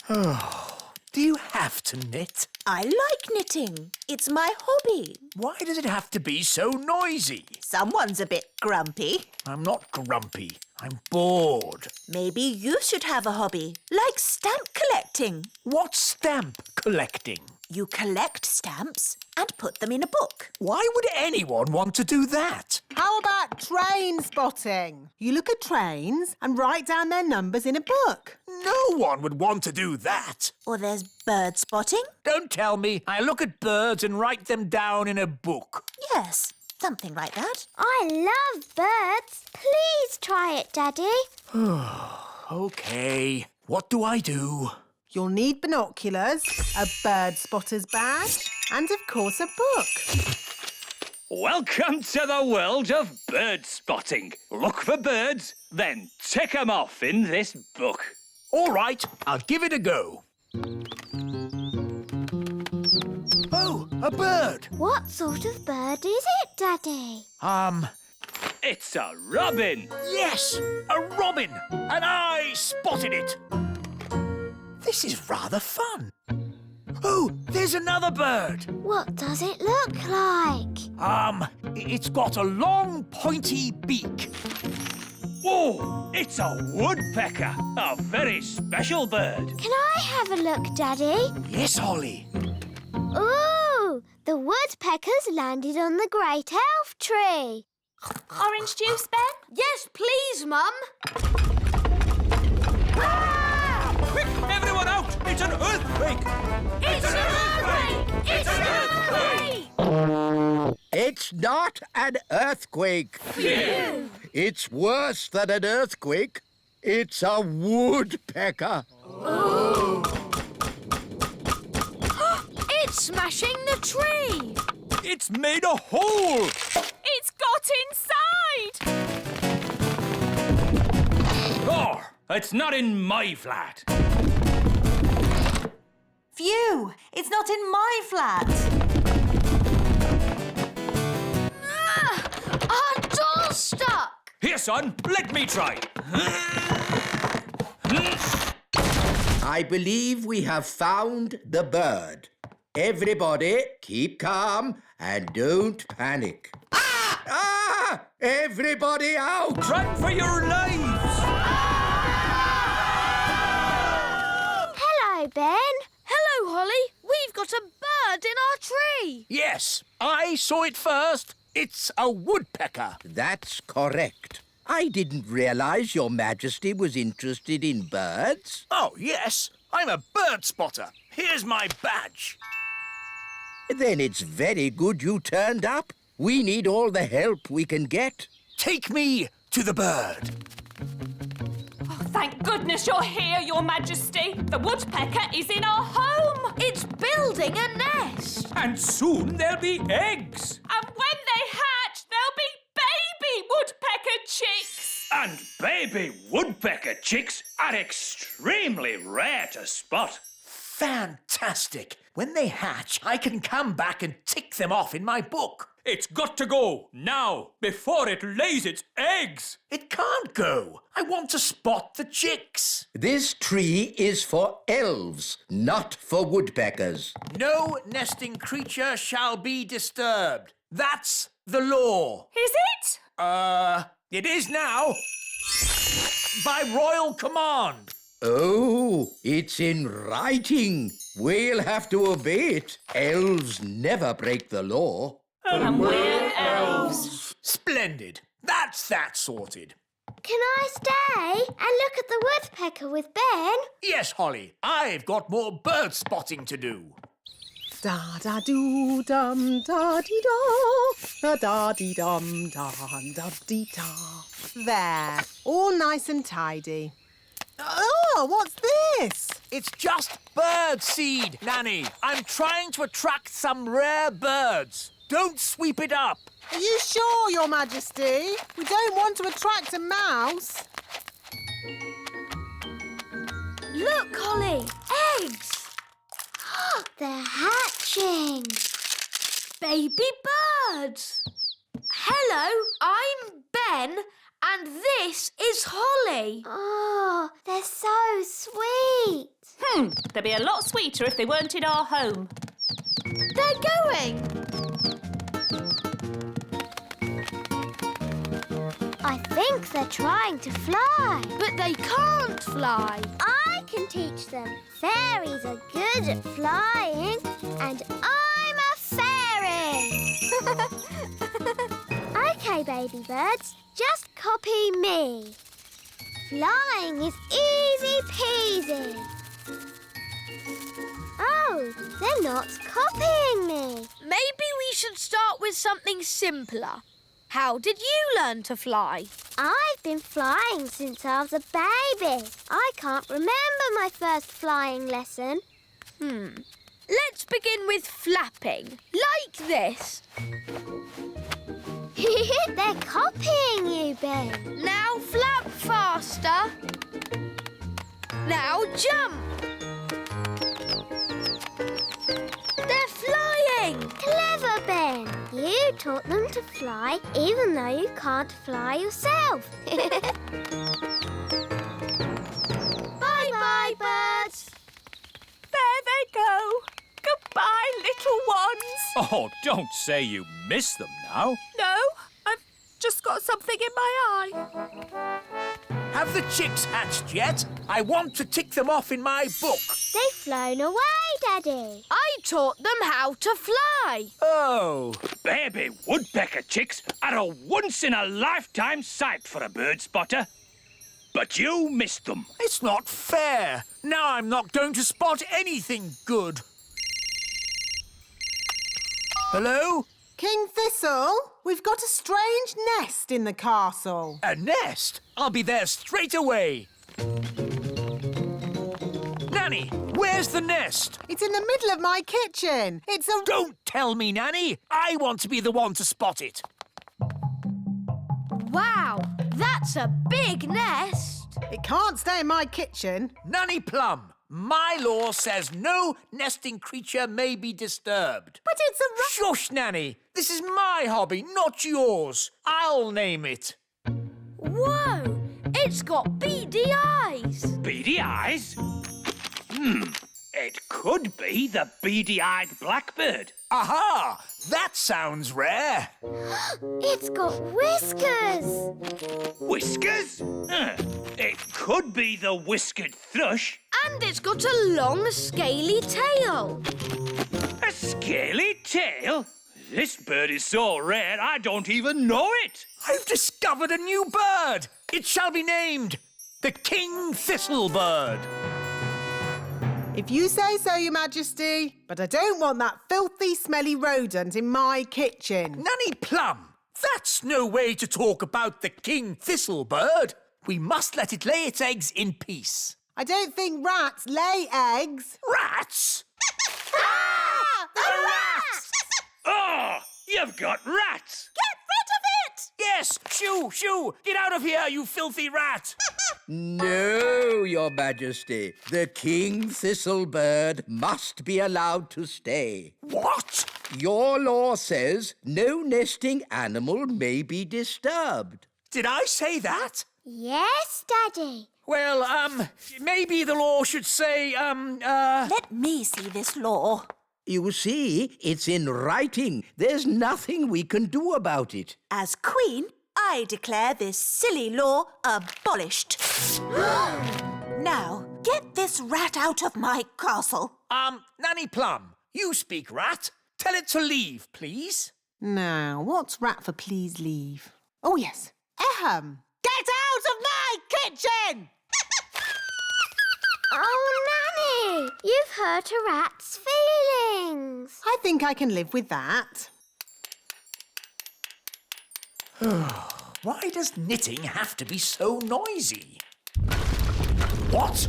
Oh, do you have to knit?
I like knitting. It's my hobby.
Why does it have to be so noisy?
Someone's a bit grumpy.
I'm not grumpy. I'm bored.
Maybe you should have a hobby, like stamp collecting.
What's stamp collecting?
You collect stamps and put them in a book.
Why would anyone want to do that?
How about train spotting? You look at trains and write down their numbers in a book.
No one would want to do that.
Or there's bird spotting.
Don't tell me I look at birds and write them down in a book.
Yes, something like that.
I love birds. Please try it, Daddy.
OK. What do I do?
You'll need binoculars, a bird spotter's badge, and of course a book.
Welcome to the world of bird spotting. Look for birds, then tick 'em off in this book.
All right, I'll give it a go. Oh, a bird.
What sort of bird is it, Daddy?
It's a robin.
Yes, a robin. And I spotted it. This is rather fun. Oh, there's another bird.
What does it look like?
It's got a long, pointy beak.
Oh, it's a woodpecker. A very special bird.
Can I have a look, Daddy?
Yes, Holly.
Ooh, the woodpeckers landed on the great elf tree.
Orange juice, Ben?
Yes, please, Mum.
Quick, everyone out! It's an earthquake!
It's an earthquake! It's an earthquake!
It's not an earthquake.
Phew.
It's worse than an earthquake. It's a woodpecker.
Oh. It's smashing the tree.
It's made a hole!
It's got inside!
Oh, it's not in my flat.
Phew! It's not in my flat.
Our door's stuck.
Here, son, let me try.
I believe we have found the bird. Everybody, keep calm and don't panic. Ah! Everybody out!
Run for your lives!
Hello, Ben.
Hello, Holly. We've got a bird in our tree.
Yes, I saw it first. It's a woodpecker.
That's correct. I didn't realise Your Majesty was interested in birds.
Oh, yes. I'm a bird spotter. Here's my badge.
Then it's very good you turned up. We need all the help we can get.
Take me to the bird.
Oh, thank goodness you're here, Your Majesty. The woodpecker is in our home.
It's building a nest.
And soon there'll be eggs.
And when they hatch, there'll be baby woodpecker chicks.
And baby woodpecker chicks are extremely rare to spot.
Fantastic. When they hatch, I can come back and tick them off in my book.
It's got to go now, before it lays its eggs.
It can't go. I want to spot the chicks.
This tree is for elves, not for woodpeckers.
No nesting creature shall be disturbed. That's the law.
Is it?
It is now. By royal command.
Oh, it's in writing. We'll have to obey it. Elves never break the law.
And we're elves.
Splendid. That's that sorted.
Can I stay and look at the woodpecker with Ben?
Yes, Holly. I've got more bird spotting to do.
Da-da-doo-dum-da-dee-da. Da-da-dee-dum-dum-da-dee-da. There, all nice and tidy. Oh, what's this?
It's just bird seed, Nanny. I'm trying to attract some rare birds. Don't sweep it up.
Are you sure, Your Majesty? We don't want to attract a mouse.
Look, Holly, eggs.
They're hatching.
Baby birds. Hello, I'm Ben, and this is Holly.
Oh, they're so sweet.
They'd be a lot sweeter if they weren't in our home.
They're going.
I think they're trying to fly.
But they can't fly.
I can teach them. Fairies are good at flying, and I'm a fairy. OK, baby birds, just copy me. Flying is easy peasy. Oh, they're not copying me.
Maybe we should start with something simpler. How did you learn to fly?
I've been flying since I was a baby. I can't remember my first flying lesson.
Let's begin with flapping, like this.
They're copying you, Ben.
Now flap faster. Now jump. They're flying.
Clever, Ben. You taught them to fly even though you can't fly yourself. Bye-bye, birds.
There they go. Goodbye, little ones.
Oh, don't say you miss them now.
No, I've just got something in my eye.
Have the chicks hatched yet? I want to tick them off in my book.
They've flown away, Daddy.
I taught them how to fly.
Oh.
Baby woodpecker chicks are a once-in-a-lifetime sight for a bird spotter. But you missed them.
It's not fair. Now I'm not going to spot anything good. Hello?
King Thistle, we've got a strange nest in the castle.
A nest? I'll be there straight away. Nanny, where's the nest?
It's in the middle of my kitchen. It's a...
Don't tell me, Nanny. I want to be the one to spot it.
Wow, that's a big nest.
It can't stay in my kitchen.
Nanny Plum, my law says no nesting creature may be disturbed.
But it's a...
Shush, Nanny. This is my hobby, not yours. I'll name it.
Whoa, it's got beady eyes.
Beady eyes? It could be the beady-eyed blackbird.
Aha! That sounds rare.
It's got whiskers.
Whiskers? It could be the whiskered thrush.
And it's got a long, scaly tail.
A scaly tail? This bird is so rare I don't even know it.
I've discovered a new bird. It shall be named the King Thistlebird.
If you say so, Your Majesty, but I don't want that filthy, smelly rodent in my kitchen.
Nanny Plum, that's no way to talk about the King Thistlebird. We must let it lay its eggs in peace.
I don't think rats lay eggs.
Rats?
The rats!
Oh, you've got rats.
Get rid of it!
Yes, shoo, shoo. Get out of here, you filthy rat.
No, Your Majesty. The King Thistlebird must be allowed to stay.
What?
Your law says no nesting animal may be disturbed.
Did I say that?
Yes, Daddy.
Well, maybe the law should say,
Let me see this law.
You see, it's in writing. There's nothing we can do about it.
As Queen, I declare this silly law abolished. Now, get this rat out of my castle.
Nanny Plum, you speak rat. Tell it to leave, please.
Now, what's rat for please leave? Oh, yes. Ahem. Get out
kitchen!
Oh, Nanny, you've hurt a rat's feelings.
I think I can live with that.
Why does knitting have to be so noisy? What?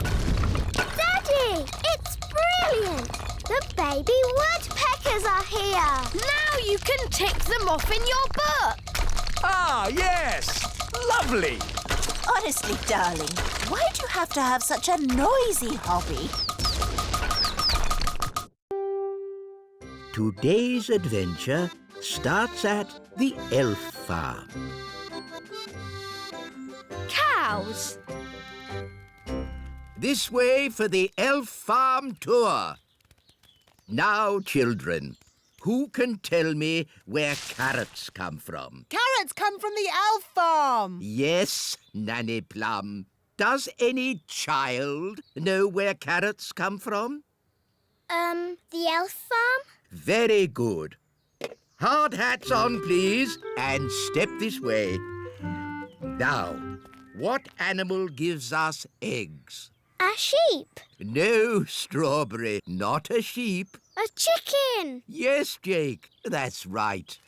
Daddy, it's brilliant. The baby woodpeckers are here.
Now you can tick them off in your book.
Ah, yes! Lovely!
Honestly, darling, why do you have to have such a noisy hobby?
Today's adventure starts at the elf farm.
Cows.
This way for the elf farm tour. Now, children, who can tell me where carrots come from?
Carrots come from the elf farm.
Yes, Nanny Plum. Does any child know where carrots come from?
The elf farm?
Very good. Hard hats on, please, and step this way. Now, what animal gives us eggs?
A sheep.
No, Strawberry, not a sheep.
A chicken.
Yes, Jake, that's right.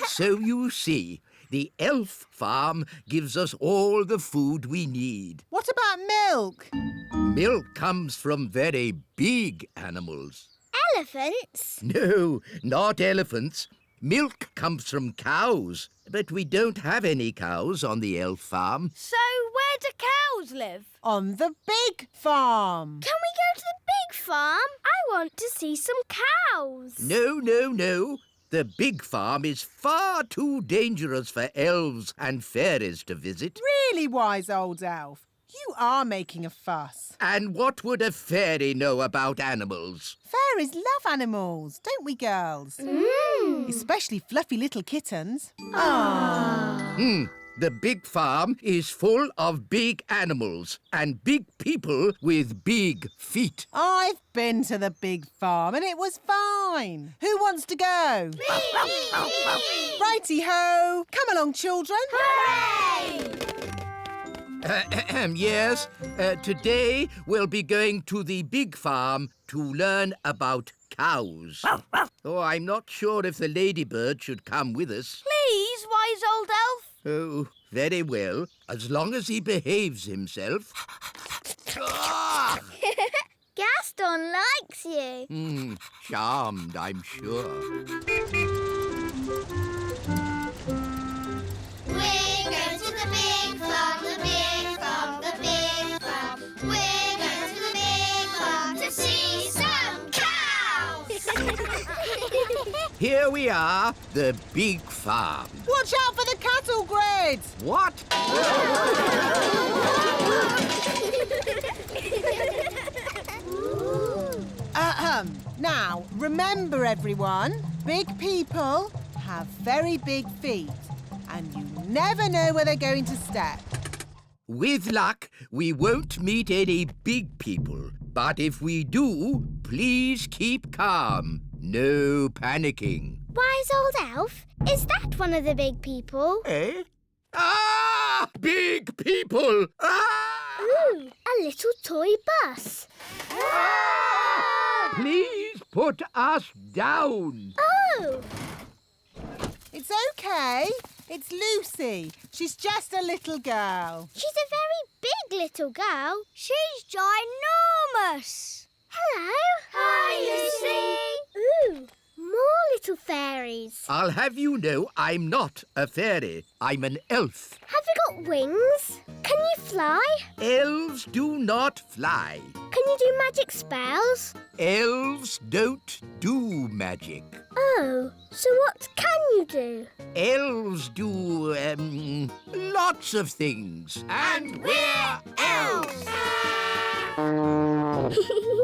So you see, the elf farm gives us all the food we need.
What about milk?
Milk comes from very big animals.
Elephants?
No, not elephants. Milk comes from cows, but we don't have any cows on the elf farm.
So where do cows live?
On the big farm.
Can we go to the big farm? I want to see some cows.
No. The big farm is far too dangerous for elves and fairies to visit.
Really, wise old elf. You are making a fuss.
And what would a fairy know about animals?
Fairies love animals, don't we, girls? Especially fluffy little kittens.
The big farm is full of big animals and big people with big feet.
I've been to the big farm and it was fine. Who wants to go? Righty-ho. Come along, children.
Hooray!
Yes, today we'll be going to the big farm to learn about cows. Oh, I'm not sure if the ladybird should come with us.
Please, wise old elf.
Oh, very well, as long as he behaves himself.
Gaston likes you.
Charmed, I'm sure.
We're going to the big farm, the big farm, the big farm. We're going to the big farm to see some cows.
Here we are, the big farm.
Watch out for the cattle grids.
What?
Now, remember everyone, big people have very big feet and you never know where they're going to step.
With luck, we won't meet any big people. But if we do, please keep calm. No panicking.
Wise old elf, is that one of the big people?
Eh? Ah! Big people! Ah!
Ooh, a little toy bus.
Please put us down.
Oh!
It's okay. It's Lucy. She's just a little girl.
She's a very big little girl. She's ginormous. Hello. Hi, Lucy. Ooh, more little fairies.
I'll have you know I'm not a fairy. I'm an elf.
Have you got wings? Can you fly?
Elves do not fly.
Can you do magic spells?
Elves don't do magic.
Oh, so what can you do?
Elves do, lots of things. And we're elves!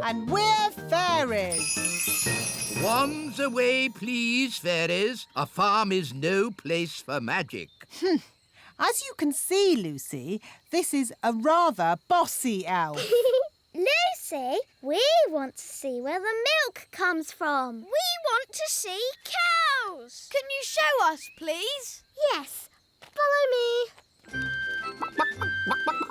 And we're fairies.
Wands away, please, fairies. A farm is no place for magic.
As you can see, Lucy, this is a rather bossy elf.
Lucy, we want want to see where the milk comes from.
We want to see cows. Can you show us, please?
Yes, follow me.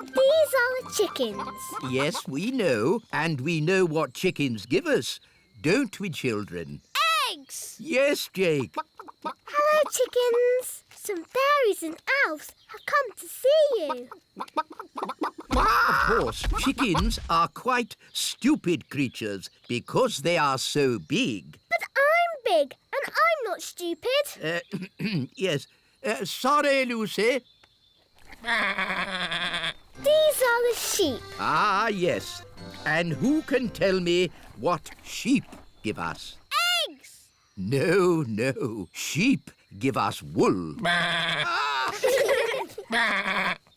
These are the chickens.
Yes, we know, and we know what chickens give us. Don't we, children?
Eggs.
Yes, Jake.
Hello, chickens. Some fairies and elves have come to see you.
Of course, chickens are quite stupid creatures because they are so big.
But I'm big and I'm not stupid.
Yes. Sorry, Lucy.
These are the sheep.
Ah, yes. And who can tell me what sheep give us?
Eggs.
No. Sheep give us wool.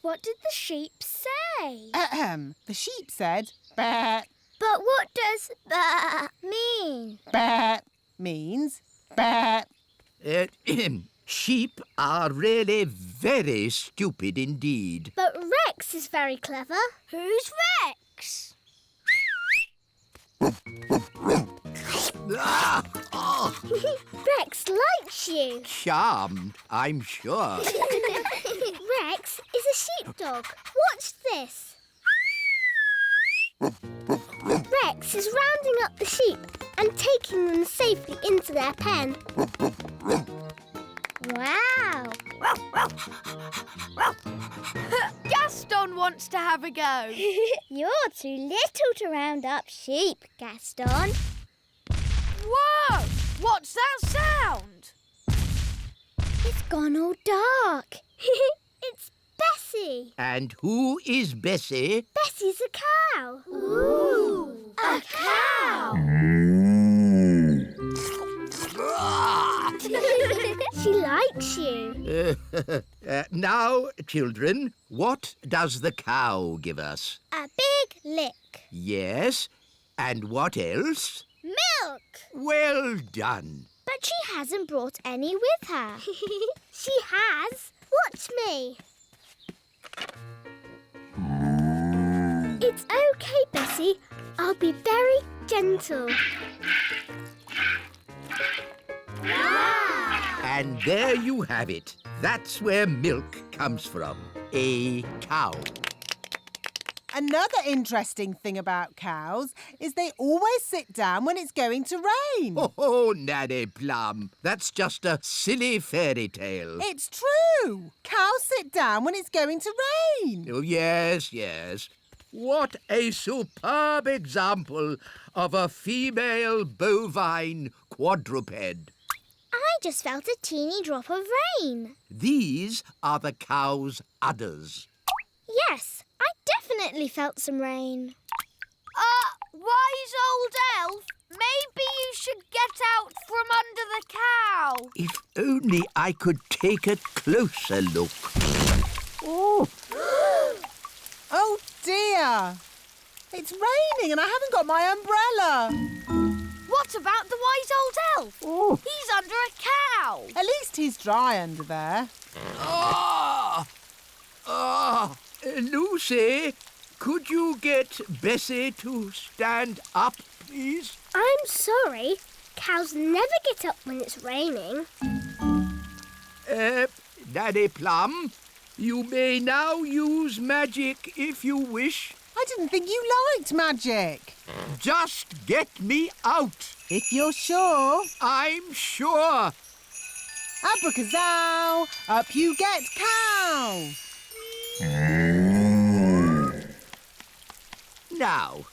What did the sheep say?
The sheep said, "Bah."
But what does "bah" mean?
Bah means bah.
Sheep are really very stupid indeed.
But Rex is very clever.
Who's Rex?
Rex likes you.
Charmed, I'm sure.
Rex is a sheepdog. Watch this. Rex is rounding up the sheep and taking them safely into their pen. Wow!
Gaston wants to have a go.
You're too little to round up sheep, Gaston.
Whoa! What's that sound?
It's gone all dark. It's Bessie.
And who is Bessie?
Bessie's a cow. Ooh!
A cow!
She likes you.
Now, children, what does the cow give us?
A big lick.
Yes, and what else?
Milk.
Well done.
But she hasn't brought any with her. She has. Watch me. It's okay, Bessie. I'll be very gentle. Wow!
And there you have it. That's where milk comes from. A cow.
Another interesting thing about cows is they always sit down when it's going to rain.
Oh, Nanny Plum, that's just a silly fairy tale.
It's true. Cows sit down when it's going to rain.
Oh, yes. What a superb example of a female bovine quadruped.
I just felt a teeny drop of rain.
These are the cow's udders.
Yes, I definitely felt some rain.
Wise old elf, maybe you should get out from under the cow.
If only I could take a closer look. Oh!
Oh, dear. It's raining and I haven't got my umbrella.
What about the wise old elf?
Oh.
He's under a cow.
At least he's dry under there.
Lucy, could you get Bessie to stand up, please?
I'm sorry. Cows never get up when it's raining.
Nanny Plum, you may now use magic if you wish.
I didn't think you liked magic.
Just get me out.
If you're sure.
I'm sure.
Abracazoo, up you get, cow.
Now,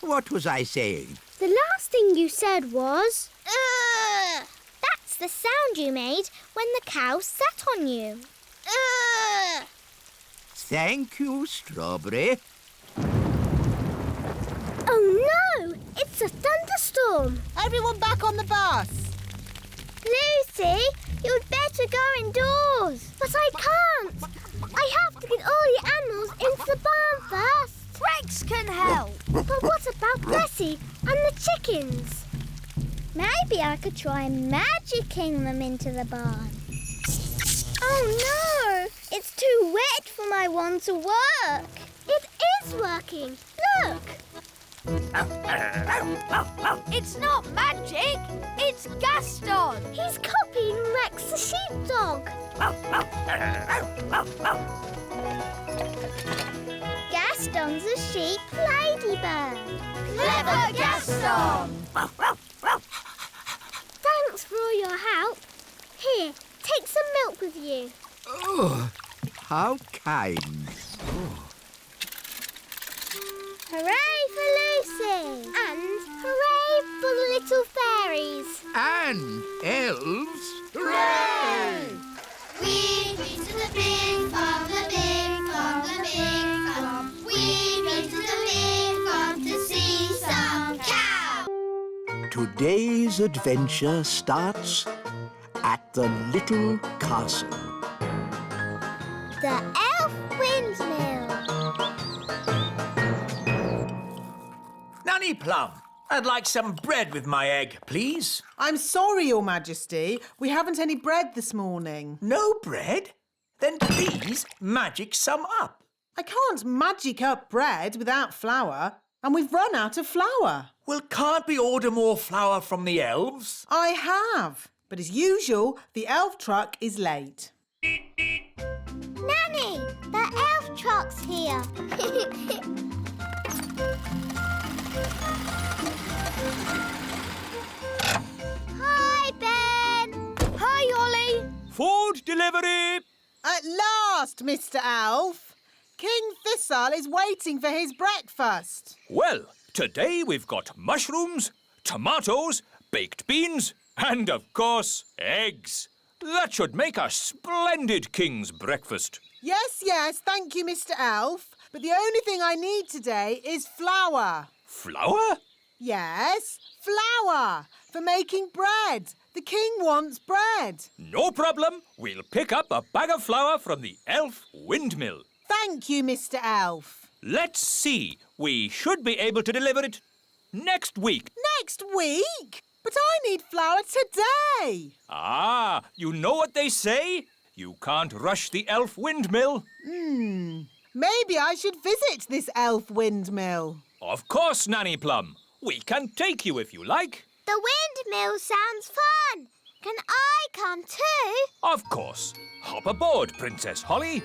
what was I saying?
The last thing you said was... Ugh! That's the sound you made when the cow sat on you. Ugh!
Thank you, Strawberry.
Oh, no! It's a thunderstorm.
Everyone back on the bus.
Lucy, you'd better go indoors. But I can't. I have to get all the animals into the barn first.
Rex can help.
But what about Bessie and the chickens? Maybe I could try magicking them into the barn. Oh, no! It's too wet for my wand to work. It is working. Look!
It's not magic, it's Gaston.
He's copying Rex the sheepdog. Gaston's a sheep ladybird.
Clever Gaston!
Thanks for all your help. Here, take some milk with you.
Oh, how kind.
Hooray for Lucy! And hooray for the little fairies!
And elves.
Hooray!
We've been to the big farm, the big farm, the big farm. We've been to the big farm to see some cow.
Today's adventure starts at the little castle.
The elf windmill.
Nanny Plum, I'd like some bread with my egg, please.
I'm sorry, Your Majesty. We haven't any bread this morning.
No bread? Then please magic some up.
I can't magic up bread without flour, and we've run out of flour.
Well, can't we order more flour from the elves?
I have, but as usual, the elf truck is late.
Nanny, the elf truck's here. Hi, Ben.
Hi, Ollie.
Food delivery!
At last, Mr. Elf. King Thistle is waiting for his breakfast.
Well, today we've got mushrooms, tomatoes, baked beans, and of course, eggs. That should make a splendid king's breakfast.
Yes, thank you, Mr. Elf. But the only thing I need today is flour.
Flour?
Yes, flour for making bread. The king wants bread.
No problem. We'll pick up a bag of flour from the elf windmill.
Thank you, Mr. Elf.
Let's see. We should be able to deliver it next week.
Next week? But I need flour today.
Ah, you know what they say? You can't rush the elf windmill.
Maybe I should visit this elf windmill.
Of course, Nanny Plum. We can take you if you like.
The windmill sounds fun. Can I come too?
Of course. Hop aboard, Princess Holly.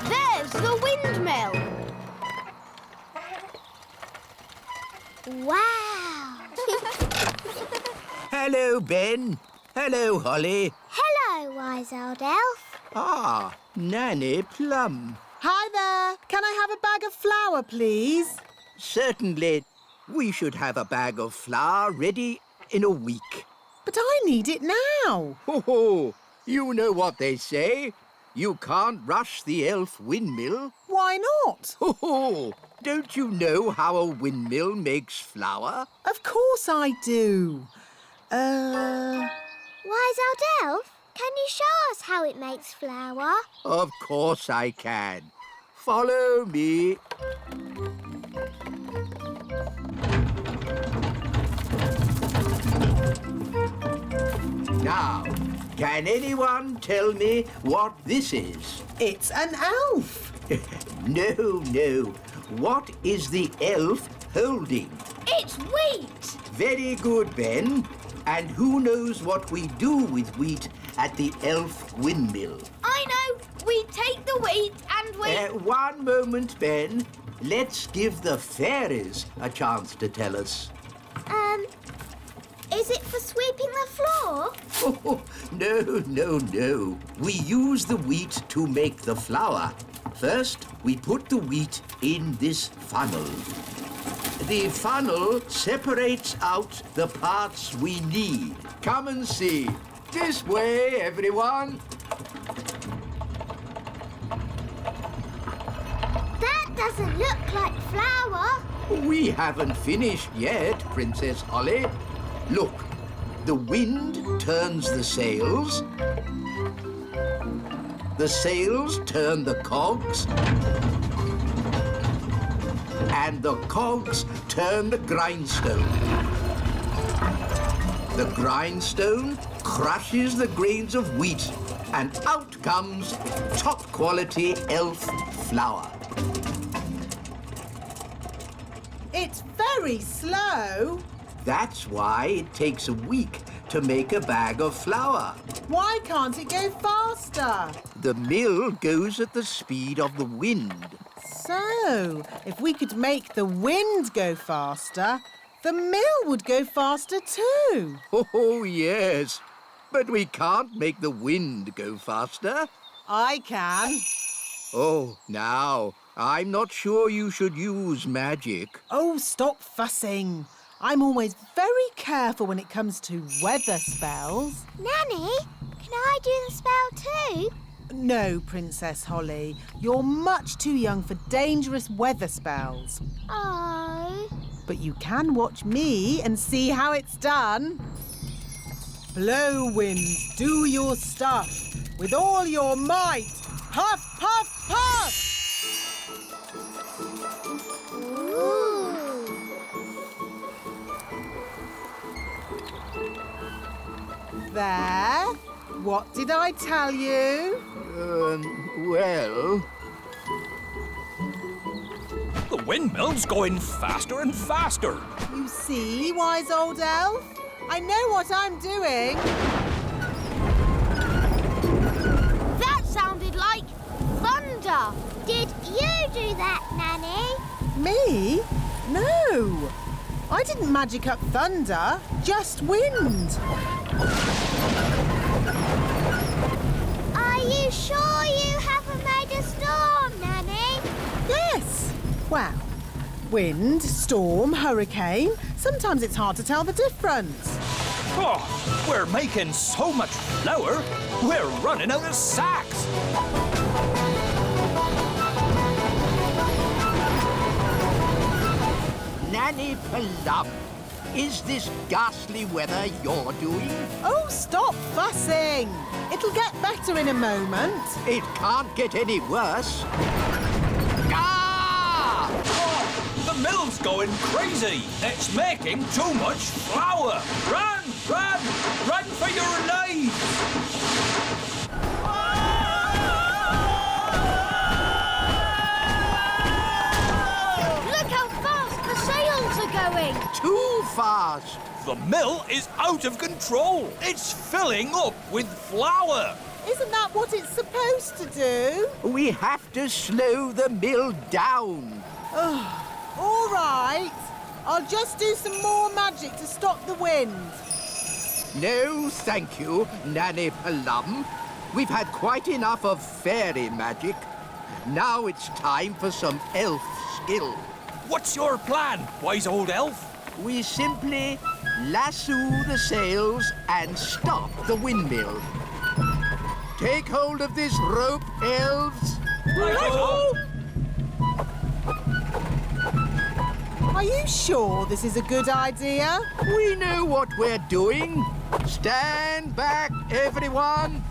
There's the windmill.
Wow.
Hello, Ben. Hello, Holly.
Hello, wise old elf.
Ah, Nanny Plum.
Hi there. Can I have a bag of flour, please?
Certainly. We should have a bag of flour ready in a week.
But I need it now.
Ho! You know what they say. You can't rush the elf windmill.
Why not?
Ho! Don't you know how a windmill makes flour?
Of course I do.
Wise old elf, can you show us how it makes flour?
Of course I can. Follow me. Now, can anyone tell me what this is?
It's an elf.
No. What is the elf holding?
It's wheat.
Very good, Ben. And who knows what we do with wheat at the elf windmill?
I know. We take the wheat and we...
One moment, Ben. Let's give the fairies a chance to tell us.
Is it for sweeping the floor?
Oh, no. We use the wheat to make the flour. First, we put the wheat in this funnel. The funnel separates out the parts we need. Come and see. This way, everyone.
That doesn't look like flour.
We haven't finished yet, Princess Holly. Look, The wind turns the sails. The sails turn the cogs. And the cogs turn the grindstone. The grindstone crushes the grains of wheat, and out comes top-quality elf flour.
It's very slow.
That's why it takes a week to make a bag of flour.
Why can't it go faster?
The mill goes at the speed of the wind.
So, if we could make the wind go faster, the mill would go faster too.
Oh, yes. But we can't make the wind go faster.
I can.
Oh, now, I'm not sure you should use magic.
Oh, stop fussing. I'm always very careful when it comes to weather spells.
Nanny, can I do the spell too?
No, Princess Holly. You're much too young for dangerous weather spells.
Oh.
But you can watch me and see how it's done. Blow, winds, do your stuff. With all your might. Puff, puff, puff!
Ooh.
There. What did I tell you?
Well...
The windmill's going faster and faster.
You see, wise old elf? I know what I'm doing.
That sounded like thunder.
Did you do that, Nanny?
Me? No. I didn't magic up thunder, just wind.
Are you sure you haven't made a storm, Nanny?
Yes. Well, wind, storm, hurricane. Sometimes it's hard to tell the difference.
Oh, we're making so much flour, we're running out of sacks.
Nanny Plum, is this ghastly weather you're doing?
Oh, stop fussing. It'll get better in a moment.
It can't get any worse. Ah!
Oh, the mill's going crazy. It's making too much flour. Run, run, run for your lives.
Look how fast the sails are going.
Too fast.
The mill is out of control. It's filling up with flour.
Isn't that what it's supposed to do?
We have to slow the mill down.
All right. I'll just do some more magic to stop the wind.
No, thank you, Nanny Plum. We've had quite enough of fairy magic. Now it's time for some elf skill.
What's your plan, wise old elf?
We simply lasso the sails and stop the windmill. Take hold of this rope, elves.
Righto!
Are you sure this is a good idea?
We know what we're doing. Stand back, everyone.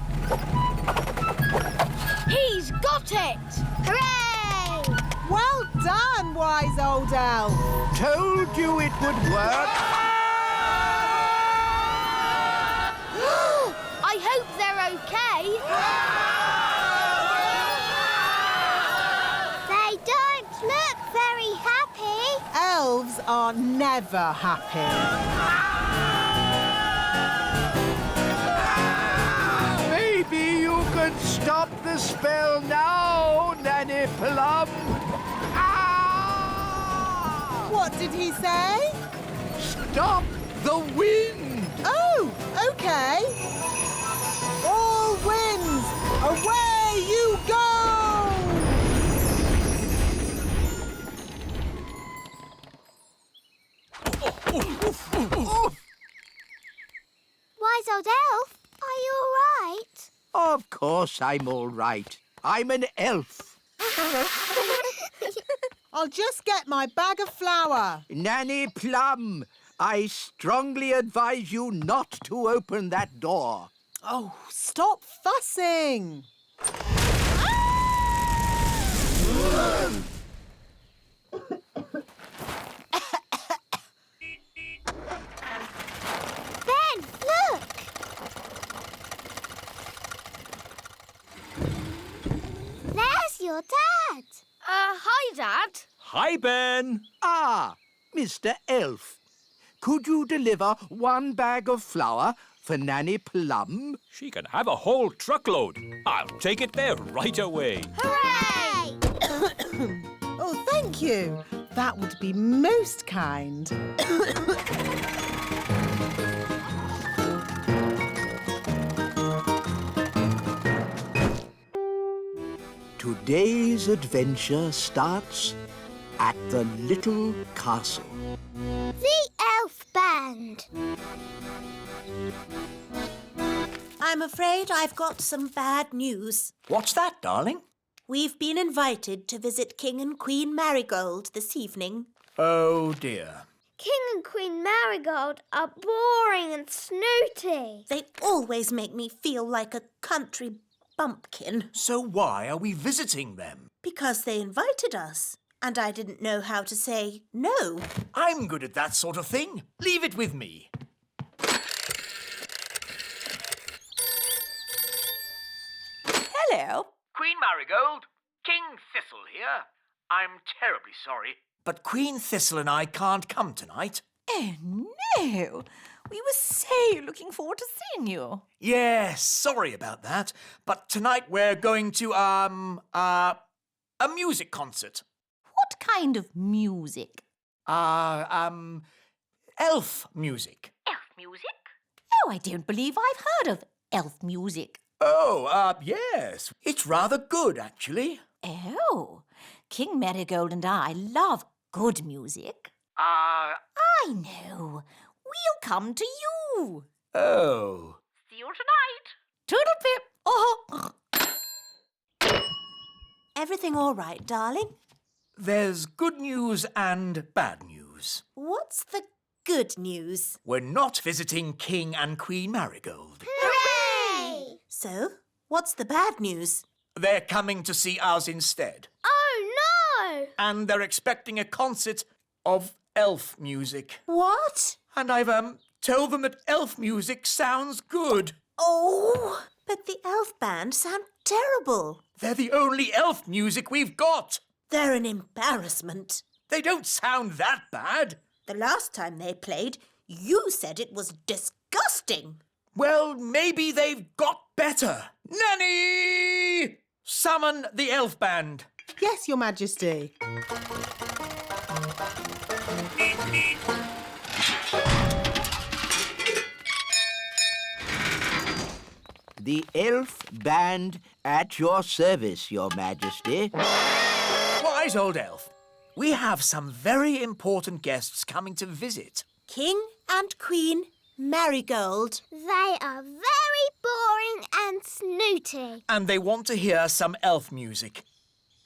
He's got it!
Hooray!
Well done, wise old elf.
Told you it would work.
I hope they're okay.
They don't look very happy.
Elves are never happy.
Maybe you could stop the spell now, Nanny Plum. Ah!
What did he say?
Stop the wind!
Oh, okay. All winds, away you go!
Wise old elf, are you all right?
Of course I'm all right. I'm an elf.
I'll just get my bag of flour.
Nanny Plum, I strongly advise you not to open that door.
Oh, stop fussing!
Ben, look! There's your dad.
Hi, Dad.
Hi, Ben.
Ah, Mr. Elf. Could you deliver 1 bag of flour for Nanny Plum?
She can have a whole truckload. I'll take it there right away.
Hooray!
Oh, thank you. That would be most kind.
Today's adventure starts at the little castle.
The elf band.
I'm afraid I've got some bad news.
What's that, darling?
We've been invited to visit King and Queen Marigold this evening.
Oh, dear.
King and Queen Marigold are boring and snooty.
They always make me feel like a country bumpkin.
So why are we visiting them?
Because they invited us, and I didn't know how to say no.
I'm good at that sort of thing. Leave it with me.
Hello.
Queen Marigold, King Thistle here. I'm terribly sorry, but Queen Thistle and I can't come tonight.
Oh, no. We were so looking forward to seeing you.
Yes, sorry about that. But tonight we're going to, a music concert.
What kind of music?
Elf music.
Elf music? Oh, I don't believe I've heard of elf music.
Oh, yes. It's rather good, actually.
Oh, King Marigold and I love good music. I know. We'll come to you.
Oh.
See you tonight. Toodle pip. Oh.
Everything all right, darling?
There's good news and bad news.
What's the good news?
We're not visiting King and Queen Marigold.
Hooray!
So, what's the bad news?
They're coming to see us instead.
Oh, no!
And they're expecting a concert of elf music.
What?
And I've, told them that elf music sounds good.
Oh, but the elf band sound terrible.
They're the only elf music we've got.
They're an embarrassment.
They don't sound that bad.
The last time they played, you said it was disgusting.
Well, maybe they've got better. Nanny! Summon the elf band.
Yes, Your Majesty.
The elf band at your service, Your Majesty.
Wise old elf. We have some very important guests coming to visit.
King and Queen Marigold.
They are very boring and snooty.
And they want to hear some elf music.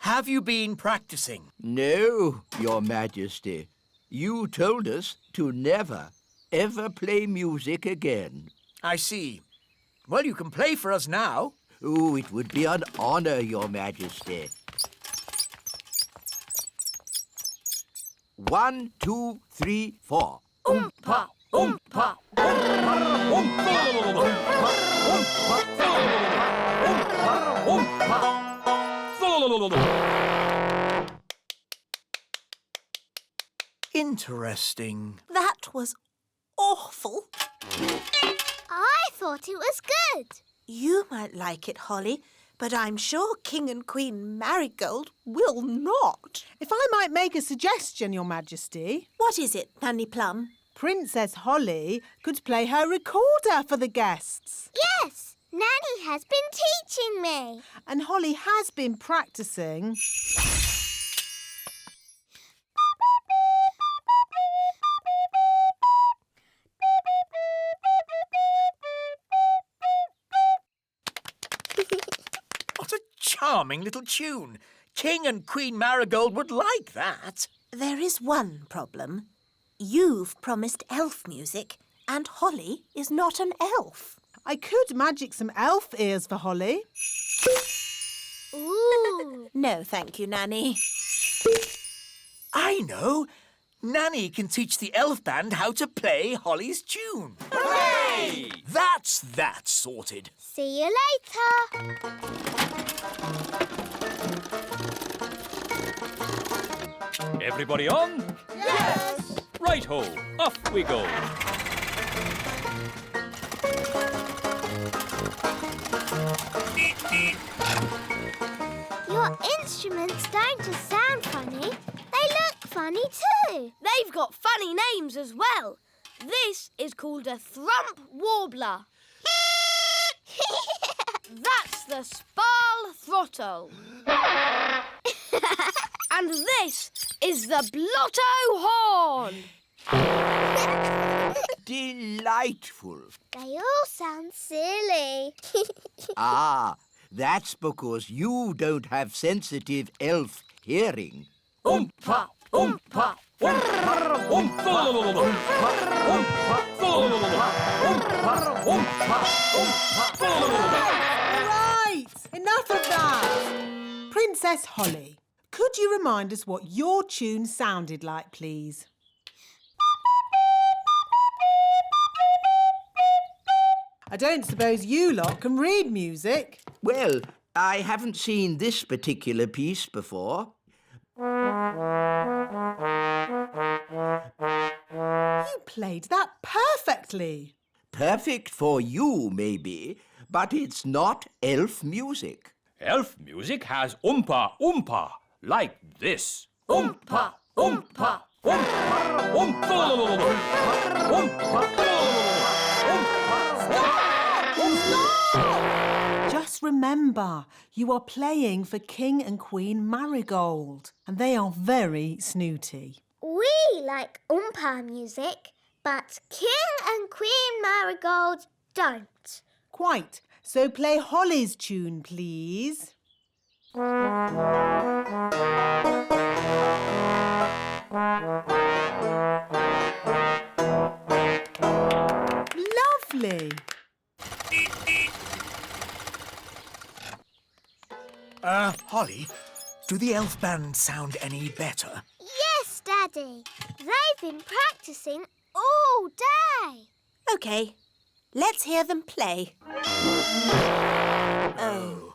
Have you been practicing?
No, Your Majesty. You told us to never, ever play music again.
I see. Well, you can play for us now.
Oh, it would be an honor, Your Majesty. 1, 2, 3, 4.
Oompa, oompa,
Interesting.
That was awful.
I thought it was good.
You might like it, Holly, but I'm sure King and Queen Marigold will not.
If I might make a suggestion, Your Majesty.
What is it, Nanny Plum?
Princess Holly could play her recorder for the guests.
Yes, Nanny has been teaching me.
And Holly has been practicing.
What a charming little tune. King and Queen Marigold would like that.
There is one problem. You've promised elf music, and Holly is not an elf.
I could magic some elf ears for Holly.
Ooh.
No, thank you, Nanny.
I know. Nanny can teach the elf band how to play Holly's tune.
Hooray!
That's that sorted.
See you later.
Everybody on?
Yes.
Right-ho, off we go.
Your instruments don't just sound funny, they look funny too.
They've got funny names as well. This is called a thrump warbler. That's the sparl throttle. And this is the blotto horn.
Delightful.
They all sound silly.
Ah, that's because you don't have sensitive elf hearing.
Oompa, oompa, oompa, oompa,
Right, enough of that. Princess Holly, could you remind us what your tune sounded like, please? I don't suppose you lot can read music.
Well, I haven't seen this particular piece before.
You played that perfectly.
Perfect for you, maybe, but it's not elf music.
Elf music has oompa, oompa, like this. Oompa, oompa, oompa, oompa,
Just remember, you are playing for King and Queen Marigold, and they are very snooty.
We like Oompa music, but King and Queen Marigold don't.
Quite. So play Holly's tune, please. Lovely.
Holly, do the elf band sound any better?
Yes, Daddy. They've been practicing all day.
OK, let's hear them play. Oh.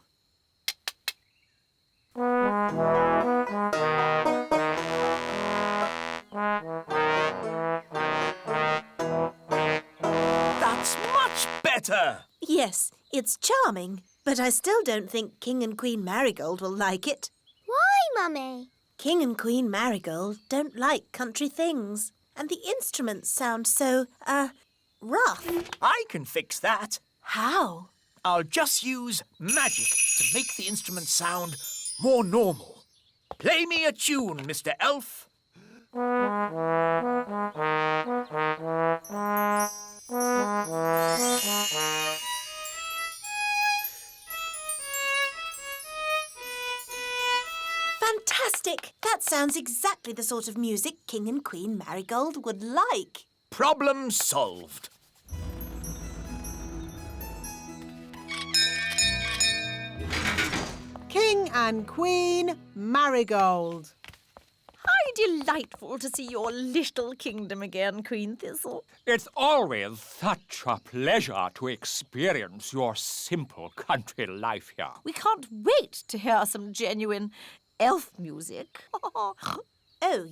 That's much better!
Yes, it's charming, but I still don't think King and Queen Marigold will like it.
Why, Mummy?
King and Queen Marigold don't like country things, and the instruments sound so, rough.
I can fix that.
How?
I'll just use magic to make the instrument sound more normal. Play me a tune, Mr. Elf.
Fantastic! That sounds exactly the sort of music King and Queen Marigold would like.
Problem solved.
King and Queen Marigold.
How delightful to see your little kingdom again, Queen Thistle.
It's always such a pleasure to experience your simple country life here.
We can't wait to hear some genuine elf music.
Oh,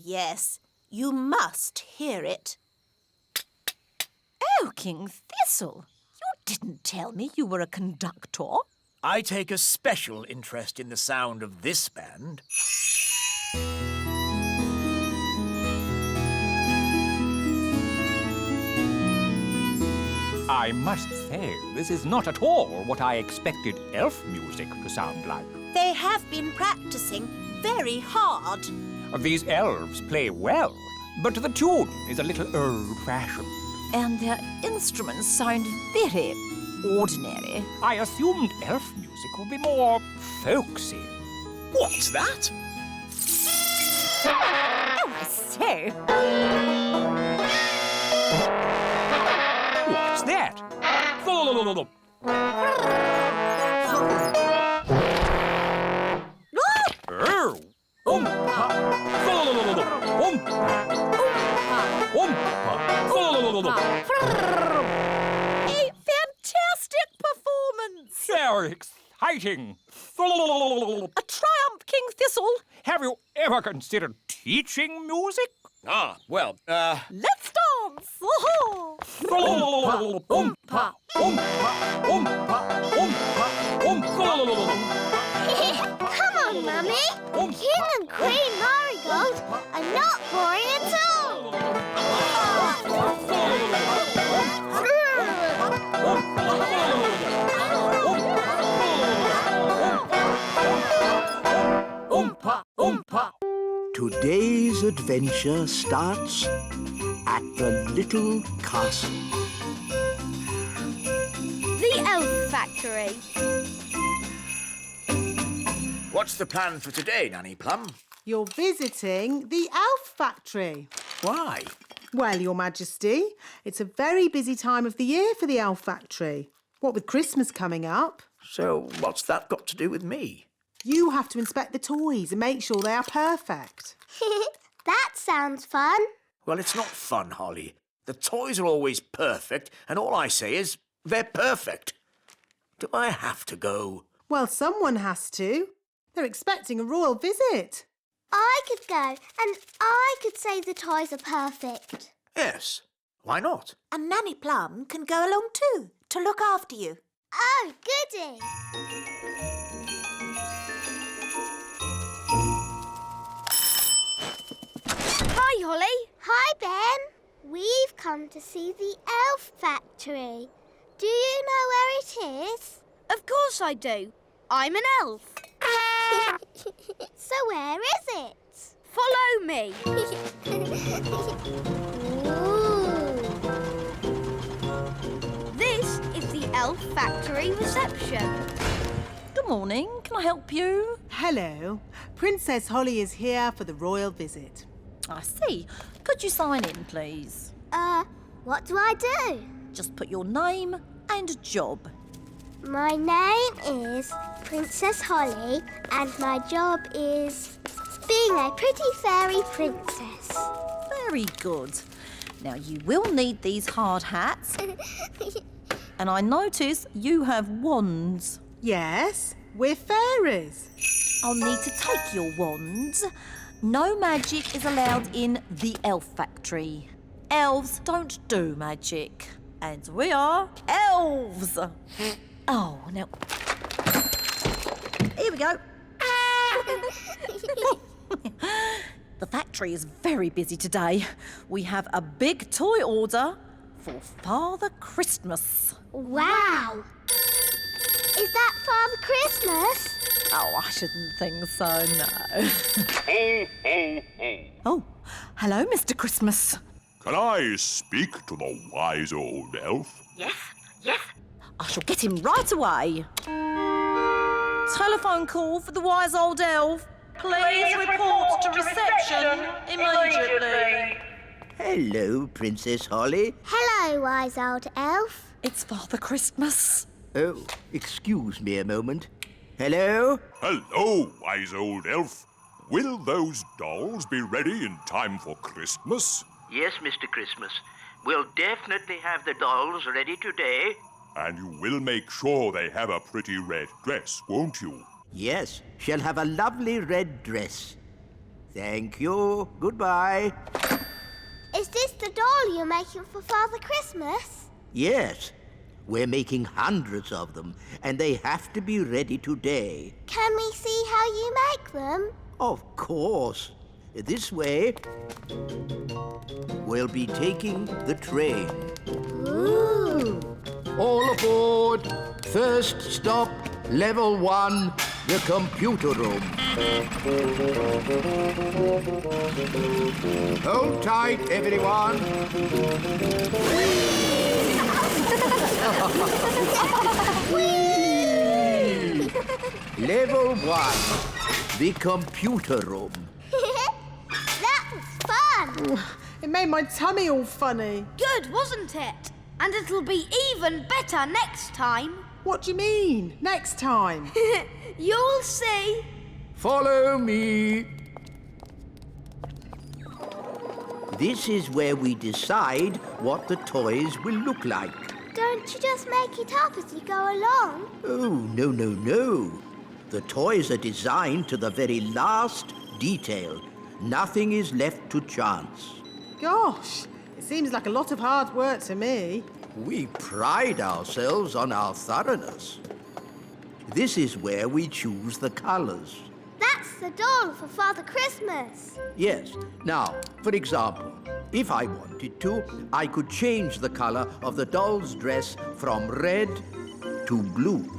yes. You must hear it.
Oh, King Thistle, you didn't tell me you were a conductor.
I take a special interest in the sound of this band.
I must say, this is not at all what I expected elf music to sound like.
They have been practicing very hard.
These elves play well, but the tune is a little old-fashioned.
And their instruments sound very ordinary.
I assumed elf music would be more folksy.
What's that?
Oh, I say. A fantastic performance!
Very exciting.
A triumph, King Thistle!
Have you ever considered teaching music?
Well,
Let's dance! Oh-ho!
Oompa, oompa, oompa, oompa, oompa.
Come on, Mummy. King and Queen Marigold are not boring at all.
Oompa, oompa.
Today's adventure starts at the little castle.
The elf factory.
what's the plan for today, Nanny Plum?
You're visiting the elf factory.
Why?
Well, Your Majesty, it's a very busy time of the year for the elf factory. What with Christmas coming up.
So what's that got to do with me?
You have to inspect the toys and make sure they are perfect.
That sounds fun.
Well, it's not fun, Holly. The toys are always perfect, and all I say is they're perfect. Do I have to go?
Well, someone has to. They're expecting a royal visit.
I could go and I could say the toys are perfect.
Yes. Why not?
And Nanny Plum can go along too, to look after you.
Oh, goody.
Hi, Holly.
Hi, Ben. We've come to see the elf factory. Do you know where it is?
Of course I do. I'm an elf.
So where is it?
Follow me. This is the elf factory reception.
Good morning. Can I help you?
Hello. Princess Holly is here for the royal visit.
I see. Could you sign in, please?
What do I do?
Just put your name and job.
My name is Princess Holly and my job is being a pretty fairy princess.
Very good. Now, you will need these hard hats. And I notice you have wands.
Yes, we're fairies.
I'll need to take your wands. No magic is allowed in the elf factory. Elves don't do magic. And we are elves. Oh, now... Here we go. The factory is very busy today. We have a big toy order for Father Christmas.
Wow! Is that Father Christmas?
Oh, I shouldn't think so, no. Oh, hello, Mr. Christmas.
Can I speak to the wise old elf?
Yes, yes. I shall get him right away. Telephone call for the wise old elf. Please report to reception immediately.
Hello, Princess Holly.
Hello, wise old elf.
It's Father Christmas.
Oh, excuse me a moment. Hello?
Hello, wise old elf. Will those dolls be ready in time for Christmas?
Yes, Mr. Christmas. We'll definitely have the dolls ready today.
And you will make sure they have a pretty red dress, won't you?
Yes, she'll have a lovely red dress. Thank you. Goodbye.
Is this the doll you're making for Father Christmas?
Yes, we're making hundreds of them, and they have to be ready today.
Can we see how you make them?
Of course. This way, we'll be taking the train.
Ooh.
All aboard. First stop, level 1, the computer room. Hold tight, everyone. Level 1, the computer room.
That was fun.
It made my tummy all funny.
Good, wasn't it? And it'll be even better next time.
What do you mean, next time?
You'll see.
Follow me. This is where we decide what the toys will look like.
Don't you just make it up as you go along?
Oh, no, no, no. The toys are designed to the very last detail. Nothing is left to chance.
Gosh, it seems like a lot of hard work to me.
We pride ourselves on our thoroughness. This is where we choose the colours.
That's the doll for Father Christmas.
Yes. Now, for example, if I wanted to, I could change the colour of the doll's dress from red to blue.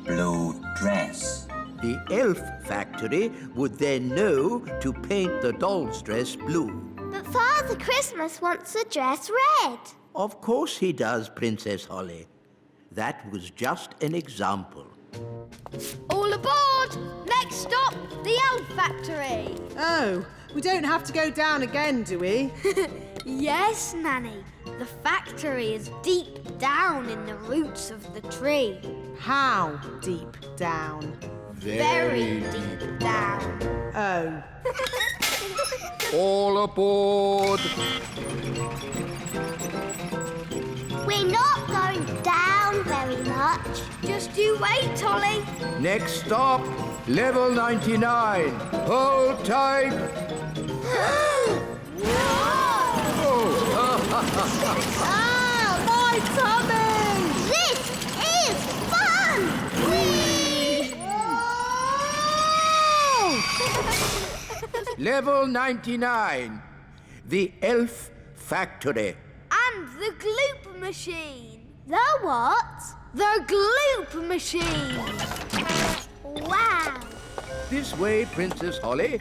Blue dress.
The elf factory would then know to paint the doll's dress blue.
But Father Christmas wants the dress red.
Of course he does, Princess Holly. That was just an example.
All aboard! Next stop, the elf factory.
Oh, we don't have to go down again, do we?
Yes, Nanny. The factory is deep down in the roots of the tree.
How deep down?
Very deep down.
Oh.
All aboard!
We're not going down very much.
Just you wait, Holly.
Next stop, level 99. Hold tight.
Ah, my tummy! This is fun! Whee!
Level 99. The elf factory.
And the gloop machine.
The what?
The gloop machine.
Wow!
This way, Princess Holly.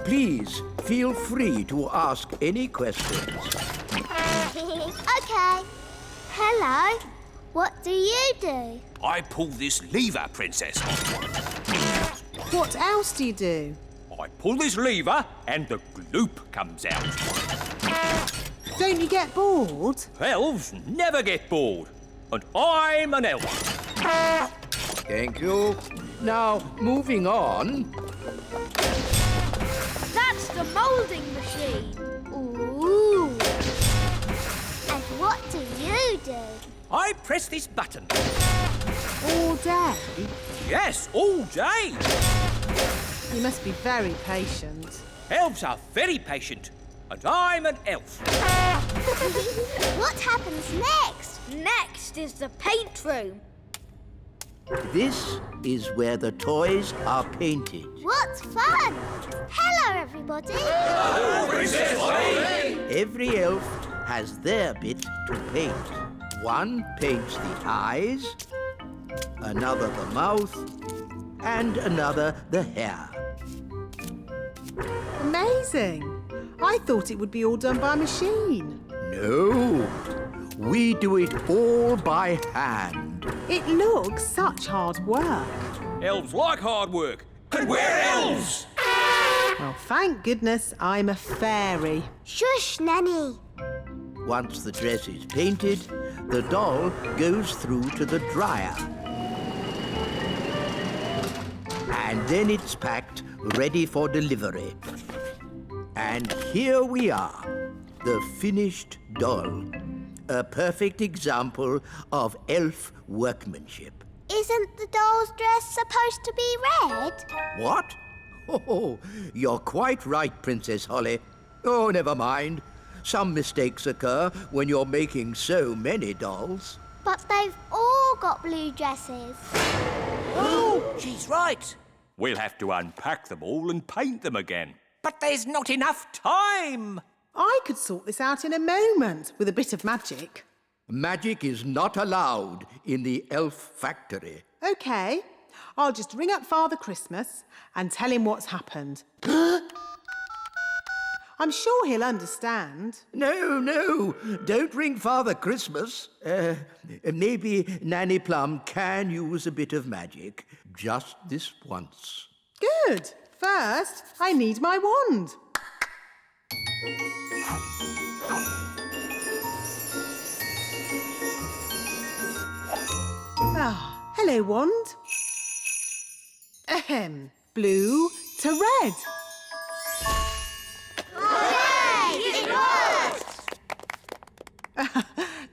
Please feel free to ask any questions.
Okay. Hello. What do you do?
I pull this lever, Princess.
What else do you do?
I pull this lever and the gloop comes out.
Don't you get bored?
Elves never get bored. And I'm an elf.
Thank you. Now, moving on.
That's the moulding machine.
Ooh. And what do you do?
I press this button.
All day?
Yes, all day.
You must be very patient.
Elves are very patient. And I'm an elf.
What happens next?
Next is the paint room.
This is where the toys are painted.
What fun! Hello, everybody.
Hello, Princess Holly.
Every elf has their bit to paint. One paints the eyes, another the mouth, and another the hair.
Amazing. I thought it would be all done by machine.
No, we do it all by hand.
It looks such hard work.
Elves like hard work. And we're elves!
Well, thank goodness I'm a fairy.
Shush, Nanny.
Once the dress is painted, the doll goes through to the dryer. And then it's packed, ready for delivery. And here we are, the finished doll. A perfect example of elf workmanship.
Isn't the doll's dress supposed to be red?
What? Oh, you're quite right, Princess Holly. Oh, never mind. Some mistakes occur when you're making so many dolls.
But they've all got blue dresses.
Oh, she's right. We'll have to unpack them all and paint them again. But there's not enough time.
I could sort this out in a moment with a bit of magic.
Magic is not allowed in the elf factory.
OK, I'll just ring up Father Christmas and tell him what's happened. I'm sure he'll understand.
No, don't ring Father Christmas. Maybe Nanny Plum can use a bit of magic. Just this once.
Good. First, I need my wand. Ah, hello, wand. Ahem. Blue to red.
Hooray! It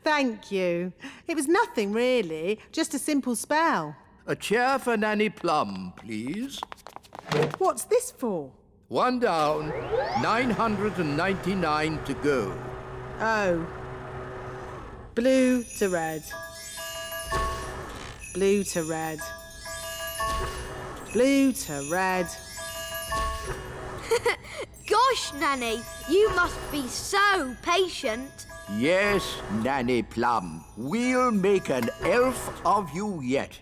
Thank you. It was nothing really, just a simple spell.
A chair for Nanny Plum, please.
What's this for?
1 down, 999 to go.
Oh. Blue to red. Blue to red. Blue to red.
Gosh, Nanny, you must be so patient.
Yes, Nanny Plum. We'll make an elf of you yet.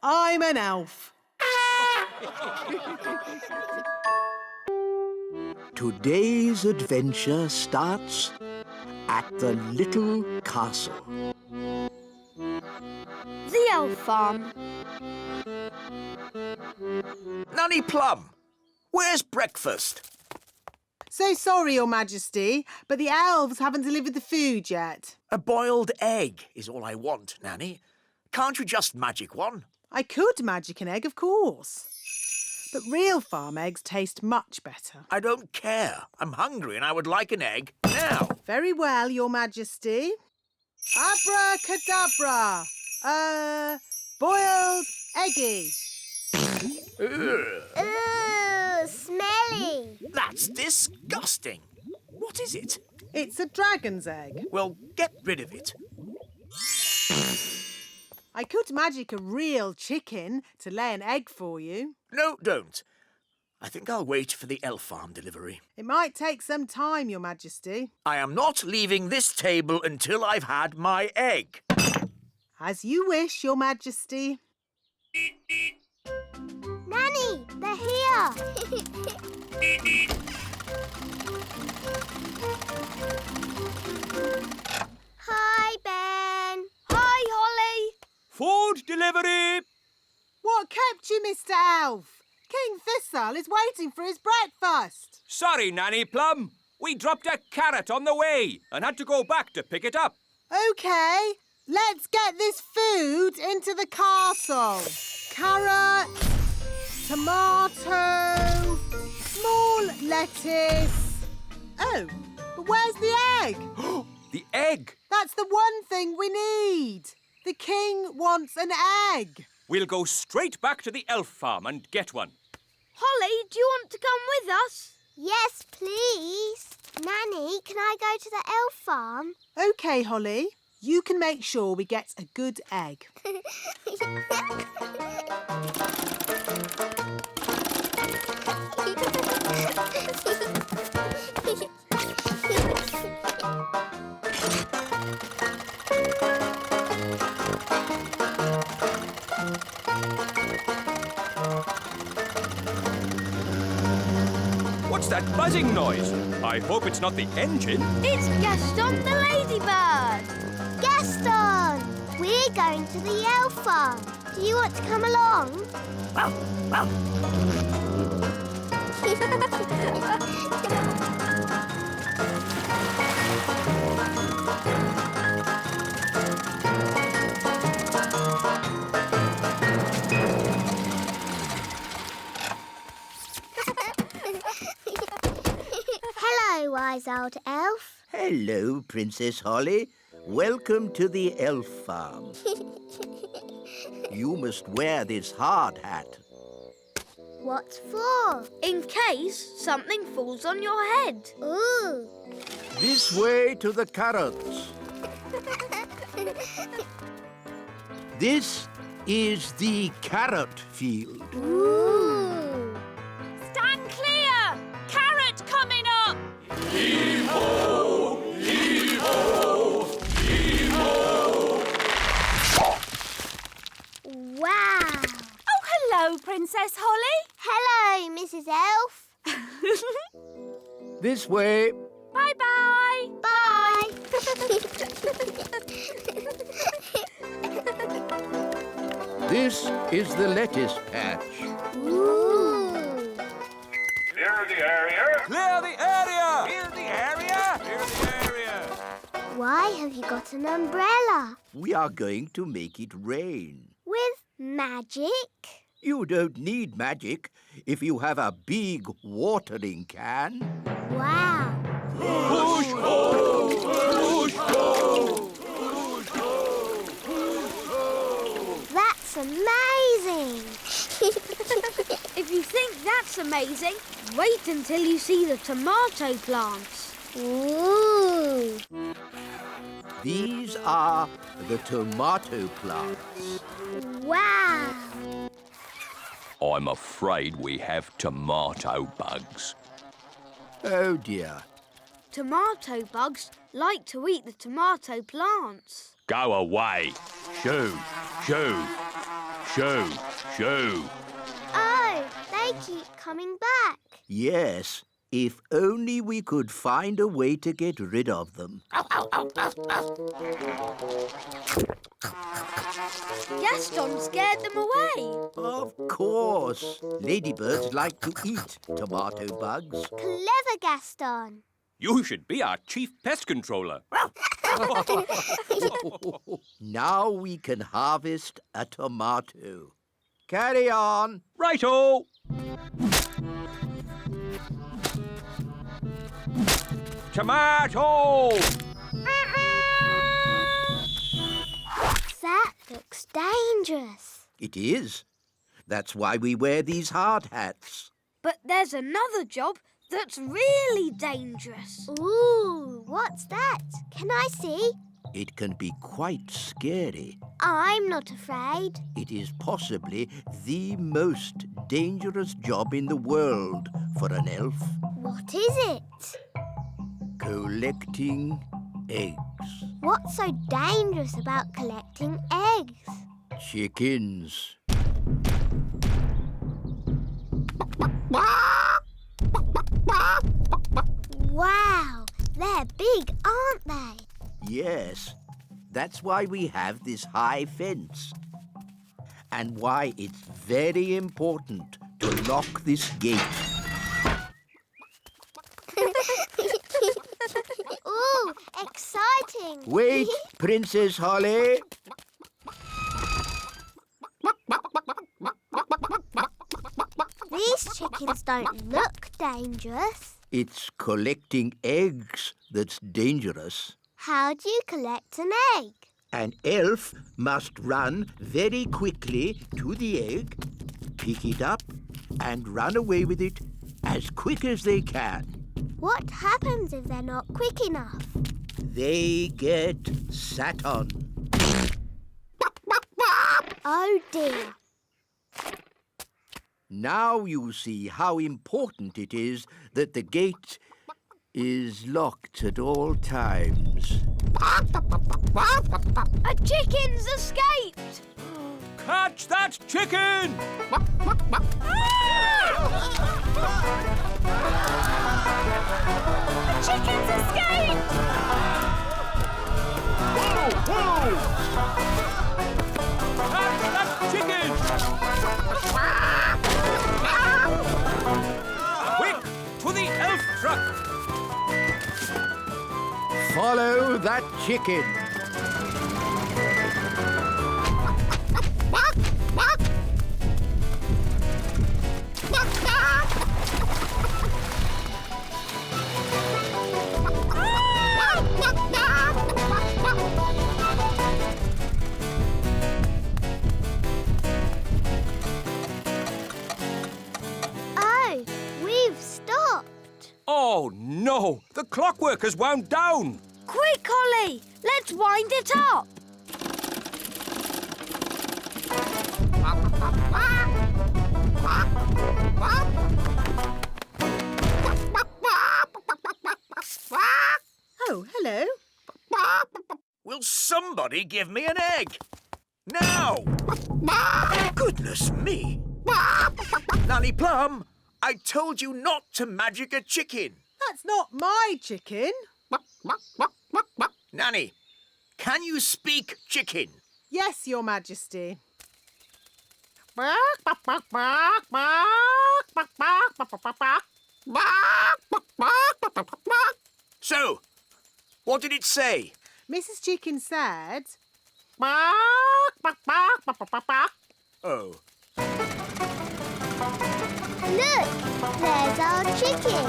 I'm an elf.
Today's adventure starts at the little castle.
The elf farm.
Nanny Plum, where's breakfast?
So sorry, Your Majesty, but the elves haven't delivered the food yet.
A boiled egg is all I want, Nanny. Can't you just magic one?
I could magic an egg, of course. But real farm eggs taste much better.
I don't care. I'm hungry and I would like an egg now.
Very well, Your Majesty. Abracadabra! Boiled eggy.
Ooh, smelly.
That's disgusting. What is it?
It's a dragon's egg.
Well, get rid of it.
I could magic a real chicken to lay an egg for you.
No, don't. I think I'll wait for the elf farm delivery.
It might take some time, Your Majesty.
I am not leaving this table until I've had my egg.
As you wish, Your Majesty.
Nanny, they're here. Hi, Ben.
Hi, Holly.
Food delivery!
What kept you, Mr. Elf? King Thistle is waiting for his breakfast.
Sorry, Nanny Plum. We dropped a carrot on the way and had to go back to pick it up.
OK, let's get this food into the castle. Carrot, tomato, small lettuce. Oh, but where's the egg?
The egg!
That's the one thing we need. The king wants an egg.
We'll go straight back to the elf farm and get one.
Holly, do you want to come with us?
Yes, please. Nanny, can I go to the elf farm?
OK, Holly. You can make sure we get a good egg.
What's that buzzing noise? I hope it's not the engine.
It's Gaston the ladybird.
Gaston! We're going to the elf farm. Do you want to come along? Hello, wise old elf.
Hello, Princess Holly. Welcome to the elf farm. You must wear this hard hat.
What for?
In case something falls on your head.
Ooh.
This way to the carrots. This is the carrot field.
Ooh.
Stand clear! Carrot coming up!
Heave-ho! Heave-ho! Heave-ho!
Wow.
Oh, hello, Princess Holly.
Hello, Mrs. Elf.
This way.
Bye-bye.
Bye.
This is the lettuce patch.
Ooh.
Clear the area!
Clear the area! Clear the area! Clear the area!
Why have you got an umbrella?
We are going to make it rain.
With magic?
You don't need magic if you have a big watering can.
Wow. That's amazing!
If you think that's amazing, wait until you see the tomato plants.
Ooh!
These are the tomato plants.
Wow!
I'm afraid we have tomato bugs.
Oh dear.
Tomato bugs like to eat the tomato plants.
Go away. Shoo, shoo, shoo, shoo.
Oh, they keep coming back.
Yes, if only we could find a way to get rid of them.
Gaston scared them away.
Of course. Ladybirds like to eat tomato bugs.
Clever Gaston.
You should be our chief pest controller.
Now we can harvest a tomato. Carry on.
Righto. Tomato!
That looks dangerous.
It is. That's why we wear these hard hats.
But there's another job that's really dangerous.
Ooh, what's that? Can I see?
It can be quite scary.
I'm not afraid.
It is possibly the most dangerous job in the world for an elf.
What is it?
Collecting eggs.
What's so dangerous about collecting eggs?
Chickens.
Wow, they're big, aren't they?
Yes, that's why we have this high fence. And why it's very important to lock this gate.
Ooh, exciting.
Wait, Princess Holly.
These chickens don't look dangerous.
It's collecting eggs that's dangerous.
How do you collect an egg?
An elf must run very quickly to the egg, pick it up, and run away with it as quick as they can.
What happens if they're not quick enough?
They get sat on.
Oh dear.
Now you see how important it is that the gate is locked at all times.
A chicken's escaped!
Catch that chicken!
The chicken's escaped!
Whoa! Catch that chicken! Quick, to the elf truck!
Follow that chicken.
Oh, we've stopped.
Oh, no! The clockwork has wound down!
Quick, Holly! Let's wind it up!
Oh, hello.
Will somebody give me an egg? Now! Goodness me! Nanny Plum, I told you not to magic a chicken.
That's not my chicken.
Nanny, can you speak chicken?
Yes, Your Majesty.
So, what did it say?
Mrs. Chicken said...
Oh.
Look, there's our chicken.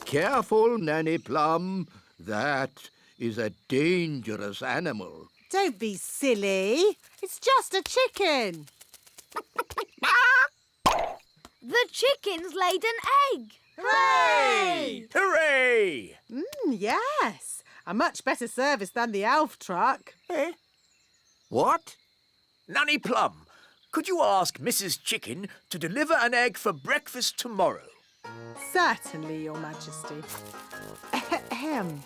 Careful, Nanny Plum. That is a dangerous animal.
Don't be silly. It's just a chicken.
The chicken's laid an egg.
Hooray! Hooray!
Yes. A much better service than the elf truck.
Eh?
What?
Nanny Plum, could you ask Mrs. Chicken to deliver an egg for breakfast tomorrow?
Certainly, Your Majesty. Ahem.